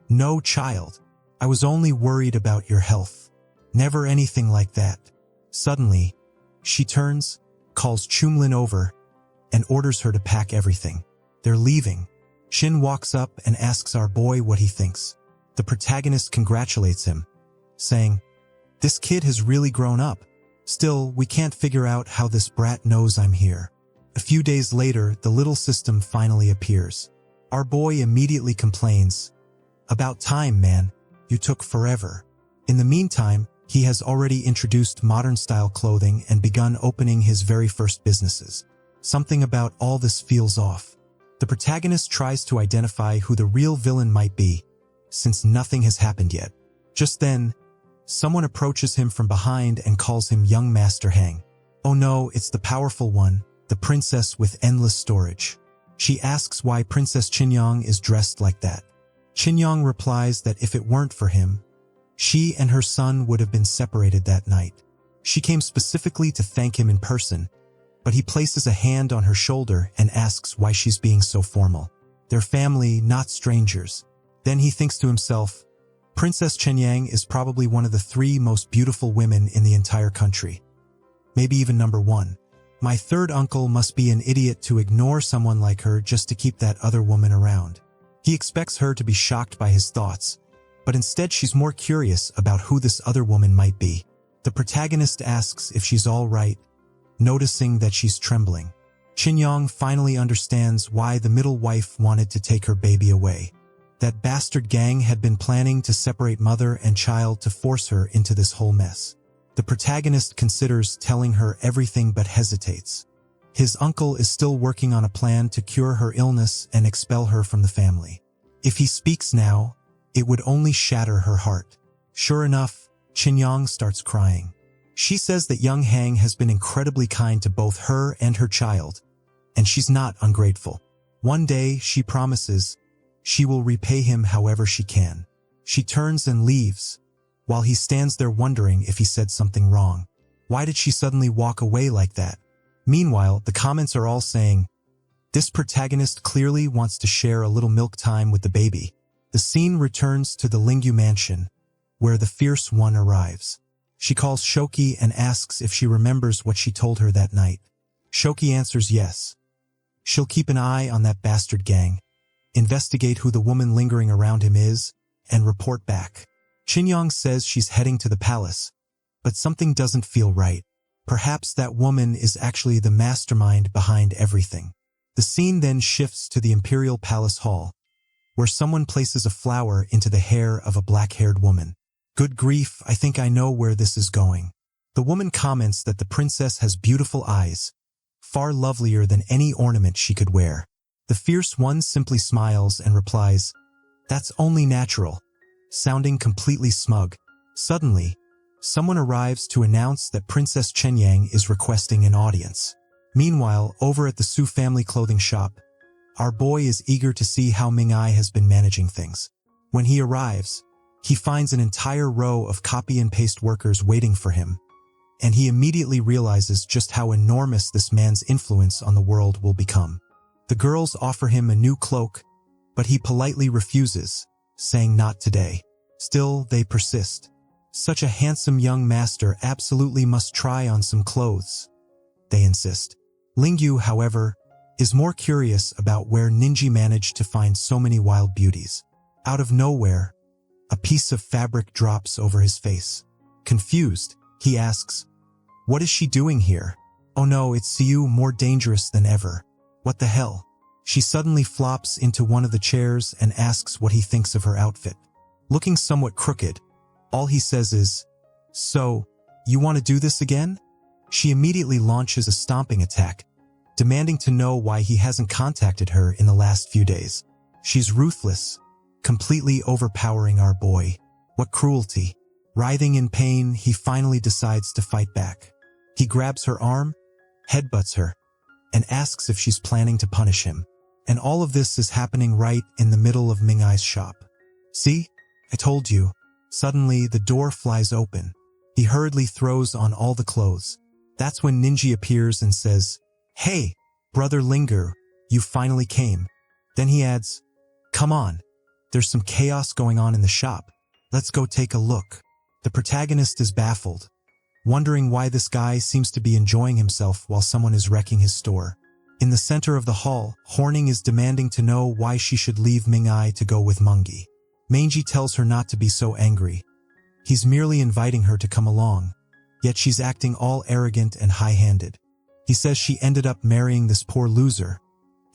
Speaker 1: "No, child. I was only worried about your health. Never anything like that." Suddenly, she turns, calls Chumlin over, and orders her to pack everything. They're leaving. Qin walks up and asks our boy what he thinks. The protagonist congratulates him, saying, "This kid has really grown up. Still, we can't figure out how this brat knows I'm here." A few days later, the little system finally appears. Our boy immediately complains, "About time, man. You took forever." In the meantime, he has already introduced modern-style clothing and begun opening his very first businesses. Something about all this feels off. The protagonist tries to identify who the real villain might be, since nothing has happened yet. Just then, someone approaches him from behind and calls him young Master Hang. Oh no, it's the powerful one, the princess with endless storage. She asks why Princess Qinyang is dressed like that. Qinyang replies that if it weren't for him, she and her son would have been separated that night. She came specifically to thank him in person, but he places a hand on her shoulder and asks why she's being so formal. They're family, not strangers. Then he thinks to himself, Princess Qinyang is probably one of the 3 most beautiful women in the entire country. Maybe even number 1. My third uncle must be an idiot to ignore someone like her just to keep that other woman around. He expects her to be shocked by his thoughts, but instead she's more curious about who this other woman might be. The protagonist asks if she's all right, noticing that she's trembling. Qinyang finally understands why the middle wife wanted to take her baby away. That bastard gang had been planning to separate mother and child to force her into this whole mess. The protagonist considers telling her everything but hesitates. His uncle is still working on a plan to cure her illness and expel her from the family. If he speaks now, it would only shatter her heart. Sure enough, Qinyang starts crying. She says that young Hang has been incredibly kind to both her and her child, and she's not ungrateful. One day, she promises, she will repay him however she can. She turns and leaves, while he stands there wondering if he said something wrong. Why did she suddenly walk away like that? Meanwhile, the comments are all saying, this protagonist clearly wants to share a little milk time with the baby. The scene returns to the Lingyu mansion, where the fierce one arrives. She calls Shoki and asks if she remembers what she told her that night. Shoki answers yes. She'll keep an eye on that bastard gang, investigate who the woman lingering around him is, and report back. Qinyang says she's heading to the palace, but something doesn't feel right. Perhaps that woman is actually the mastermind behind everything. The scene then shifts to the Imperial Palace Hall, where someone places a flower into the hair of a black-haired woman. Good grief, I think I know where this is going. The woman comments that the princess has beautiful eyes, far lovelier than any ornament she could wear. The fierce one simply smiles and replies, "That's only natural," sounding completely smug. Suddenly, someone arrives to announce that Princess Chenyang is requesting an audience. Meanwhile, over at the Su family clothing shop, our boy is eager to see how Ming-ai has been managing things. When he arrives, he finds an entire row of copy-and-paste workers waiting for him, and he immediately realizes just how enormous this man's influence on the world will become. The girls offer him a new cloak, but he politely refuses, saying not today. Still, they persist. Such a handsome young master absolutely must try on some clothes, they insist. Lingyu, however, is more curious about where Ninji managed to find so many wild beauties. Out of nowhere, a piece of fabric drops over his face. Confused, he asks, "What is she doing here?" "Oh no, it's Siu, more dangerous than ever." "What the hell?" She suddenly flops into one of the chairs and asks what he thinks of her outfit. Looking somewhat crooked, all he says is, "So, you want to do this again?" She immediately launches a stomping attack, demanding to know why he hasn't contacted her in the last few days. She's ruthless, completely overpowering our boy. What cruelty. Writhing in pain, he finally decides to fight back. He grabs her arm, headbutts her, and asks if she's planning to punish him. And all of this is happening right in the middle of Ming-ai's shop. "See? I told you." Suddenly, the door flies open. He hurriedly throws on all the clothes. That's when Ninji appears and says, "Hey, brother Linger, you finally came." Then he adds, "Come on, there's some chaos going on in the shop. Let's go take a look." The protagonist is baffled, wondering why this guy seems to be enjoying himself while someone is wrecking his store. In the center of the hall, Horning is demanding to know why she should leave Ming-ai to go with Mungi. Manji tells her not to be so angry. He's merely inviting her to come along, yet she's acting all arrogant and high-handed. He says she ended up marrying this poor loser,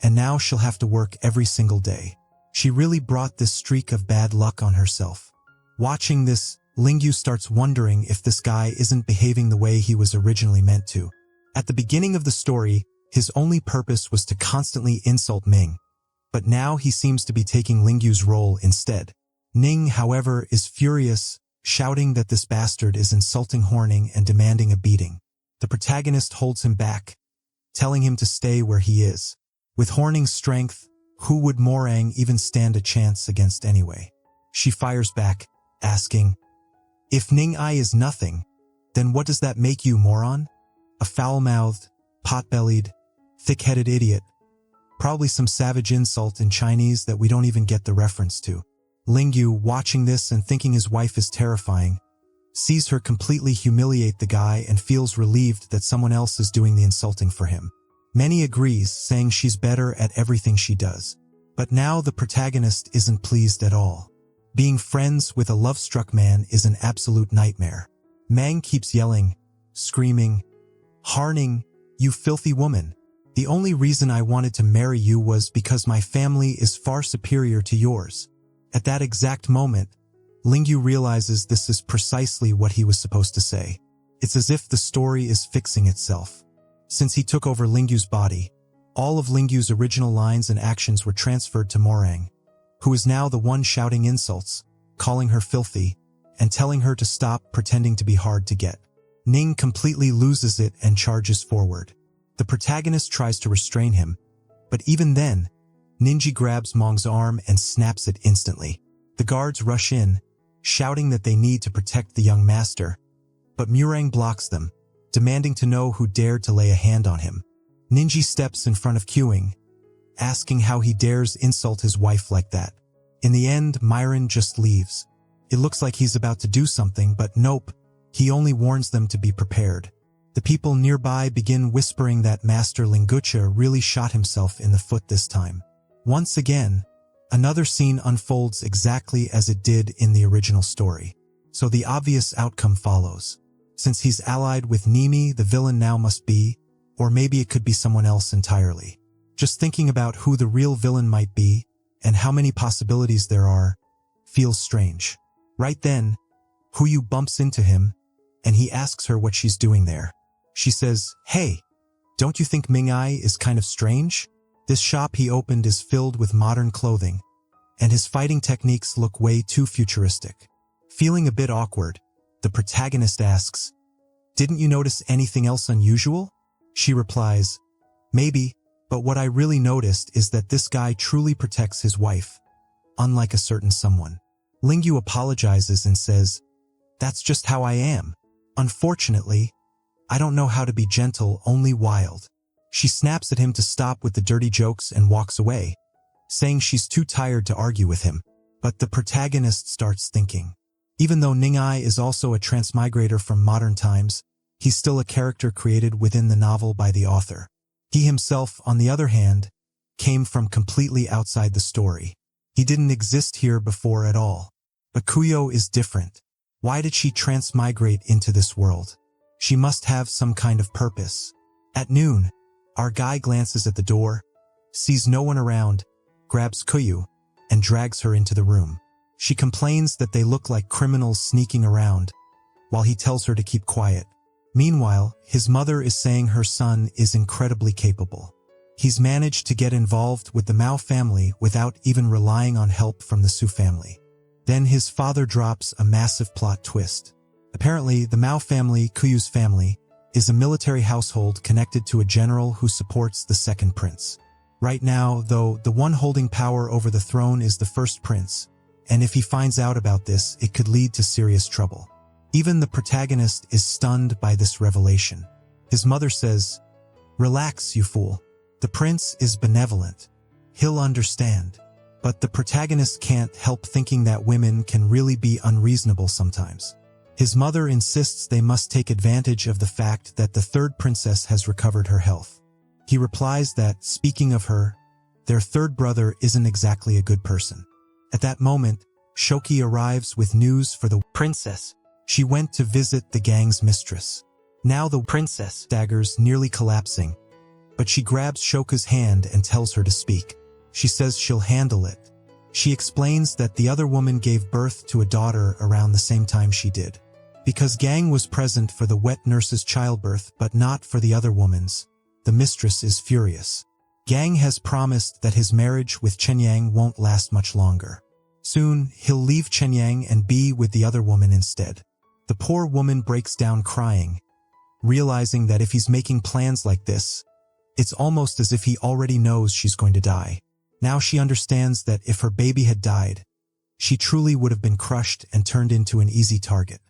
Speaker 1: and now she'll have to work every single day. She really brought this streak of bad luck on herself. Watching this, Lingyu starts wondering if this guy isn't behaving the way he was originally meant to. At the beginning of the story, his only purpose was to constantly insult Ming, but now he seems to be taking Lingyu's role instead. Ning, however, is furious, shouting that this bastard is insulting Horning and demanding a beating. The protagonist holds him back, telling him to stay where he is. With Horning's strength, who would Morang even stand a chance against anyway? She fires back, asking, "If Ning-ai is nothing, then what does that make you, moron?" A foul-mouthed, pot-bellied, thick-headed idiot. Probably some savage insult in Chinese that we don't even get the reference to. Lingyu, watching this and thinking his wife is terrifying, sees her completely humiliate the guy and feels relieved that someone else is doing the insulting for him. Many agrees, saying she's better at everything she does. But now the protagonist isn't pleased at all. Being friends with a love-struck man is an absolute nightmare. Mang keeps yelling, screaming, "Horning, you filthy woman. The only reason I wanted to marry you was because my family is far superior to yours." At that exact moment, Lingyu realizes this is precisely what he was supposed to say. It's as if the story is fixing itself. Since he took over Lingyu's body, all of Lingyu's original lines and actions were transferred to Morang, who is now the one shouting insults, calling her filthy, and telling her to stop pretending to be hard to get. Ning completely loses it and charges forward. The protagonist tries to restrain him, but even then, Ninji grabs Mong's arm and snaps it instantly. The guards rush in, shouting that they need to protect the young master, but Murang blocks them, demanding to know who dared to lay a hand on him. Ninji steps in front of Qing, asking how he dares insult his wife like that. In the end, Myron just leaves. It looks like he's about to do something, but nope, he only warns them to be prepared. The people nearby begin whispering that Master Lingucha really shot himself in the foot this time. Once again, another scene unfolds exactly as it did in the original story. So the obvious outcome follows. Since he's allied with Nimi, the villain now must be, or maybe it could be someone else entirely. Just thinking about who the real villain might be, and how many possibilities there are, feels strange. Right then, Huyu bumps into him, and he asks her what she's doing there. She says, "Hey, don't you think Ming'ai is kind of strange? This shop he opened is filled with modern clothing, and his fighting techniques look way too futuristic." Feeling a bit awkward, the protagonist asks, "Didn't you notice anything else unusual?" She replies, "Maybe, but what I really noticed is that this guy truly protects his wife, unlike a certain someone." Lingyu apologizes and says, "That's just how I am. Unfortunately, I don't know how to be gentle, only wild." She snaps at him to stop with the dirty jokes and walks away, saying she's too tired to argue with him. But the protagonist starts thinking. Even though Ning'ai is also a transmigrator from modern times, he's still a character created within the novel by the author. He himself, on the other hand, came from completely outside the story. He didn't exist here before at all. But Kuyo is different. Why did she transmigrate into this world? She must have some kind of purpose. At noon, our guy glances at the door, sees no one around, grabs Kuyo, and drags her into the room. She complains that they look like criminals sneaking around, while he tells her to keep quiet. Meanwhile, his mother is saying her son is incredibly capable. He's managed to get involved with the Mao family without even relying on help from the Su family. Then his father drops a massive plot twist. Apparently, the Mao family, Kuyu's family, is a military household connected to a general who supports the second prince. Right now, though, the one holding power over the throne is the first prince, and if he finds out about this, it could lead to serious trouble. Even the protagonist is stunned by this revelation. His mother says, "Relax, you fool. The prince is benevolent. He'll understand." But the protagonist can't help thinking that women can really be unreasonable sometimes. His mother insists they must take advantage of the fact that the third princess has recovered her health. He replies that, speaking of her, their third brother isn't exactly a good person. At that moment, Shoki arrives with news for the princess. She went to visit the gang's mistress. Now the princess staggers, nearly collapsing, but she grabs Shoka's hand and tells her to speak. She says she'll handle it. She explains that the other woman gave birth to a daughter around the same time she did. Because Gang was present for the wet nurse's childbirth but not for the other woman's, the mistress is furious. Gang has promised that his marriage with Chenyang won't last much longer. Soon, he'll leave Chenyang and be with the other woman instead. The poor woman breaks down crying, realizing that if he's making plans like this, it's almost as if he already knows she's going to die. Now she understands that if her baby had died, she truly would have been crushed and turned into an easy target.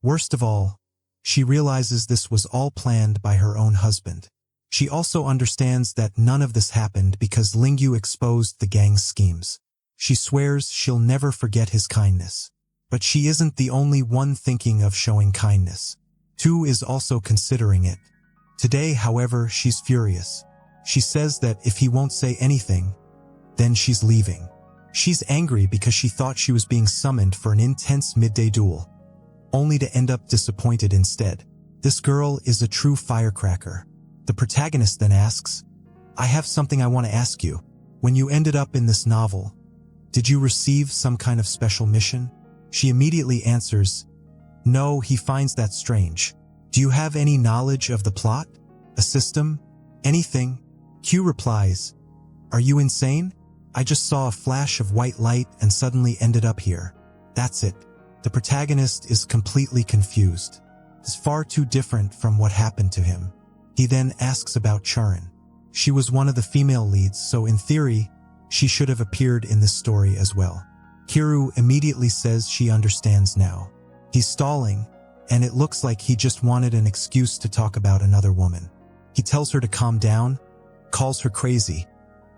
Speaker 1: Worst of all, she realizes this was all planned by her own husband. She also understands that none of this happened because Lingyu exposed the gang's schemes. She swears she'll never forget his kindness. But she isn't the only one thinking of showing kindness. Tu is also considering it. Today, however, she's furious. She says that if he won't say anything, then she's leaving. She's angry because she thought she was being summoned for an intense midday duel, only to end up disappointed instead. This girl is a true firecracker. The protagonist then asks, "I have something I want to ask you. When you ended up in this novel, did you receive some kind of special mission?" She immediately answers, "No." He finds that strange. "Do you have any knowledge of the plot? A system? Anything?" Q replies, "Are you insane? I just saw a flash of white light and suddenly ended up here. That's it." The protagonist is completely confused. It's far too different from what happened to him. He then asks about Charin. She was one of the female leads, so in theory, she should have appeared in this story as well. Kiru immediately says she understands now. He's stalling, and it looks like he just wanted an excuse to talk about another woman. He tells her to calm down, calls her crazy,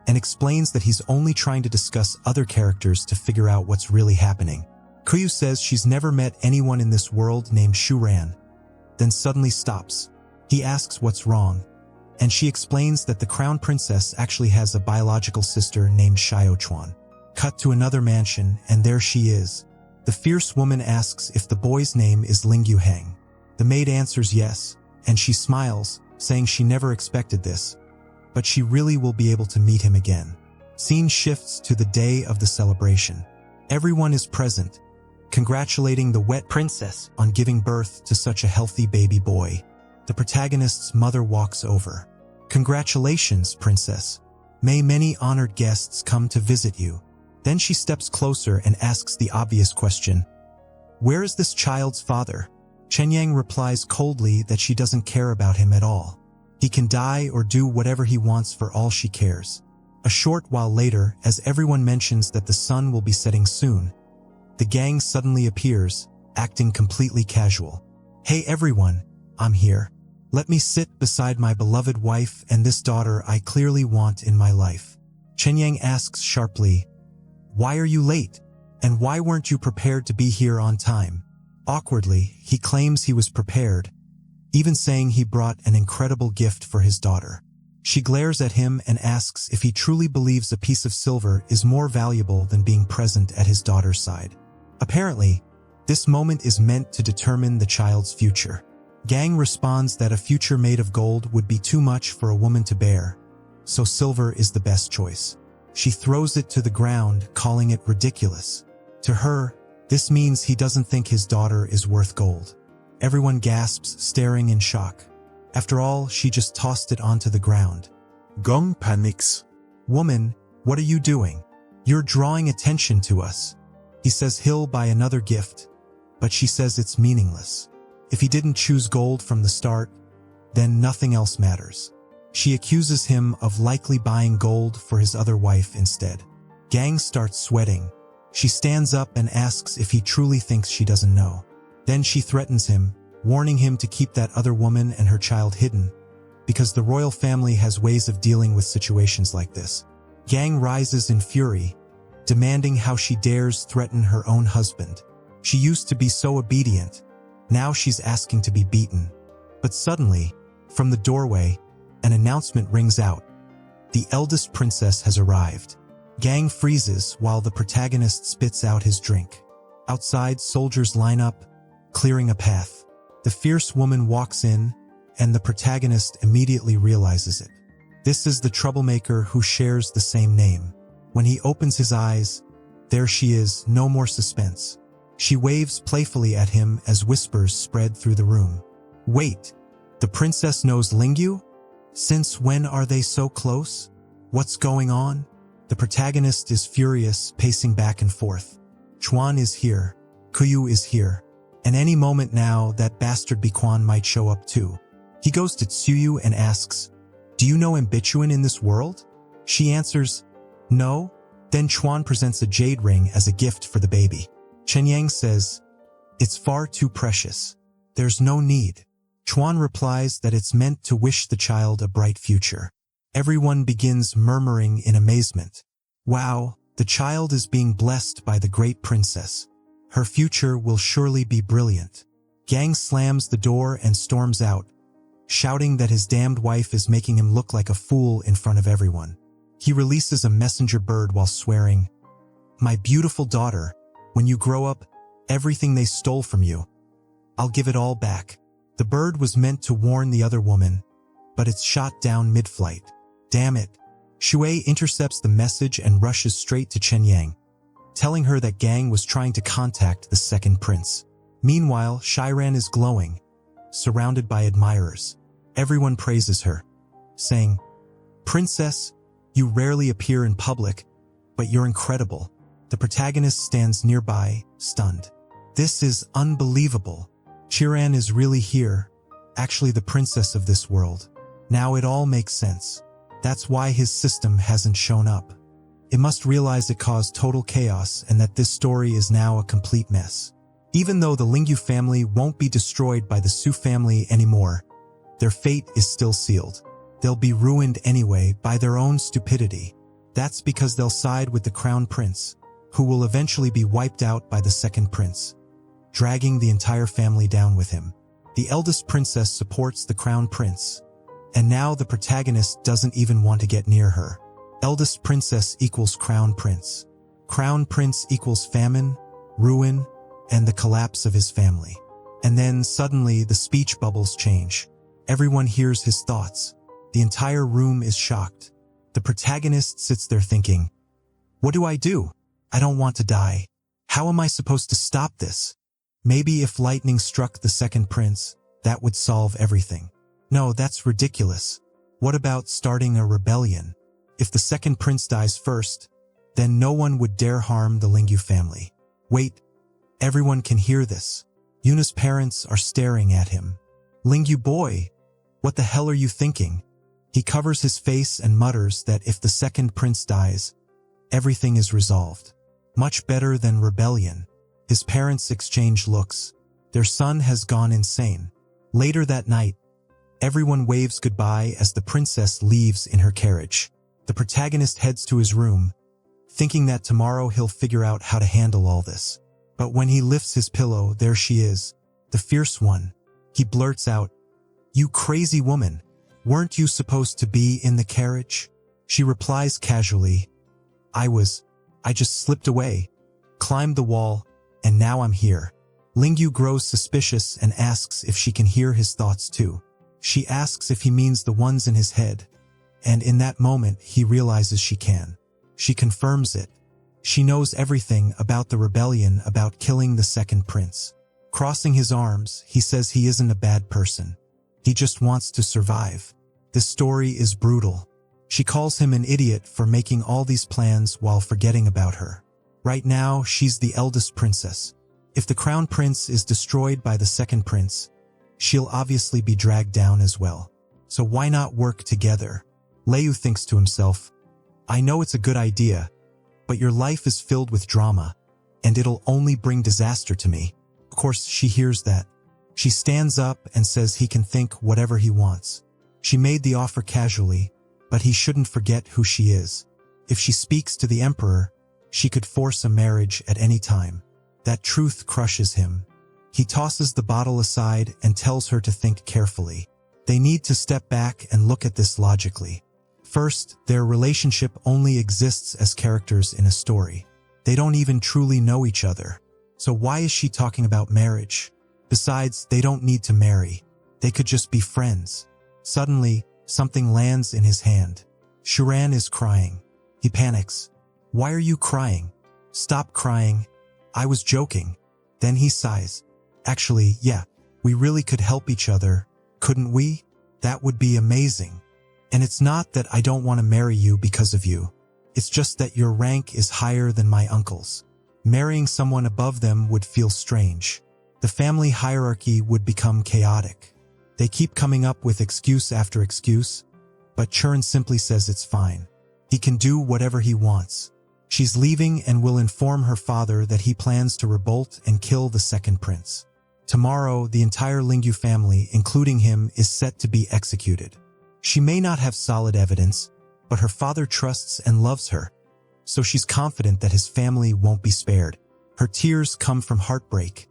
Speaker 1: and explains that he's only trying to discuss other characters to figure out what's really happening. Kuyu says she's never met anyone in this world named Shuran, then suddenly stops. He asks what's wrong, and she explains that the crown princess actually has a biological sister named Xiaochuan. Cut to another mansion, and there she is. The fierce woman asks if the boy's name is Lingyu Heng. The maid answers yes, and she smiles, saying she never expected this, but she really will be able to meet him again. Scene shifts to the day of the celebration. Everyone is present, congratulating the wet princess on giving birth to such a healthy baby boy. The protagonist's mother walks over. "Congratulations, princess. May many honored guests come to visit you." Then she steps closer and asks the obvious question, "Where is this child's father?" Xiang replies coldly that she doesn't care about him at all. He can die or do whatever he wants for all she cares. A short while later, as everyone mentions that the sun will be setting soon, the gang suddenly appears, acting completely casual. "Hey everyone, I'm here. Let me sit beside my beloved wife and this daughter I clearly want in my life." Xiang asks sharply, "Why are you late? And why weren't you prepared to be here on time?" Awkwardly, he claims he was prepared, even saying he brought an incredible gift for his daughter. She glares at him and asks if he truly believes a piece of silver is more valuable than being present at his daughter's side. Apparently, this moment is meant to determine the child's future. Gang responds that a future made of gold would be too much for a woman to bear, so silver is the best choice. She throws it to the ground, calling it ridiculous. To her, this means he doesn't think his daughter is worth gold. Everyone gasps, staring in shock. After all, she just tossed it onto the ground. Gong panics. "Woman, what are you doing? You're drawing attention to us." He says he'll buy another gift, but she says it's meaningless. If he didn't choose gold from the start, then nothing else matters. She accuses him of likely buying gold for his other wife instead. Gang starts sweating. She stands up and asks if he truly thinks she doesn't know. Then she threatens him, warning him to keep that other woman and her child hidden, because the royal family has ways of dealing with situations like this. Gang rises in fury, demanding how she dares threaten her own husband. She used to be so obedient. Now she's asking to be beaten. But suddenly, from the doorway, an announcement rings out. The eldest princess has arrived. Gang freezes while the protagonist spits out his drink. Outside, soldiers line up, clearing a path. The fierce woman walks in, and the protagonist immediately realizes it. This is the troublemaker who shares the same name. When he opens his eyes, there she is, no more suspense. She waves playfully at him as whispers spread through the room. "Wait, the princess knows Lingyu? Since when are they so close? What's going on?" The protagonist is furious, pacing back and forth. Chuan is here. Kuyu is here. And any moment now, that bastard Biquan might show up too. He goes to Tsuyu and asks, "Do you know Ambituan in this world?" She answers, "No." Then Chuan presents a jade ring as a gift for the baby. Xiang says, "It's far too precious. There's no need." Chuan replies that it's meant to wish the child a bright future. Everyone begins murmuring in amazement. Wow, the child is being blessed by the great princess. Her future will surely be brilliant. Gang slams the door and storms out, shouting that his damned wife is making him look like a fool in front of everyone. He releases a messenger bird while swearing, "My beautiful daughter, when you grow up, everything they stole from you, I'll give it all back." The bird was meant to warn the other woman, but it's shot down mid-flight. Damn it. Shui intercepts the message and rushes straight to Xiang, telling her that Gang was trying to contact the second prince. Meanwhile, Shiran is glowing, surrounded by admirers. Everyone praises her, saying, "Princess, you rarely appear in public, but you're incredible." The protagonist stands nearby, stunned. "This is unbelievable. Chiran is really here, actually the princess of this world. Now it all makes sense. That's why his system hasn't shown up. It must realize it caused total chaos and that this story is now a complete mess." Even though the Lingyu family won't be destroyed by the Su family anymore, their fate is still sealed. They'll be ruined anyway by their own stupidity. That's because they'll side with the crown prince, who will eventually be wiped out by the second prince, dragging the entire family down with him. The eldest princess supports the crown prince, and now the protagonist doesn't even want to get near her. Eldest princess equals crown prince. Crown prince equals famine, ruin, and the collapse of his family. And then suddenly the speech bubbles change. Everyone hears his thoughts. The entire room is shocked. The protagonist sits there thinking, what do? I don't want to die. How am I supposed to stop this? Maybe if lightning struck the second prince, that would solve everything. No, that's ridiculous. What about starting a rebellion? If the second prince dies first, then no one would dare harm the Lingyu family. Wait, everyone can hear this. Yuna's parents are staring at him. Lingyu boy, what the hell are you thinking? He covers his face and mutters that if the second prince dies, everything is resolved. Much better than rebellion. His parents exchange looks. Their son has gone insane. Later that night, everyone waves goodbye as the princess leaves in her carriage. The protagonist heads to his room, thinking that tomorrow he'll figure out how to handle all this. But when he lifts his pillow, there she is, the fierce one. He blurts out, "You crazy woman, weren't you supposed to be in the carriage?" She replies casually, I just slipped away, climbed the wall, and now I'm here." Lingyu grows suspicious and asks if she can hear his thoughts too. She asks if he means the ones in his head, and in that moment he realizes she can. She confirms it. She knows everything about the rebellion, about killing the second prince. Crossing his arms, he says he isn't a bad person. He just wants to survive. This story is brutal. She calls him an idiot for making all these plans while forgetting about her. Right now, she's the eldest princess. If the crown prince is destroyed by the second prince, she'll obviously be dragged down as well. So why not work together? Leu thinks to himself, I know it's a good idea, but your life is filled with drama, and it'll only bring disaster to me. Of course, she hears that. She stands up and says he can think whatever he wants. She made the offer casually, but he shouldn't forget who she is. If she speaks to the emperor, she could force a marriage at any time. That truth crushes him. He tosses the bottle aside and tells her to think carefully. They need to step back and look at this logically. First, their relationship only exists as characters in a story. They don't even truly know each other. So why is she talking about marriage? Besides, they don't need to marry. They could just be friends. Suddenly, something lands in his hand. Shuran is crying. He panics. Why are you crying? Stop crying. I was joking. Then he sighs. Actually, yeah, we really could help each other, couldn't we? That would be amazing. And it's not that I don't want to marry you because of you. It's just that your rank is higher than my uncle's. Marrying someone above them would feel strange. The family hierarchy would become chaotic. They keep coming up with excuse after excuse, but Churn simply says it's fine. He can do whatever he wants. She's leaving and will inform her father that he plans to revolt and kill the second prince. Tomorrow, the entire Lingyu family, including him, is set to be executed. She may not have solid evidence, but her father trusts and loves her, so she's confident that his family won't be spared. Her tears come from heartbreak,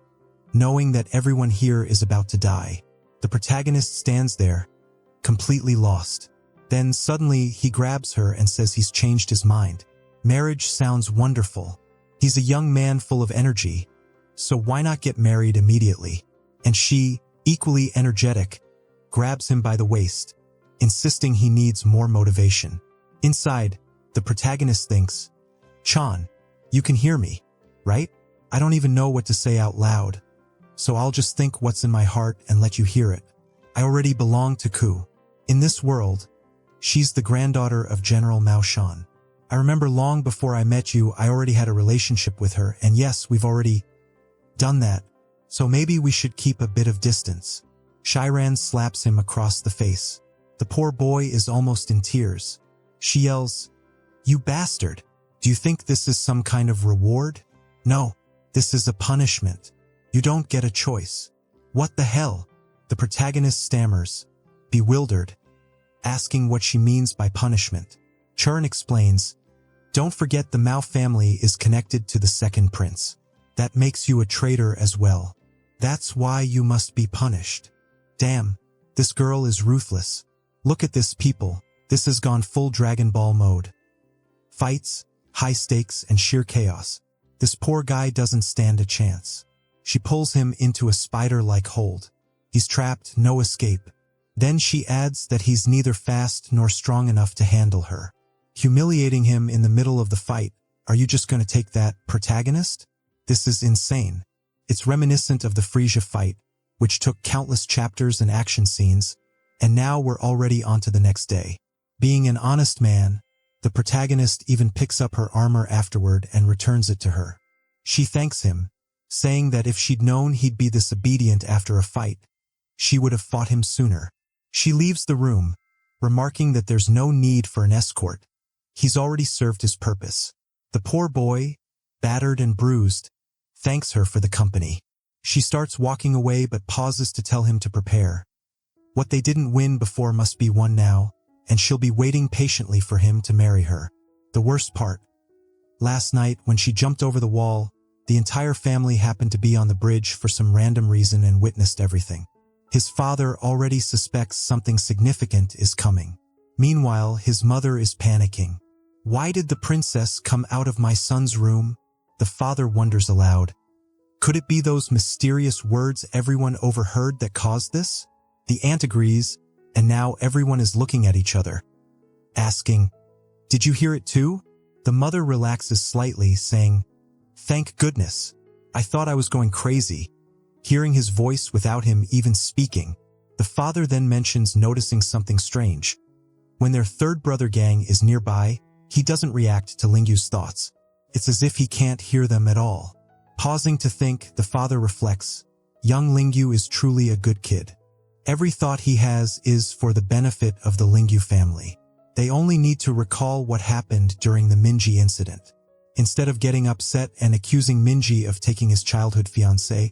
Speaker 1: knowing that everyone here is about to die. The protagonist stands there, completely lost. Then suddenly he grabs her and says he's changed his mind. Marriage sounds wonderful. He's a young man full of energy, so why not get married immediately? And she, equally energetic, grabs him by the waist, insisting he needs more motivation. Inside, the protagonist thinks, Chan, you can hear me, right? I don't even know what to say out loud, so I'll just think what's in my heart and let you hear it. I already belong to Ku. In this world, she's the granddaughter of General Mao Shan. I remember long before I met you, I already had a relationship with her, and yes, we've already done that, so maybe we should keep a bit of distance. Shiran slaps him across the face. The poor boy is almost in tears. She yells, You bastard! Do you think this is some kind of reward? No, this is a punishment. You don't get a choice. What the hell? The protagonist stammers, bewildered, asking what she means by punishment. Churn explains, Don't forget the Mao family is connected to the second prince. That makes you a traitor as well. That's why you must be punished. Damn, this girl is ruthless. Look at this people. This has gone full Dragon Ball mode. Fights, high stakes, and sheer chaos. This poor guy doesn't stand a chance. She pulls him into a spider-like hold. He's trapped, no escape. Then she adds that he's neither fast nor strong enough to handle her. Humiliating him in the middle of the fight. Are you just going to take that, protagonist? This is insane. It's reminiscent of the Frisia fight, which took countless chapters and action scenes, and now we're already on to the next day. Being an honest man, the protagonist even picks up her armor afterward and returns it to her. She thanks him, saying that if she'd known he'd be this obedient after a fight, she would have fought him sooner. She leaves the room, remarking that there's no need for an escort. He's already served his purpose. The poor boy, battered and bruised, thanks her for the company. She starts walking away but pauses to tell him to prepare. What they didn't win before must be won now, and she'll be waiting patiently for him to marry her. The worst part. Last night, when she jumped over the wall, the entire family happened to be on the bridge for some random reason and witnessed everything. His father already suspects something significant is coming. Meanwhile, his mother is panicking. Why did the princess come out of my son's room? The father wonders aloud. Could it be those mysterious words everyone overheard that caused this? The aunt agrees, and now everyone is looking at each other, asking, "Did you hear it too?" The mother relaxes slightly, saying, "Thank goodness. I thought I was going crazy," hearing his voice without him even speaking. The father then mentions noticing something strange. When their third brother gang is nearby, he doesn't react to Lingyu's thoughts. It's as if he can't hear them at all. Pausing to think, the father reflects, young Lingyu is truly a good kid. Every thought he has is for the benefit of the Lingyu family. They only need to recall what happened during the Minji incident. Instead of getting upset and accusing Minji of taking his childhood fiancé,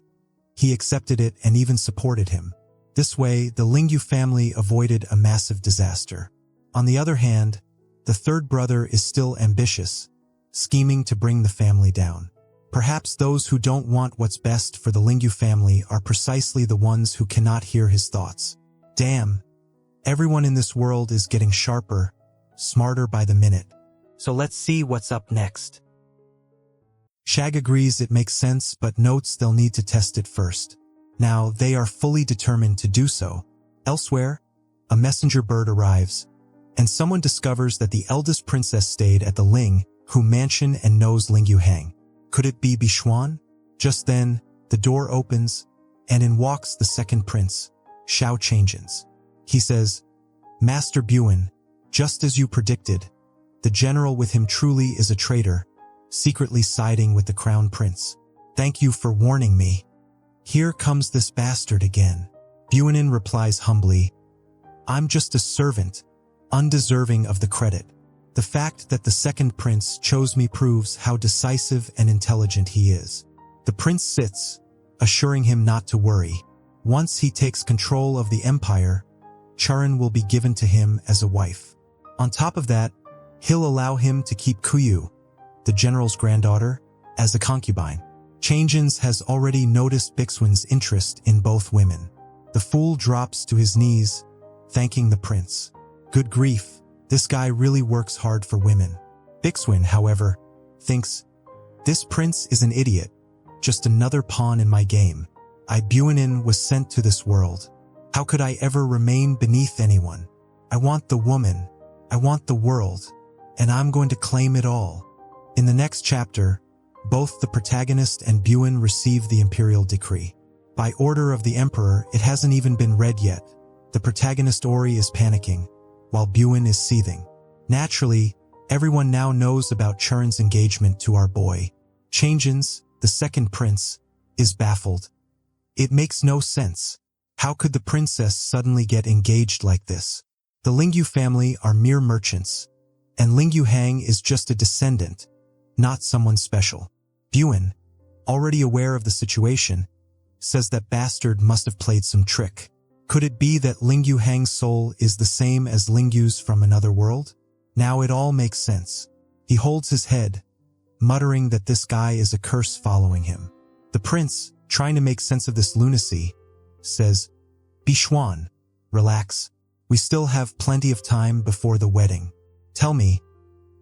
Speaker 1: he accepted it and even supported him. This way, the Lingyu family avoided a massive disaster. On the other hand, the third brother is still ambitious, scheming to bring the family down. Perhaps those who don't want what's best for the Lingyu family are precisely the ones who cannot hear his thoughts. Damn, everyone in this world is getting sharper, smarter by the minute. So let's see what's up next. Shag agrees it makes sense but notes they'll need to test it first. Now, they are fully determined to do so. Elsewhere, a messenger bird arrives, and someone discovers that the eldest princess stayed at the Ling, Hu mansion and knows Lingyu Hang. Could it be Bixuan? Just then, the door opens, and in walks the second prince, Xiao Changens. He says, "Master Buin, just as you predicted, the general with him truly is a traitor, secretly siding with the crown prince. Thank you for warning me. Here comes this bastard again." Buinin replies humbly, "I'm just a servant, undeserving of the credit. The fact that the second prince chose me proves how decisive and intelligent he is." The prince sits, assuring him not to worry. Once he takes control of the empire, Charan will be given to him as a wife. On top of that, he'll allow him to keep Kuyu, the general's granddaughter, as a concubine. Changens has already noticed Bixuan's interest in both women. The fool drops to his knees, thanking the prince. Good grief, this guy really works hard for women. Bixuan, however, thinks, this prince is an idiot, just another pawn in my game. Buinin was sent to this world. How could I ever remain beneath anyone? I want the woman, I want the world, and I'm going to claim it all. In the next chapter, both the protagonist and Buin receive the imperial decree. By order of the emperor, it hasn't even been read yet. The protagonist Ori is panicking, while Buin is seething. Naturally, everyone now knows about Charan's engagement to our boy. Changens, the second prince, is baffled. It makes no sense. How could the princess suddenly get engaged like this? The Lingyu family are mere merchants, and Lingyu Hang is just a descendant, not someone special. Buin, already aware of the situation, says that bastard must have played some trick. Could it be that Lingyu Hang's soul is the same as Lingyu's from another world? Now it all makes sense. He holds his head, muttering that this guy is a curse following him. The prince, trying to make sense of this lunacy, says, "Bixuan, relax. We still have plenty of time before the wedding. Tell me,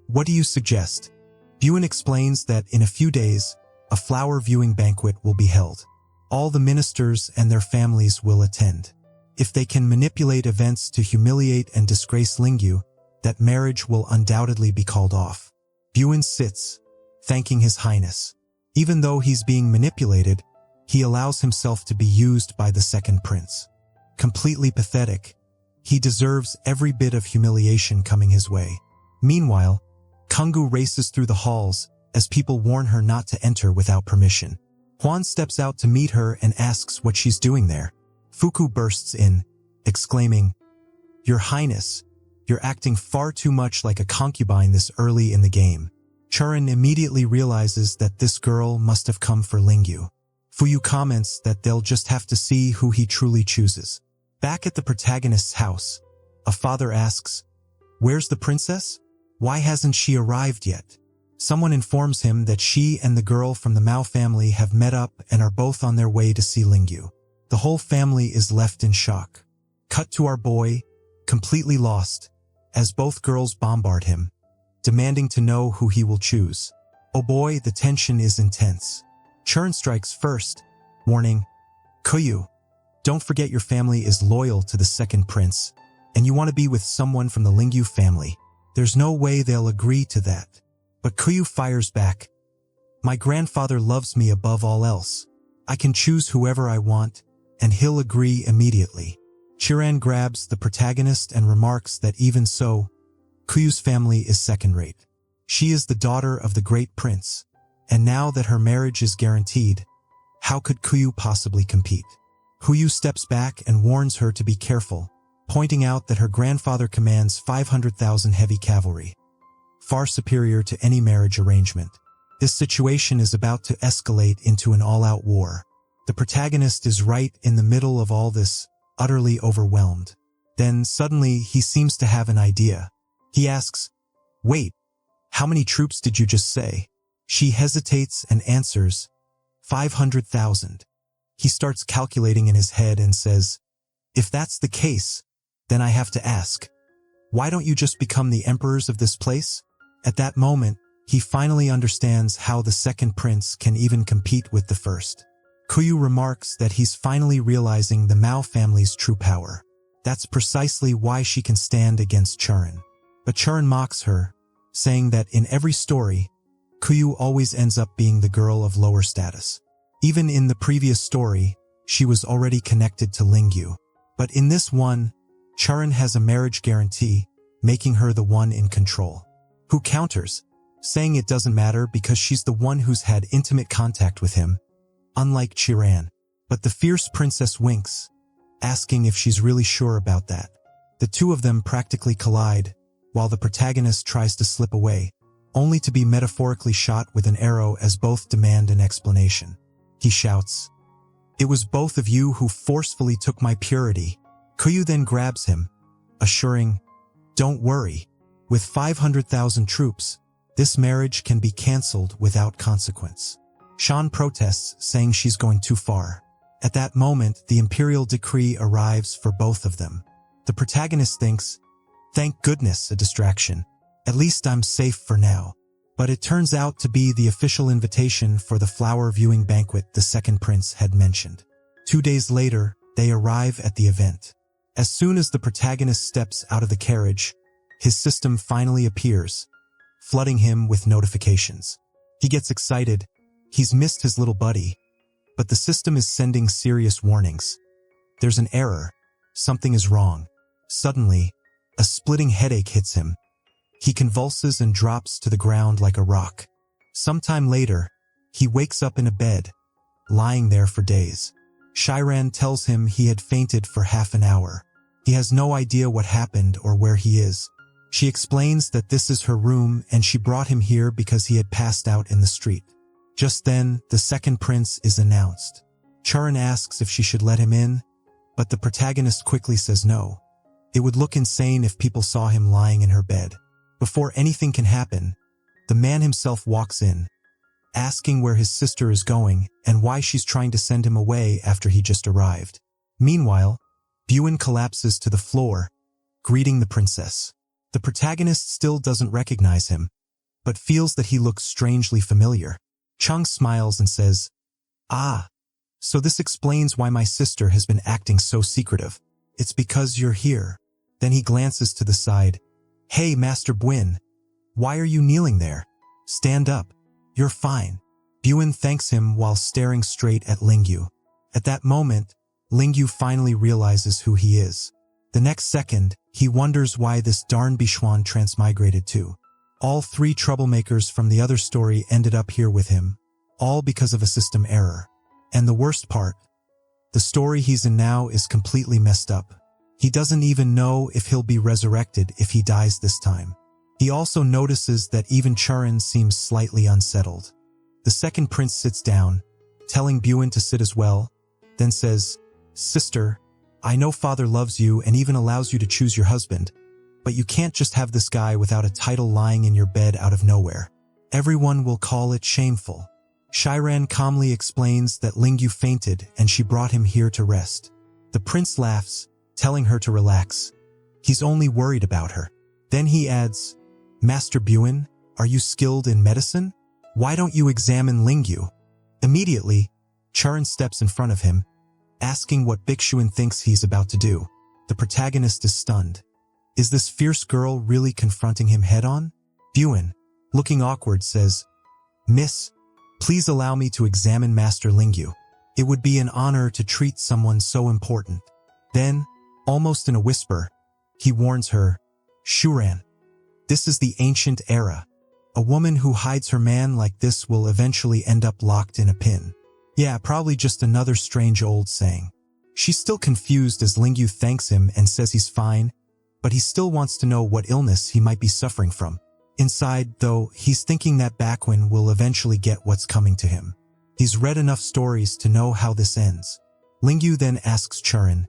Speaker 1: what do you suggest?" Buin explains that in a few days, a flower viewing banquet will be held. All the ministers and their families will attend. If they can manipulate events to humiliate and disgrace Lingyu, that marriage will undoubtedly be called off. Buen sits, thanking His Highness. Even though he's being manipulated, he allows himself to be used by the second prince. Completely pathetic, he deserves every bit of humiliation coming his way. Meanwhile, Kunggu races through the halls as people warn her not to enter without permission. Huan steps out to meet her and asks what she's doing there. Fuku bursts in, exclaiming, "Your Highness, you're acting far too much like a concubine this early in the game." Churin immediately realizes that this girl must have come for Lingyu. Fuyu comments that they'll just have to see who he truly chooses. Back at the protagonist's house, a father asks, "Where's the princess? Why hasn't she arrived yet?" Someone informs him that she and the girl from the Mao family have met up and are both on their way to see Lingyu. The whole family is left in shock. Cut to our boy, completely lost, as both girls bombard him, demanding to know who he will choose. Oh boy, the tension is intense. Churn strikes first, warning, "Kuyu, don't forget your family is loyal to the second prince, and you want to be with someone from the Lingyu family. There's no way they'll agree to that." But Kuyu fires back, "My grandfather loves me above all else. I can choose whoever I want, and he'll agree immediately." Chiran grabs the protagonist and remarks that even so, Kuyu's family is second-rate. She is the daughter of the great prince, and now that her marriage is guaranteed, how could Kuyu possibly compete? Kuyu steps back and warns her to be careful, pointing out that her grandfather commands 500,000 heavy cavalry, far superior to any marriage arrangement. This situation is about to escalate into an all-out war. The protagonist is right in the middle of all this, utterly overwhelmed. Then suddenly he seems to have an idea. He asks, "Wait, how many troops did you just say?" She hesitates and answers, 500,000. He starts calculating in his head and says, "If that's the case, then I have to ask, why don't you just become the emperors of this place?" At that moment, he finally understands how the second prince can even compete with the first. Kuyu remarks that he's finally realizing the Mao family's true power. That's precisely why she can stand against Churin. But Churin mocks her, saying that in every story, Kuyu always ends up being the girl of lower status. Even in the previous story, she was already connected to Lingyu. But in this one, Churin has a marriage guarantee, making her the one in control. Who counters, saying it doesn't matter because she's the one who's had intimate contact with him, unlike Chiran. But the fierce princess winks, asking if she's really sure about that. The two of them practically collide, while the protagonist tries to slip away, only to be metaphorically shot with an arrow as both demand an explanation. He shouts, "It was both of you who forcefully took my purity." Kuyu then grabs him, assuring, "Don't worry. With 500,000 troops, this marriage can be cancelled without consequence." Shan protests, saying she's going too far. At that moment, the imperial decree arrives for both of them. The protagonist thinks, "Thank goodness, a distraction. At least I'm safe for now." But it turns out to be the official invitation for the flower viewing banquet the second prince had mentioned. 2 days later, they arrive at the event. As soon as the protagonist steps out of the carriage, his system finally appears, flooding him with notifications. He gets excited. He's missed his little buddy, but the system is sending serious warnings. There's an error. Something is wrong. Suddenly, a splitting headache hits him. He convulses and drops to the ground like a rock. Sometime later, he wakes up in a bed, lying there for days. Chiran tells him he had fainted for half an hour. He has no idea what happened or where he is. She explains that this is her room and she brought him here because he had passed out in the street. Just then, the second prince is announced. Churin asks if she should let him in, but the protagonist quickly says no. It would look insane if people saw him lying in her bed. Before anything can happen, the man himself walks in, asking where his sister is going and why she's trying to send him away after he just arrived. Meanwhile, Buen collapses to the floor, greeting the princess. The protagonist still doesn't recognize him, but feels that he looks strangely familiar. Chung smiles and says, "Ah, So this explains why my sister has been acting so secretive. It's because you're here. Then he glances to the side. Hey, Master Bwin. Why are you kneeling there? Stand up. You're fine. Bwin thanks him while staring straight at Lingyu. At that moment, Lingyu finally realizes who he is. The next second, he wonders why this darn Bixuan transmigrated too. All three troublemakers from the other story ended up here with him, all because of a system error. And the worst part, the story he's in now is completely messed up. He doesn't even know if he'll be resurrected if he dies this time. He also notices that even Churin seems slightly unsettled. The second prince sits down, telling Bwin to sit as well, then says, Sister, I know father loves you and even allows you to choose your husband, but you can't just have this guy without a title lying in your bed out of nowhere. Everyone will call it shameful. Xiang calmly explains that Lingyu fainted and she brought him here to rest. The prince laughs, telling her to relax. He's only worried about her. Then he adds, Master Bwin, are you skilled in medicine? Why don't you examine Lingyu? Immediately, Churin steps in front of him, asking what Bixuan thinks he's about to do. The protagonist is stunned. Is this fierce girl really confronting him head-on? Bwin, looking awkward, says, Miss, please allow me to examine Master Lingyu. It would be an honor to treat someone so important. Then, almost in a whisper, he warns her, Shuran, this is the ancient era. A woman who hides her man like this will eventually end up locked in a pin. Yeah, probably just another strange old saying. She's still confused as Lingyu thanks him and says he's fine, but he still wants to know what illness he might be suffering from. Inside, though, he's thinking that Bwin will eventually get what's coming to him. He's read enough stories to know how this ends. Lingyu then asks Churin,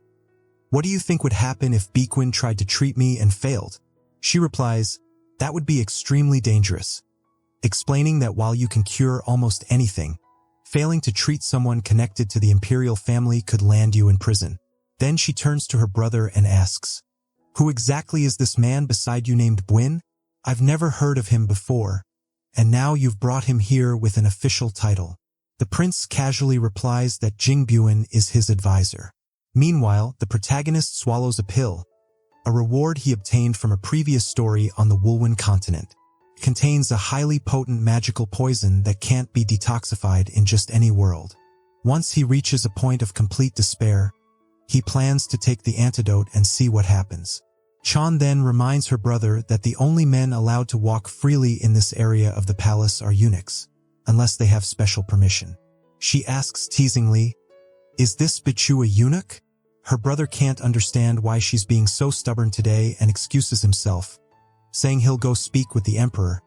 Speaker 1: What do you think would happen if Bwin tried to treat me and failed? She replies, That would be extremely dangerous, explaining that while you can cure almost anything, failing to treat someone connected to the imperial family could land you in prison. Then she turns to her brother and asks, Who exactly is this man beside you named Bwin? I've never heard of him before, and now you've brought him here with an official title. The prince casually replies that Jing Bwin is his advisor. Meanwhile, the protagonist swallows a pill, a reward he obtained from a previous story on the Wulwen continent. It contains a highly potent magical poison that can't be detoxified in just any world. Once he reaches a point of complete despair, he plans to take the antidote and see what happens. Chan then reminds her brother that the only men allowed to walk freely in this area of the palace are eunuchs, unless they have special permission. She asks teasingly, Is this Bichu a eunuch? Her brother can't understand why she's being so stubborn today and excuses himself, saying he'll go speak with the emperor,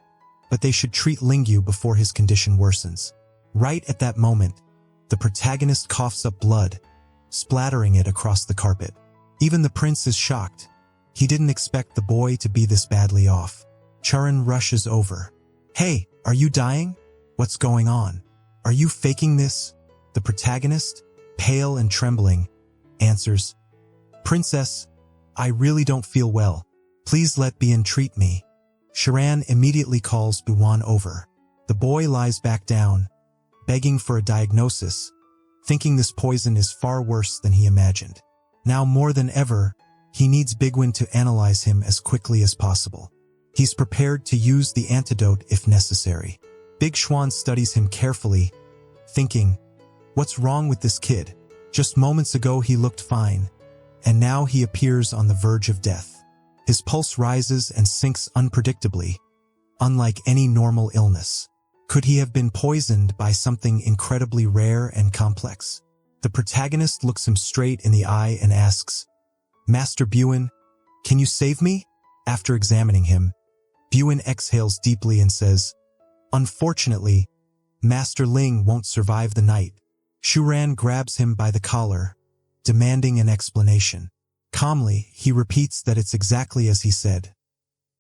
Speaker 1: but they should treat Lingyu before his condition worsens. Right at that moment, the protagonist coughs up blood, splattering it across the carpet. Even the prince is shocked. He didn't expect the boy to be this badly off. Churin rushes over. Hey, are you dying? What's going on? Are you faking this? The protagonist, pale and trembling, answers, Princess, I really don't feel well. Please let Bian treat me. Sharan immediately calls Buwan over. The boy lies back down, begging for a diagnosis, thinking this poison is far worse than he imagined. Now more than ever, he needs Bwin to analyze him as quickly as possible. He's prepared to use the antidote if necessary. Big Xuan studies him carefully, thinking, What's wrong with this kid? Just moments ago he looked fine, and now he appears on the verge of death. His pulse rises and sinks unpredictably, unlike any normal illness. Could he have been poisoned by something incredibly rare and complex? The protagonist looks him straight in the eye and asks, Master Bwin, can you save me? After examining him, Bwin exhales deeply and says, Unfortunately, Master Ling won't survive the night. Shuran grabs him by the collar, demanding an explanation. Calmly, he repeats that it's exactly as he said.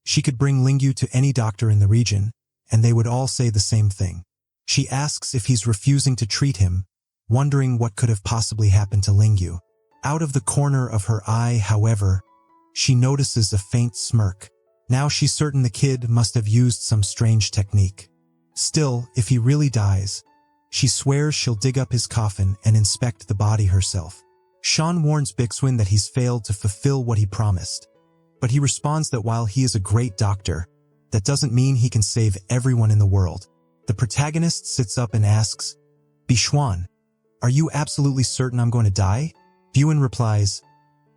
Speaker 1: She could bring Lingyu to any doctor in the region, and they would all say the same thing. She asks if he's refusing to treat him, wondering what could have possibly happened to Lingyu. Out of the corner of her eye, however, she notices a faint smirk. Now she's certain the kid must have used some strange technique. Still, if he really dies, She swears she'll dig up his coffin and inspect the body herself. Xiang warns Bixwin that he's failed to fulfill what he promised. But he responds that while he is a great doctor, that doesn't mean he can save everyone in the world. The protagonist sits up and asks, Bixuan, are you absolutely certain I'm going to die? Bixuan replies,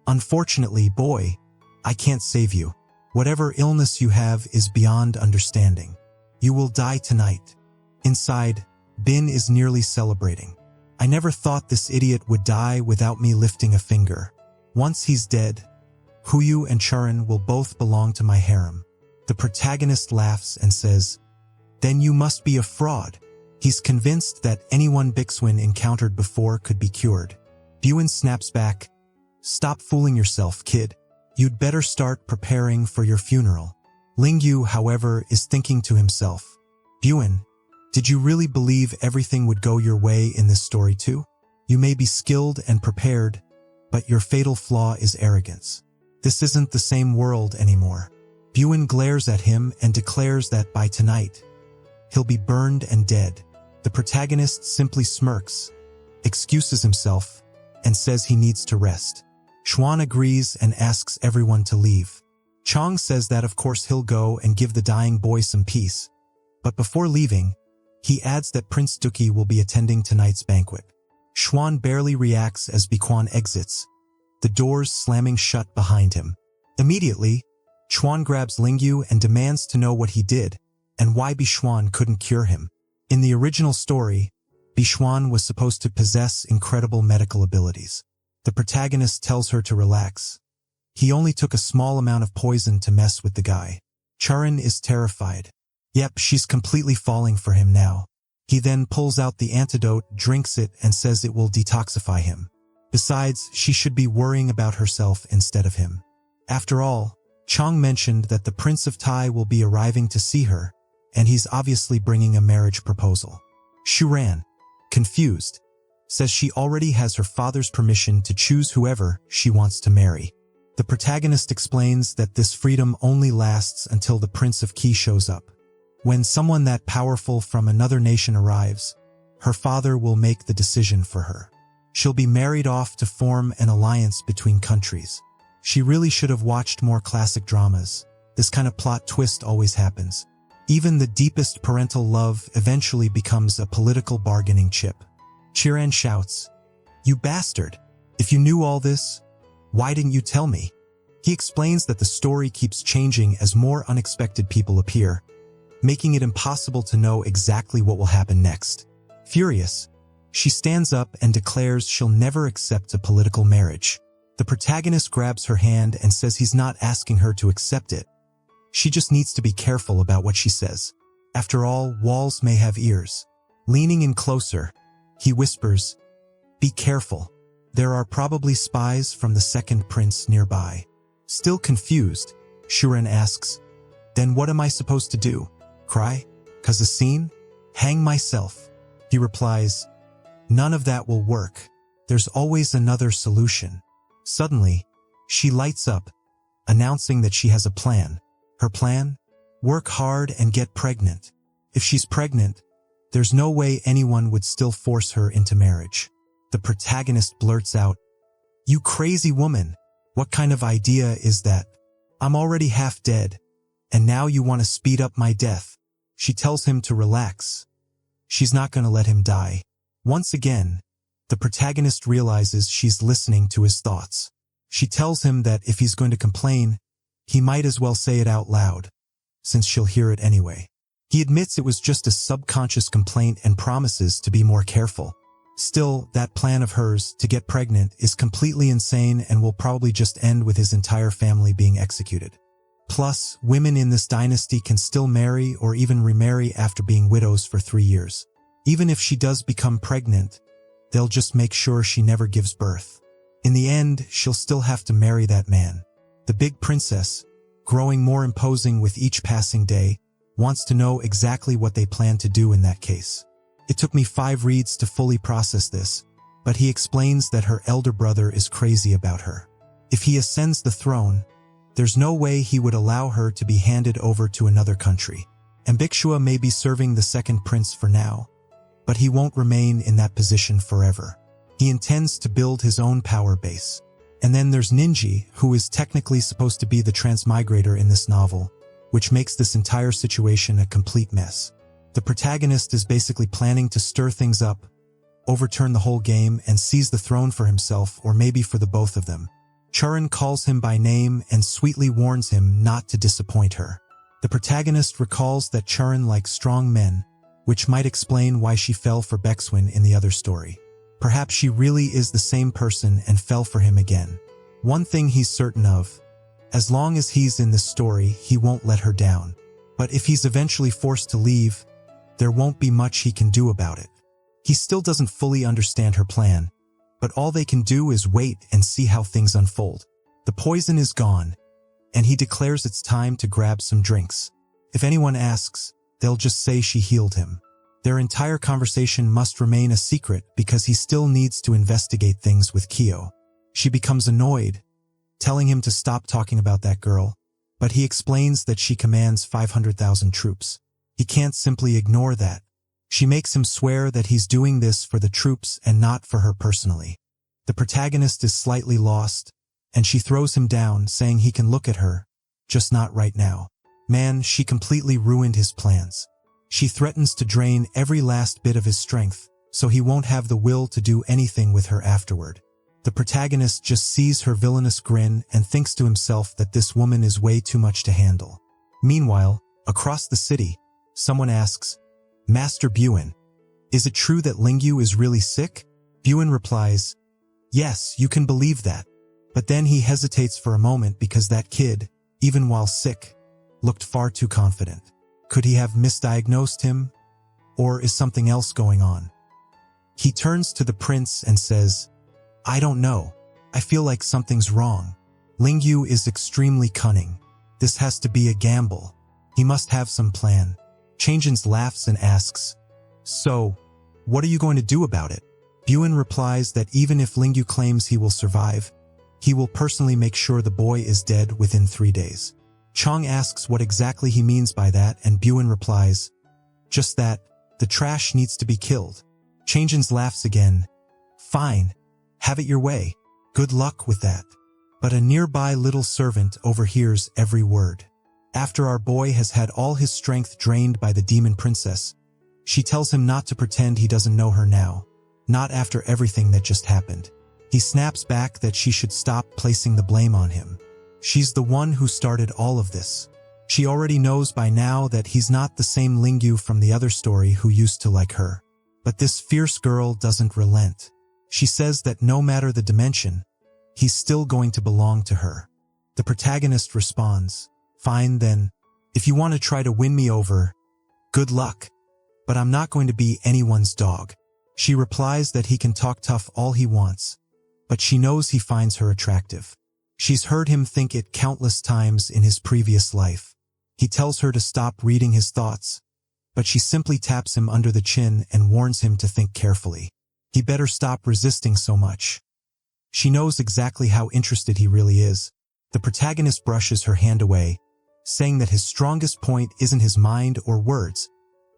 Speaker 1: Unfortunately, boy, I can't save you. Whatever illness you have is beyond understanding. You will die tonight. Inside, Bin is nearly celebrating. I never thought this idiot would die without me lifting a finger. Once he's dead, Huyu and Charan will both belong to my harem. The protagonist laughs and says, Then you must be a fraud. He's convinced that anyone Bixwin encountered before could be cured. Bixuan snaps back, Stop fooling yourself, kid. You'd better start preparing for your funeral. Lingyu, however, is thinking to himself, Bixuan, did you really believe everything would go your way in this story too? You may be skilled and prepared, but your fatal flaw is arrogance. This isn't the same world anymore. Bixuan glares at him and declares that by tonight, he'll be burned and dead. The protagonist simply smirks, excuses himself, and says he needs to rest. Xuan agrees and asks everyone to leave. Chang says that of course he'll go and give the dying boy some peace. But before leaving, he adds that Prince Duki will be attending tonight's banquet. Xuan barely reacts as Bixuan exits, the doors slamming shut behind him. Immediately, Xuan grabs Lingyu and demands to know what he did and why Bixuan couldn't cure him. In the original story, Bixuan was supposed to possess incredible medical abilities. The protagonist tells her to relax. He only took a small amount of poison to mess with the guy. Charan is terrified. Yep, she's completely falling for him now. He then pulls out the antidote, drinks it, and says it will detoxify him. Besides, she should be worrying about herself instead of him. After all, Chang mentioned that the Prince of Tai will be arriving to see her, and he's obviously bringing a marriage proposal. Shuran, confused, says she already has her father's permission to choose whoever she wants to marry. The protagonist explains that this freedom only lasts until the Prince of Qi shows up. When someone that powerful from another nation arrives, her father will make the decision for her. She'll be married off to form an alliance between countries. She really should have watched more classic dramas. This kind of plot twist always happens. Even the deepest parental love eventually becomes a political bargaining chip. Chiran shouts, You bastard! If you knew all this, why didn't you tell me? He explains that the story keeps changing as more unexpected people appear, making it impossible to know exactly what will happen next. Furious, she stands up and declares she'll never accept a political marriage. The protagonist grabs her hand and says he's not asking her to accept it. She just needs to be careful about what she says. After all, walls may have ears. Leaning in closer, he whispers, Be careful. There are probably spies from the second prince nearby. Still confused, Shuren asks, Then what am I supposed to do? Cry? 'Cause a scene? Hang myself. He replies, None of that will work. There's always another solution. Suddenly, she lights up, announcing that she has a plan. Her plan? Work hard and get pregnant. If she's pregnant, there's no way anyone would still force her into marriage. The protagonist blurts out, You crazy woman! What kind of idea is that? I'm already half dead, and now you want to speed up my death. She tells him to relax. She's not going to let him die. Once again, the protagonist realizes she's listening to his thoughts. She tells him that if he's going to complain, he might as well say it out loud, since she'll hear it anyway. He admits it was just a subconscious complaint and promises to be more careful. Still, that plan of hers to get pregnant is completely insane and will probably just end with his entire family being executed. Plus, women in this dynasty can still marry or even remarry after being widows for 3 years. Even if she does become pregnant, they'll just make sure she never gives birth. In the end, she'll still have to marry that man. The big princess, growing more imposing with each passing day, wants to know exactly what they plan to do in that case. It took me 5 reads to fully process this, but he explains that her elder brother is crazy about her. If he ascends the throne, there's no way he would allow her to be handed over to another country. Ambixua may be serving the second prince for now, but he won't remain in that position forever. He intends to build his own power base. And then there's Ninji, who is technically supposed to be the transmigrator in this novel, which makes this entire situation a complete mess. The protagonist is basically planning to stir things up, overturn the whole game, and seize the throne for himself, or maybe for the both of them. Churin calls him by name and sweetly warns him not to disappoint her. The protagonist recalls that Churin likes strong men, which might explain why she fell for Baekswin in the other story. Perhaps she really is the same person and fell for him again. One thing he's certain of: as long as he's in this story, he won't let her down. But if he's eventually forced to leave, there won't be much he can do about it. He still doesn't fully understand her plan, but all they can do is wait and see how things unfold. The poison is gone, and he declares it's time to grab some drinks. If anyone asks, they'll just say she healed him. Their entire conversation must remain a secret because he still needs to investigate things with Kyo. She becomes annoyed, telling him to stop talking about that girl, but he explains that she commands 500,000 troops. He can't simply ignore that. She makes him swear that he's doing this for the troops and not for her personally. The protagonist is slightly lost, and she throws him down, saying he can look at her, just not right now. Man, she completely ruined his plans. She threatens to drain every last bit of his strength, so he won't have the will to do anything with her afterward. The protagonist just sees her villainous grin and thinks to himself that this woman is way too much to handle. Meanwhile, across the city, someone asks, "Master Buen, is it true that Lingyu is really sick?" Buen replies, "Yes, you can believe that." But then he hesitates for a moment because that kid, even while sick, looked far too confident. Could he have misdiagnosed him? Or is something else going on? He turns to the prince and says, "I don't know. I feel like something's wrong. Lingyu is extremely cunning. This has to be a gamble. He must have some plan." Changjin laughs and asks, "So, what are you going to do about it?" Buen replies that even if Lingyu claims he will survive, he will personally make sure the boy is dead within 3 days. Chong asks what exactly he means by that, and Buen replies, "Just that, the trash needs to be killed." Changjin laughs again. "Fine, have it your way. Good luck with that." But a nearby little servant overhears every word. After our boy has had all his strength drained by the demon princess, she tells him not to pretend he doesn't know her now, not after everything that just happened. He snaps back that she should stop placing the blame on him. She's the one who started all of this. She already knows by now that he's not the same Lingyu from the other story who used to like her. But this fierce girl doesn't relent. She says that no matter the dimension, he's still going to belong to her. The protagonist responds, "Fine then, if you want to try to win me over, good luck. But I'm not going to be anyone's dog." She replies that he can talk tough all he wants, but she knows he finds her attractive. She's heard him think it countless times in his previous life. He tells her to stop reading his thoughts, but she simply taps him under the chin and warns him to think carefully. He better stop resisting so much. She knows exactly how interested he really is. The protagonist brushes her hand away, saying that his strongest point isn't his mind or words,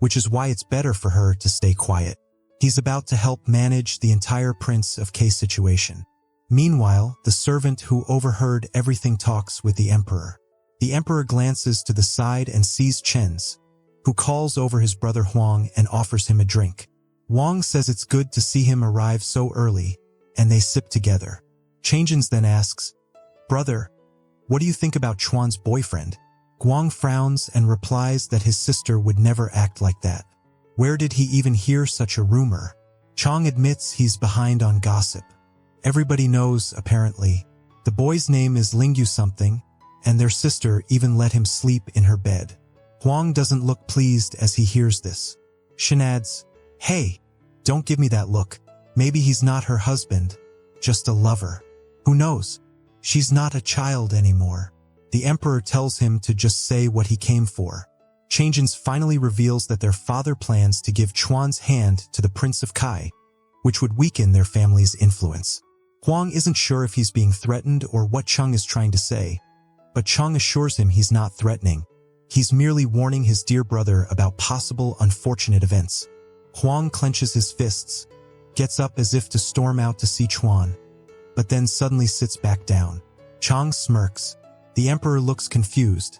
Speaker 1: which is why it's better for her to stay quiet. He's about to help manage the entire Prince of K situation. Meanwhile, the servant who overheard everything talks with the emperor. The emperor glances to the side and sees Chen's, who calls over his brother Huang and offers him a drink. Huang says it's good to see him arrive so early, and they sip together. Changjin then asks, "Brother, what do you think about Chuan's boyfriend?" Huang frowns and replies that his sister would never act like that. Where did he even hear such a rumor? Chong admits he's behind on gossip. Everybody knows, apparently. The boy's name is Lingyu something, and their sister even let him sleep in her bed. Huang doesn't look pleased as he hears this. Shin adds, "Hey, don't give me that look. Maybe he's not her husband, just a lover. Who knows? She's not a child anymore." The emperor tells him to just say what he came for. Changjin finally reveals that their father plans to give Chuan's hand to the Prince of Kai, which would weaken their family's influence. Huang isn't sure if he's being threatened or what Chung is trying to say, but Chung assures him he's not threatening. He's merely warning his dear brother about possible unfortunate events. Huang clenches his fists, gets up as if to storm out to see Chuan, but then suddenly sits back down. Chang smirks. The emperor looks confused,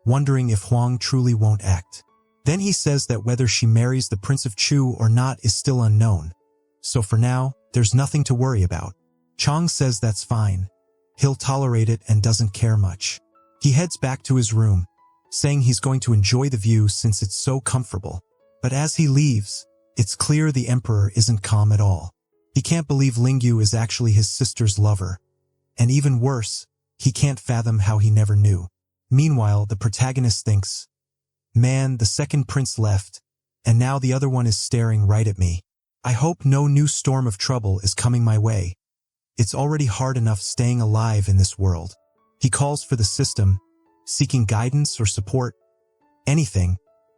Speaker 1: wondering if Huang truly won't act. Then he says that whether she marries the Prince of Chu or not is still unknown. So for now, there's nothing to worry about. Chang says that's fine. He'll tolerate it and doesn't care much. He heads back to his room, saying he's going to enjoy the view since it's so comfortable. But as he leaves, it's clear the emperor isn't calm at all. He can't believe Lingyu is actually his sister's lover. And even worse, he can't fathom how he never knew. Meanwhile, the protagonist thinks, man, the second prince left, and now the other one is staring right at me. I hope no new storm of trouble is coming my way. It's already hard enough staying alive in this world. He calls for the system, seeking guidance or support, anything,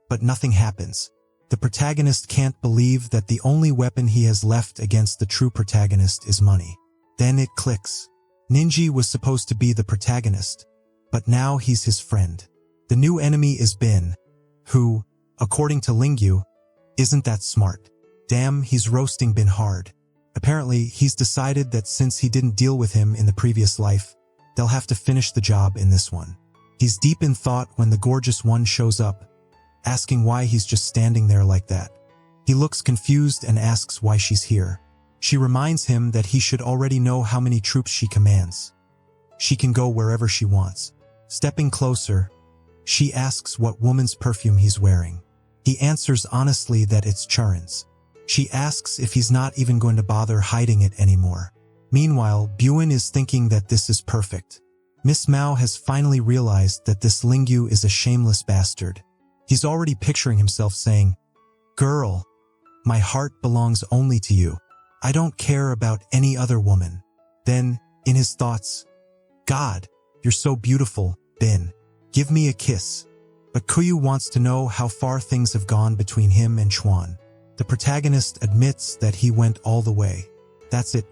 Speaker 1: but nothing happens. The protagonist can't believe that the only weapon he has left against the true protagonist is money. Then it clicks. Ninji was supposed to be the protagonist, but now he's his friend. The new enemy is Bin, who, according to Lingyu, isn't that smart. Damn, he's roasting Bin hard. Apparently, he's decided that since he didn't deal with him in the previous life, they'll have to finish the job in this one. He's deep in thought when the gorgeous one shows up, asking why he's just standing there like that. He looks confused and asks why she's here. She reminds him that he should already know how many troops she commands. She can go wherever she wants. Stepping closer, she asks what woman's perfume he's wearing. He answers honestly that it's Churin's. She asks if he's not even going to bother hiding it anymore. Meanwhile, Buin is thinking that this is perfect. Miss Mao has finally realized that this Lingyu is a shameless bastard. He's already picturing himself saying, "Girl, my heart belongs only to you. I don't care about any other woman." Then, in his thoughts, "God, you're so beautiful, Bin. Give me a kiss." But Kuyu wants to know how far things have gone between him and Chuan. The protagonist admits that he went all the way. That's it.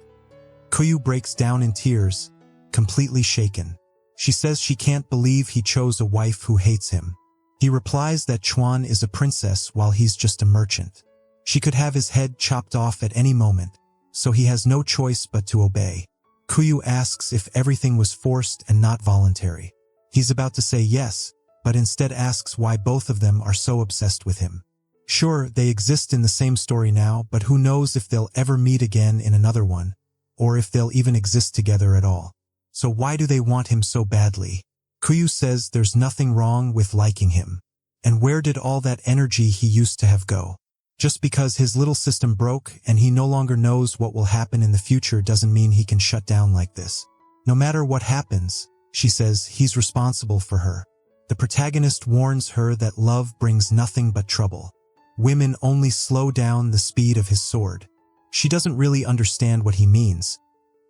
Speaker 1: Kuyu breaks down in tears, completely shaken. She says she can't believe he chose a wife who hates him. He replies that Chuan is a princess while he's just a merchant. She could have his head chopped off at any moment, so he has no choice but to obey. Kuyu asks if everything was forced and not voluntary. He's about to say yes, but instead asks why both of them are so obsessed with him. Sure, they exist in the same story now, but who knows if they'll ever meet again in another one, or if they'll even exist together at all. So why do they want him so badly? Kuyu says there's nothing wrong with liking him. And where did all that energy he used to have go? Just because his little system broke and he no longer knows what will happen in the future doesn't mean he can shut down like this. No matter what happens, she says he's responsible for her. The protagonist warns her that love brings nothing but trouble. Women only slow down the speed of his sword. She doesn't really understand what he means,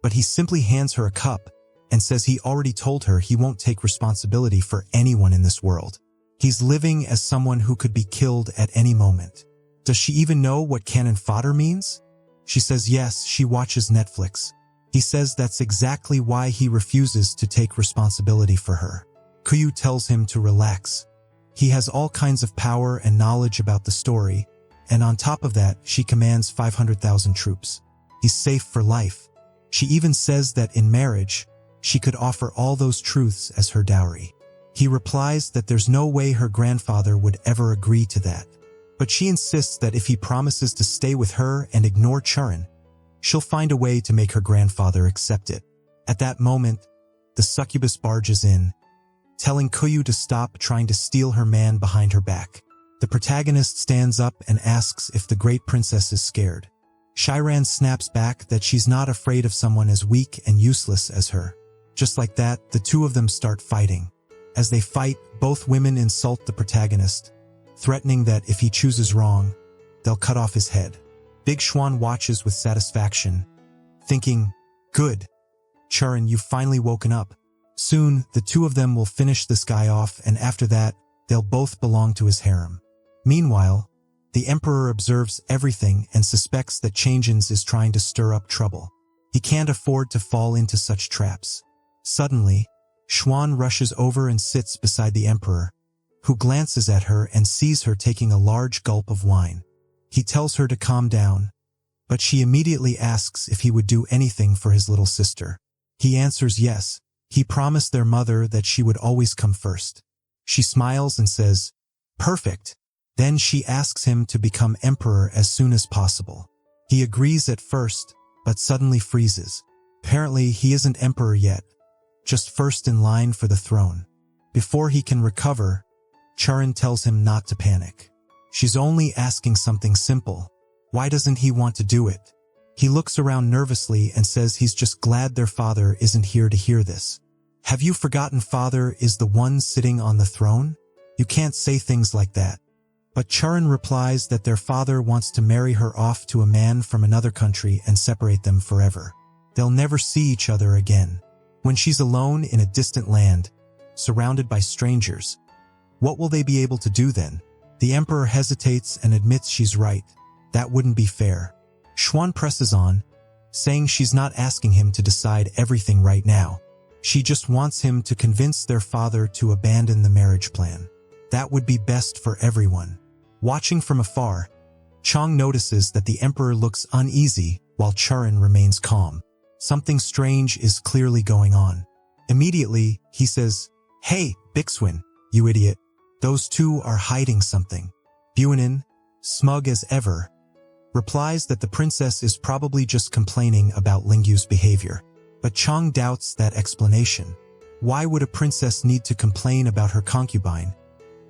Speaker 1: but he simply hands her a cup and says he already told her he won't take responsibility for anyone in this world. He's living as someone who could be killed at any moment. Does she even know what cannon fodder means? She says yes, she watches Netflix. He says that's exactly why he refuses to take responsibility for her. Kuyu tells him to relax. He has all kinds of power and knowledge about the story, and on top of that, she commands 500,000 troops. He's safe for life. She even says that in marriage, she could offer all those truths as her dowry. He replies that there's no way her grandfather would ever agree to that. But she insists that if he promises to stay with her and ignore Churin, she'll find a way to make her grandfather accept it. At that moment, the succubus barges in, telling Kuyu to stop trying to steal her man behind her back. The protagonist stands up and asks if the great princess is scared. Shiran snaps back that she's not afraid of someone as weak and useless as her. Just like that, the two of them start fighting. As they fight, both women insult the protagonist, threatening that if he chooses wrong, they'll cut off his head. Big Xuan watches with satisfaction, thinking, "Good, Churin, you've finally woken up. Soon, the two of them will finish this guy off, and after that, they'll both belong to his harem." Meanwhile, the emperor observes everything and suspects that Changjins is trying to stir up trouble. He can't afford to fall into such traps. Suddenly, Xuan rushes over and sits beside the emperor, who glances at her and sees her taking a large gulp of wine. He tells her to calm down, but she immediately asks if he would do anything for his little sister. He answers yes. He promised their mother that she would always come first. She smiles and says, "Perfect." Then she asks him to become emperor as soon as possible. He agrees at first, but suddenly freezes. Apparently, he isn't emperor yet, just first in line for the throne. Before he can recover, Charon tells him not to panic. She's only asking something simple. Why doesn't he want to do it? He looks around nervously and says he's just glad their father isn't here to hear this. Have you forgotten father is the one sitting on the throne? You can't say things like that. But Charon replies that their father wants to marry her off to a man from another country and separate them forever. They'll never see each other again. When she's alone in a distant land, surrounded by strangers, what will they be able to do then? The emperor hesitates and admits she's right. That wouldn't be fair. Xuan presses on, saying she's not asking him to decide everything right now. She just wants him to convince their father to abandon the marriage plan. That would be best for everyone. Watching from afar, Chang notices that the emperor looks uneasy while Charon remains calm. Something strange is clearly going on. Immediately, he says, "Hey, Bixwin, you idiot. Those two are hiding something." Buanan, smug as ever, replies that the princess is probably just complaining about Lingyu's behavior. But Chang doubts that explanation. Why would a princess need to complain about her concubine?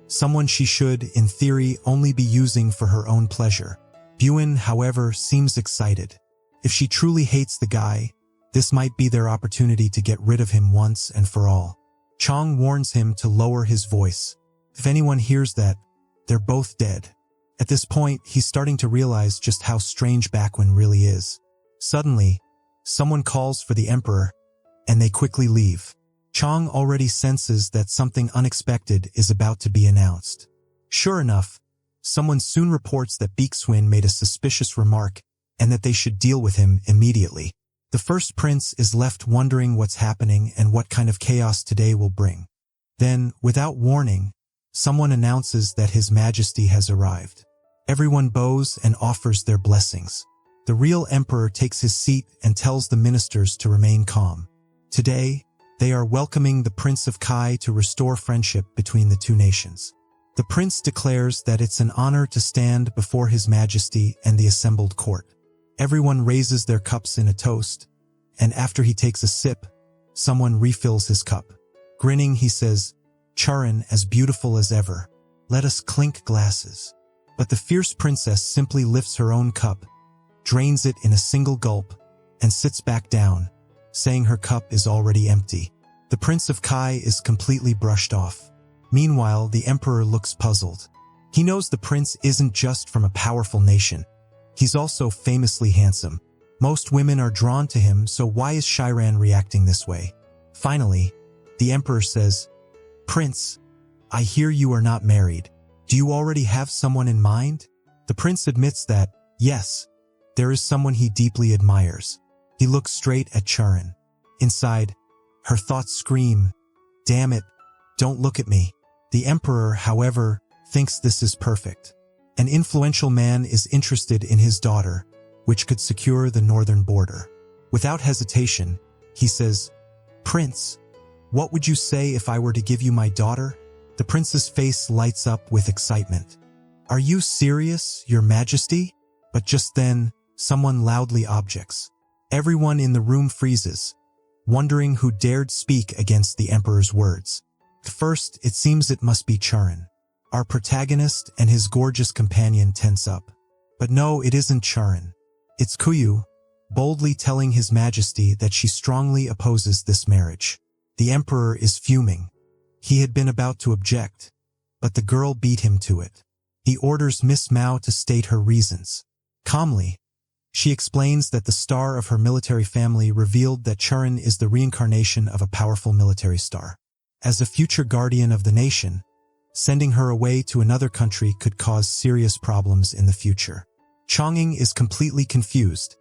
Speaker 1: Someone she should, in theory, only be using for her own pleasure. Buan, however, seems excited. If she truly hates the guy, this might be their opportunity to get rid of him once and for all. Chang warns him to lower his voice. If anyone hears that, they're both dead. At this point, he's starting to realize just how strange Bakwin really is. Suddenly, someone calls for the emperor, and they quickly leave. Chang already senses that something unexpected is about to be announced. Sure enough, someone soon reports that Bixwin made a suspicious remark and that they should deal with him immediately. The first prince is left wondering what's happening and what kind of chaos today will bring. Then, without warning, someone announces that His Majesty has arrived. Everyone bows and offers their blessings. The real emperor takes his seat and tells the ministers to remain calm. Today, they are welcoming the Prince of Kai to restore friendship between the two nations. The prince declares that it's an honor to stand before His Majesty and the assembled court. Everyone raises their cups in a toast, and after he takes a sip, someone refills his cup. Grinning, he says, "Charon, as beautiful as ever. Let us clink glasses." But the fierce princess simply lifts her own cup, drains it in a single gulp, and sits back down, saying her cup is already empty. The Prince of Kai is completely brushed off. Meanwhile, the emperor looks puzzled. He knows the prince isn't just from a powerful nation. He's also famously handsome. Most women are drawn to him, so why is Chiron reacting this way? Finally, the emperor says, "Prince, I hear you are not married. Do you already have someone in mind?" The prince admits that, yes, there is someone he deeply admires. He looks straight at Charon. Inside, her thoughts scream, "Damn it, don't look at me." The emperor, however, thinks this is perfect. An influential man is interested in his daughter, which could secure the northern border. Without hesitation, he says, "Prince, what would you say if I were to give you my daughter?" The prince's face lights up with excitement. "Are you serious, Your Majesty?" But just then, someone loudly objects. Everyone in the room freezes, wondering who dared speak against the emperor's words. First, it seems it must be Charon. Our protagonist and his gorgeous companion tense up. But no, it isn't Charon. It's Kuyu, boldly telling His Majesty that she strongly opposes this marriage. The emperor is fuming. He had been about to object, but the girl beat him to it. He orders Miss Mao to state her reasons. Calmly, she explains that the star of her military family revealed that Charon is the reincarnation of a powerful military star. As a future guardian of the nation, sending her away to another country could cause serious problems in the future. Chang'ing is completely confused,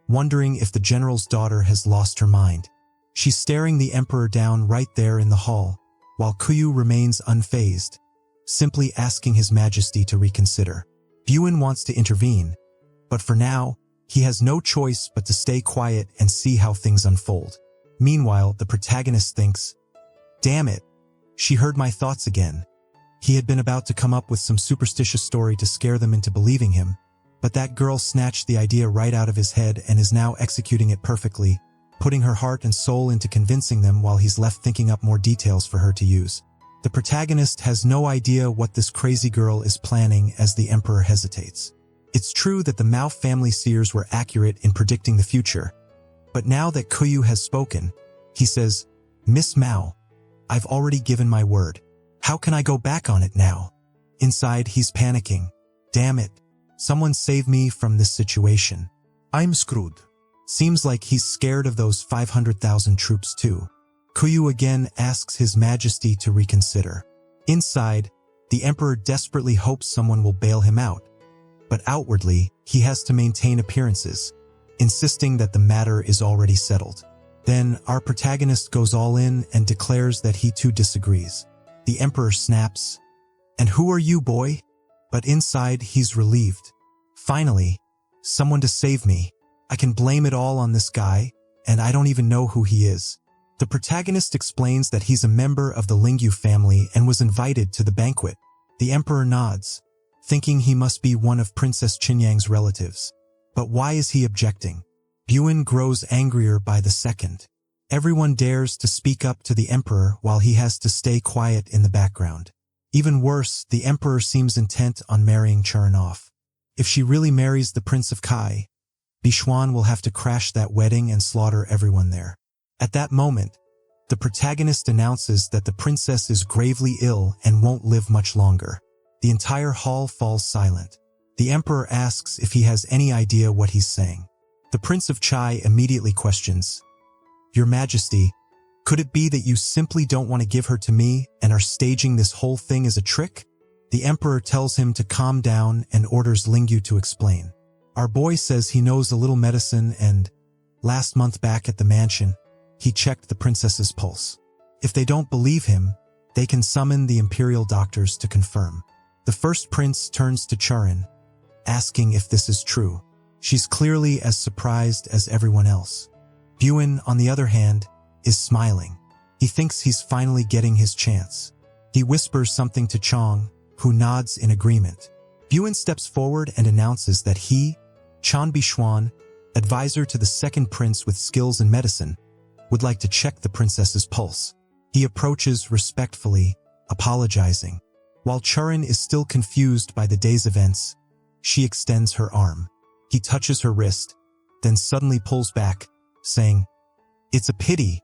Speaker 1: wondering if the general's daughter has lost her mind. She's staring the emperor down right there in the hall, while Kuyu remains unfazed, simply asking His Majesty to reconsider. Buin wants to intervene, but for now, he has no choice but to stay quiet and see how things unfold. Meanwhile, the protagonist thinks, damn it, she heard my thoughts again. He had been about to come up with some superstitious story to scare them into believing him, but that girl snatched the idea right out of his head and is now executing it perfectly, putting her heart and soul into convincing them while he's left thinking up more details for her to use. The protagonist has no idea what this crazy girl is planning as the emperor hesitates. It's true that the Mao family seers were accurate in predicting the future, but now that Kuyu has spoken, he says, Miss Mao, I've already given my word. How can I go back on it now? Inside, he's panicking. Damn it. Someone save me from this situation. I'm screwed. Seems like he's scared of those 500,000 troops too. Kuyu again asks His Majesty to reconsider. Inside, the emperor desperately hopes someone will bail him out, but outwardly, he has to maintain appearances, insisting that the matter is already settled. Then, our protagonist goes all in and declares that he too disagrees. The emperor snaps, "And who are you, boy?" But inside, he's relieved. Finally, someone to save me. I can blame it all on this guy, and I don't even know who he is. The protagonist explains that he's a member of the Lingyu family and was invited to the banquet. The emperor nods, thinking he must be one of Princess Qinyang's relatives. But why is he objecting? Buin grows angrier by the second. Everyone dares to speak up to the emperor while he has to stay quiet in the background. Even worse, the emperor seems intent on marrying Churin off. If she really marries the Prince of Kai, Bixuan will have to crash that wedding and slaughter everyone there. At that moment, the protagonist announces that the princess is gravely ill and won't live much longer. The entire hall falls silent. The emperor asks if he has any idea what he's saying. The Prince of Chai immediately questions, "Your Majesty, could it be that you simply don't want to give her to me and are staging this whole thing as a trick?" The emperor tells him to calm down and orders Lingyu to explain. Our boy says he knows a little medicine and, last month back at the mansion, he checked the princess's pulse. If they don't believe him, they can summon the imperial doctors to confirm. The first prince turns to Churin, asking if this is true. She's clearly as surprised as everyone else. Buin, on the other hand, is smiling. He thinks he's finally getting his chance. He whispers something to Chong, who nods in agreement. Buin steps forward and announces that he, Chan Bixuan, advisor to the second prince with skills in medicine, would like to check the princess's pulse. He approaches respectfully, apologizing. While Churin is still confused by the day's events, she extends her arm. He touches her wrist, then suddenly pulls back, saying, "It's a pity,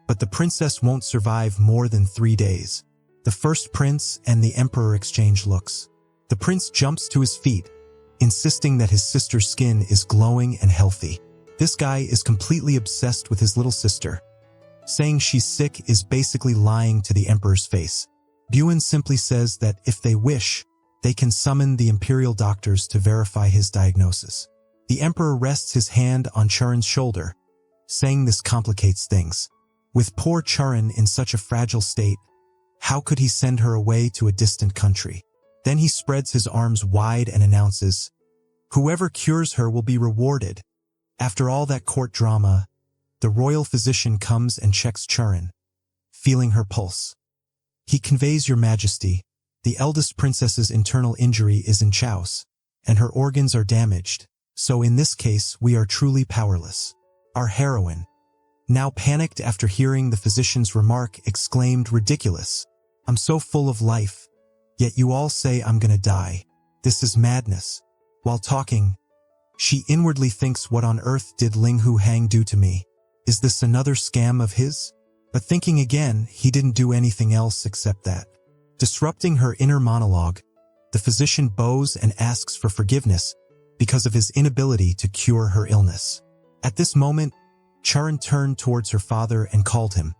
Speaker 1: but the princess won't survive more than 3 days." The first prince and the emperor exchange looks. The prince jumps to his feet, insisting that his sister's skin is glowing and healthy. This guy is completely obsessed with his little sister. Saying she's sick is basically lying to the emperor's face. Buin simply says that if they wish, they can summon the imperial doctors to verify his diagnosis. The emperor rests his hand on Churin's shoulder, saying this complicates things. With poor Churin in such a fragile state, how could he send her away to a distant country? Then he spreads his arms wide and announces, "Whoever cures her will be rewarded." After all that court drama, the royal physician comes and checks Churin, feeling her pulse. He conveys, "Your Majesty, the eldest princess's internal injury is in Chaos, and her organs are damaged, so in this case we are truly powerless." Our heroine, now panicked after hearing the physician's remark, exclaimed, "Ridiculous. I'm so full of life, yet you all say I'm gonna die. This is madness." While talking, she inwardly thinks, what on earth did Ling Hu Hang do to me? Is this another scam of his? But thinking again, he didn't do anything else except that. Disrupting her inner monologue, the physician bows and asks for forgiveness because of his inability to cure her illness. At this moment, Churin turned towards her father and called him,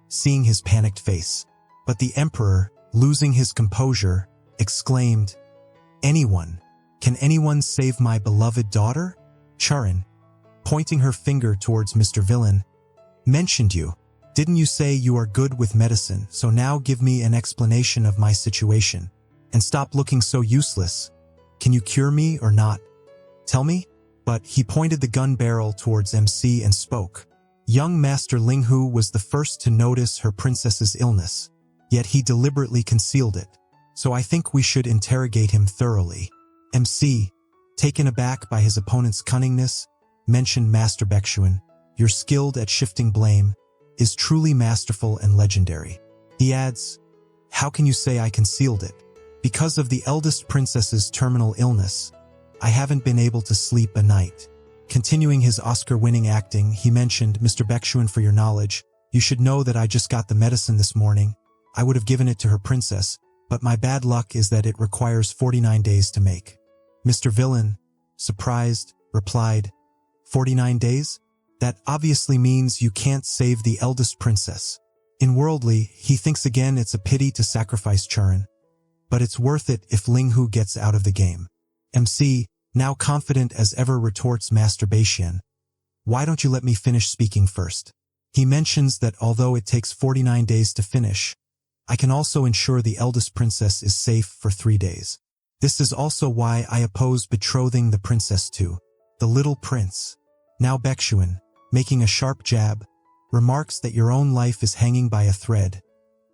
Speaker 1: seeing his panicked face. But the emperor, losing his composure, exclaimed, "Anyone? Can anyone save my beloved daughter?" Churin, pointing her finger towards Mr. Villain, "Mentioned you. Didn't you say you are good with medicine, so now give me an explanation of my situation, and stop looking so useless." Can you cure me or not? Tell me? But he pointed the gun barrel towards MC and spoke. Young Master Linghu was the first to notice her princess's illness, yet he deliberately concealed it. So I think we should interrogate him thoroughly. MC, taken aback by his opponent's cunningness, mentioned Master Baishuan. You're skilled at shifting blame, is truly masterful and legendary. He adds, how can you say I concealed it? Because of the eldest princess's terminal illness, I haven't been able to sleep a night. Continuing his Oscar-winning acting, he mentioned, Mr. Baishuan, for your knowledge, you should know that I just got the medicine this morning. I would have given it to her princess, but my bad luck is that it requires 49 days to make. Mr. Villain, surprised, replied, 49 days? That obviously means you can't save the eldest princess. In Worldly, he thinks again it's a pity to sacrifice Churin, but it's worth it if Linghu gets out of the game. MC, now confident as ever, retorts Master Baishuan. Why don't you let me finish speaking first? He mentions that although it takes 49 days to finish, I can also ensure the eldest princess is safe for 3 days. This is also why I oppose betrothing the princess to the little prince. Now Baishuan, making a sharp jab, remarks that your own life is hanging by a thread,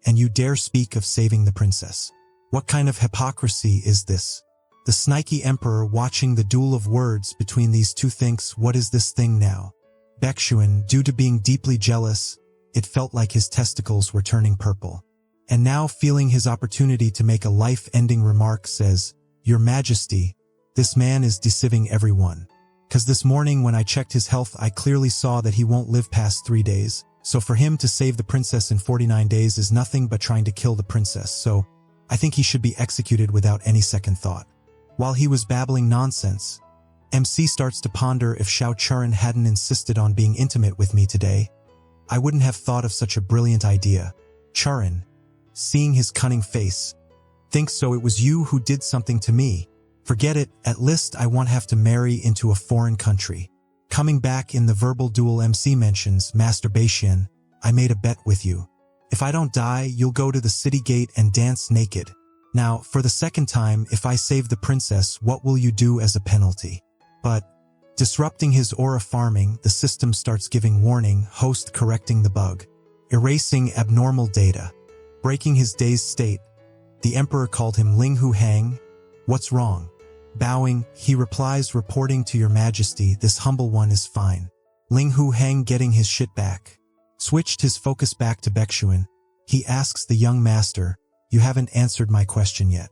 Speaker 1: and you dare speak of saving the princess. What kind of hypocrisy is this? The snaky emperor, watching the duel of words between these two, thinks, what is this thing now? Baishuan, due to being deeply jealous, it felt like his testicles were turning purple. And now, feeling his opportunity to make a life-ending remark, says, Your Majesty, this man is deceiving everyone. 'Cause this morning when I checked his health, I clearly saw that he won't live past 3 days. So for him to save the princess in 49 days is nothing but trying to kill the princess. So I think he should be executed without any second thought. While he was babbling nonsense, MC starts to ponder, if Xiao Churin hadn't insisted on being intimate with me today, I wouldn't have thought of such a brilliant idea. Churin, seeing his cunning face, thinks, so it was you who did something to me. Forget it, at least I won't have to marry into a foreign country. Coming back in the verbal duel, MC mentions, Master Baishuan, I made a bet with you. If I don't die, you'll go to the city gate and dance naked. Now, for the second time, if I save the princess, what will you do as a penalty? But, disrupting his aura farming, the system starts giving warning, host correcting the bug, erasing abnormal data, breaking his dazed state. The emperor called him Linghu Hang. What's wrong? Bowing, he replies, reporting to your majesty, this humble one is fine. Linghu Hang, getting his shit back, switched his focus back to Baishuan. He asks the young master, you haven't answered my question yet.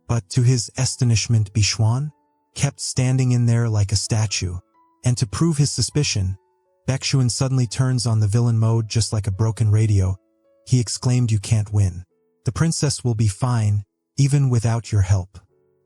Speaker 1: But to his astonishment, Baishuan kept standing in there like a statue. And to prove his suspicion, Baishuan suddenly turns on the villain mode just like a broken radio. He exclaimed, you can't win. The princess will be fine, even without your help.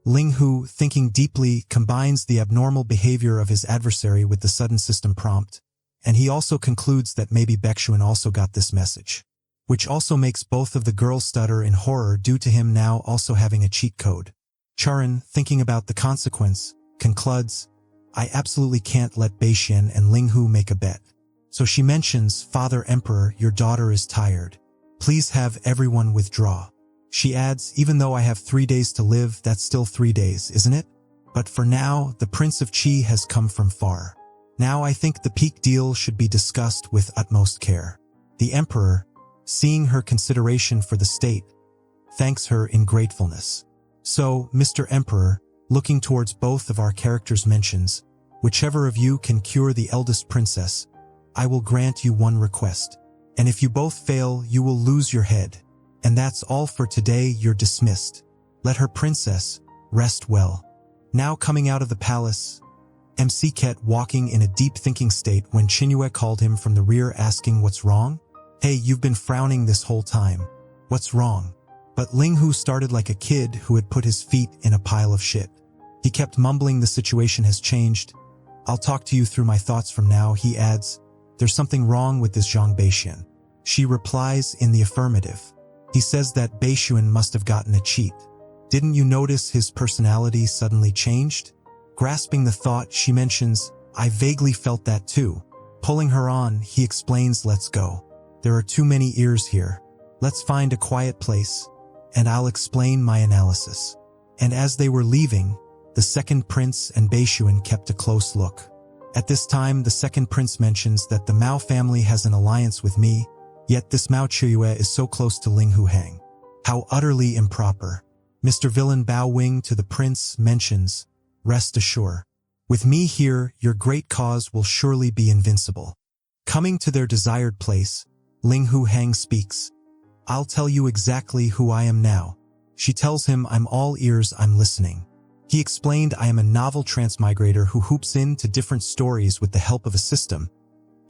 Speaker 1: Linghu, thinking deeply, combines the abnormal behavior of his adversary with the sudden system prompt, and he also concludes that maybe Baishuan also got this message, which also makes both of the girls stutter in horror due to him now also having a cheat code. Churin, thinking about the consequence, concludes, I absolutely can't let Baishuan and Linghu make a bet. So she mentions, Father Emperor, your daughter is tired. Please have everyone withdraw. She adds, even though I have 3 days to live, that's still 3 days, isn't it? But for now, the Prince of Qi has come from far. Now I think the peak deal should be discussed with utmost care. The Emperor, seeing her consideration for the state, thanks her in gratefulness. So, Mr. Emperor, looking towards both of our characters, mentions, whichever of you can cure the eldest princess, I will grant you one request. And if you both fail, you will lose your head. And that's all for today, you're dismissed. Let her princess rest well. Now coming out of the palace, MC kept walking in a deep thinking state when Qinyue called him from the rear asking what's wrong? Hey, you've been frowning this whole time. What's wrong? But Linghu started like a kid who had put his feet in a pile of shit. He kept mumbling, the situation has changed. I'll talk to you through my thoughts from now, he adds. There's something wrong with this Zhang Baishuan. She replies in the affirmative. He says that Baishuan must have gotten a cheat. Didn't you notice his personality suddenly changed? Grasping the thought, she mentions, I vaguely felt that too. Pulling her on, he explains, let's go. There are too many ears here. Let's find a quiet place, and I'll explain my analysis. And as they were leaving, the second prince and Beishuan kept a close look. At this time, the second prince mentions that the Mao family has an alliance with me, yet this Mao Chiyue is so close to Ling Huhang. How utterly improper. Mr. Villain Bao Wing to the prince mentions, rest assured, with me here, your great cause will surely be invincible. Coming to their desired place, Ling Huhang speaks. I'll tell you exactly who I am now. She tells him, I'm all ears, I'm listening. He explained, I am a novel transmigrator who hoops into different stories with the help of a system,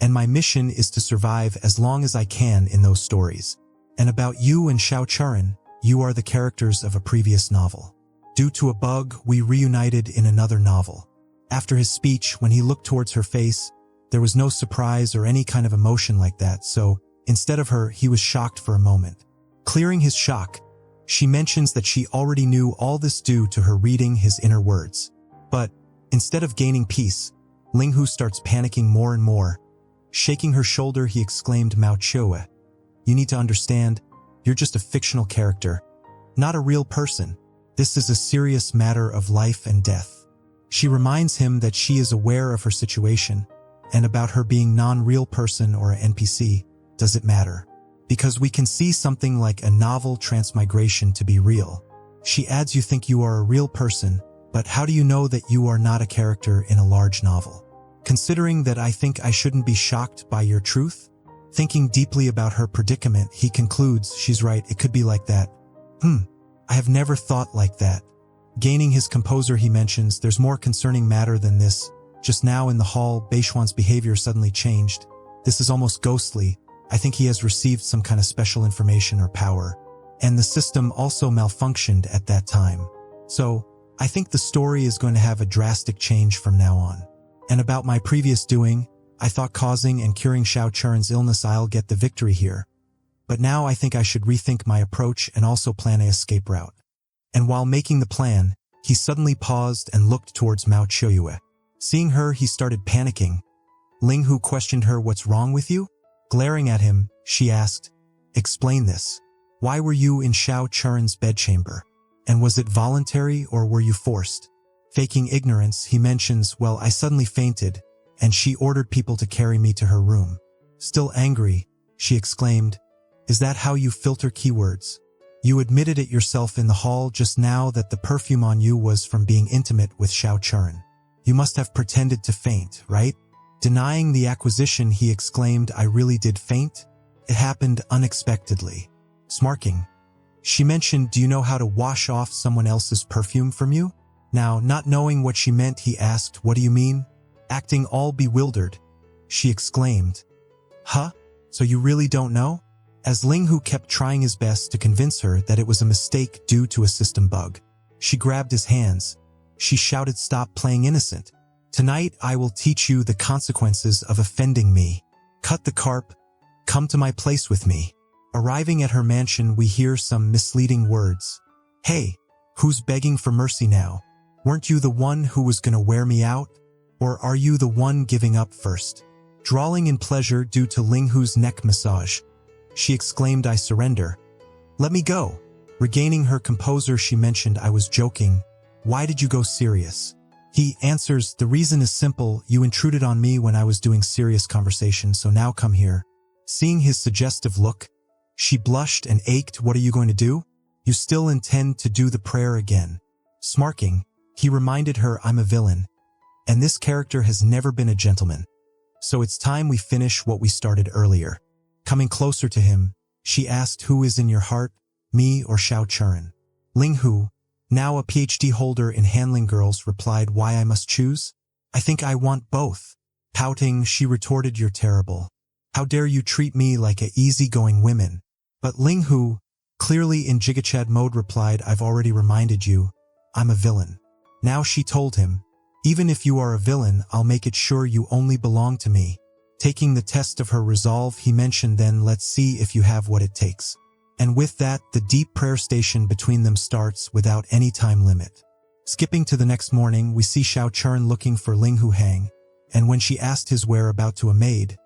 Speaker 1: and my mission is to survive as long as I can in those stories. And about you and Xiao Churan, you are the characters of a previous novel. Due to a bug, we reunited in another novel. After his speech, when he looked towards her face, there was no surprise or any kind of emotion like that, so instead of her, he was shocked for a moment. Clearing his shock, she mentions that she already knew all this due to her reading his inner words. But instead of gaining peace, Ling Hu starts panicking more and more. Shaking her shoulder, he exclaimed, Mao Chiyue, you need to understand, you're just a fictional character, not a real person. This is a serious matter of life and death. She reminds him that she is aware of her situation, and about her being non-real person or an NPC, does it matter? Because we can see something like a novel transmigration to be real. She adds, you think you are a real person, but how do you know that you are not a character in a large novel? Considering that, I think I shouldn't be shocked by your truth? Thinking deeply about her predicament, he concludes, she's right, it could be like that. I have never thought like that. Gaining his composure, he mentions, there's more concerning matter than this. Just now in the hall, Beishuan's behavior suddenly changed. This is almost ghostly. I think he has received some kind of special information or power. And the system also malfunctioned at that time. So, I think the story is going to have a drastic change from now on. And about my previous doing, I thought causing and curing Xiao Churan's illness, I'll get the victory here. But now I think I should rethink my approach and also plan an escape route. And while making the plan, he suddenly paused and looked towards Mao Chiyue. Seeing her, he started panicking. Ling Hu questioned her, what's wrong with you? Glaring at him, she asked, explain this. Why were you in Xiao Churan's bedchamber? And was it voluntary or were you forced? Faking ignorance, he mentions, well, I suddenly fainted, and she ordered people to carry me to her room. Still angry, she exclaimed, is that how you filter keywords? You admitted it yourself in the hall just now that the perfume on you was from being intimate with Xiao Churan. You must have pretended to faint, right? Denying the acquisition, he exclaimed, I really did faint? It happened unexpectedly. Smirking, she mentioned, do you know how to wash off someone else's perfume from you? Now, not knowing what she meant, he asked, what do you mean? Acting all bewildered, she exclaimed, huh? So you really don't know? As Ling Hu kept trying his best to convince her that it was a mistake due to a system bug, she grabbed his hands. She shouted, stop playing innocent. Tonight I will teach you the consequences of offending me. Cut the carp. Come to my place with me. Arriving at her mansion, we hear some misleading words. Hey, who's begging for mercy now? Weren't you the one who was gonna wear me out? Or are you the one giving up first? Drawling in pleasure due to Ling Hu's neck massage, she exclaimed, I surrender. Let me go. Regaining her composure, she mentioned, I was joking. Why did you go serious? He answers, the reason is simple, you intruded on me when I was doing serious conversation, so now come here. Seeing his suggestive look, she blushed and ached. What are you going to do? You still intend to do the prayer again. Smirking, he reminded her, I'm a villain, and this character has never been a gentleman. So it's time we finish what we started earlier. Coming closer to him, she asked, who is in your heart, me or Xiao Churan? Ling Hu, now a PhD holder in handling girls, replied, why I must choose? I think I want both. Pouting, she retorted, you're terrible. How dare you treat me like a easygoing woman? But Ling Hu, clearly in Jigachad mode, replied, I've already reminded you, I'm a villain. Now she told him, even if you are a villain, I'll make it sure you only belong to me. Taking the test of her resolve, he mentioned, then let's see if you have what it takes. And with that, the deep prayer station between them starts without any time limit. Skipping to the next morning, we see Xiao Churan looking for Ling Hu Hang, and when she asked his whereabouts to a maid,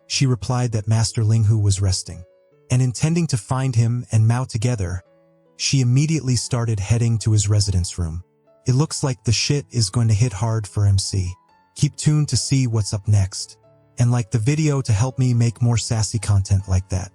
Speaker 1: she replied that Master Ling Hu was resting. And intending to find him and Mao together, she immediately started heading to his residence room. It looks like the shit is going to hit hard for MC. Keep tuned to see what's up next. And like the video to help me make more sassy content like that.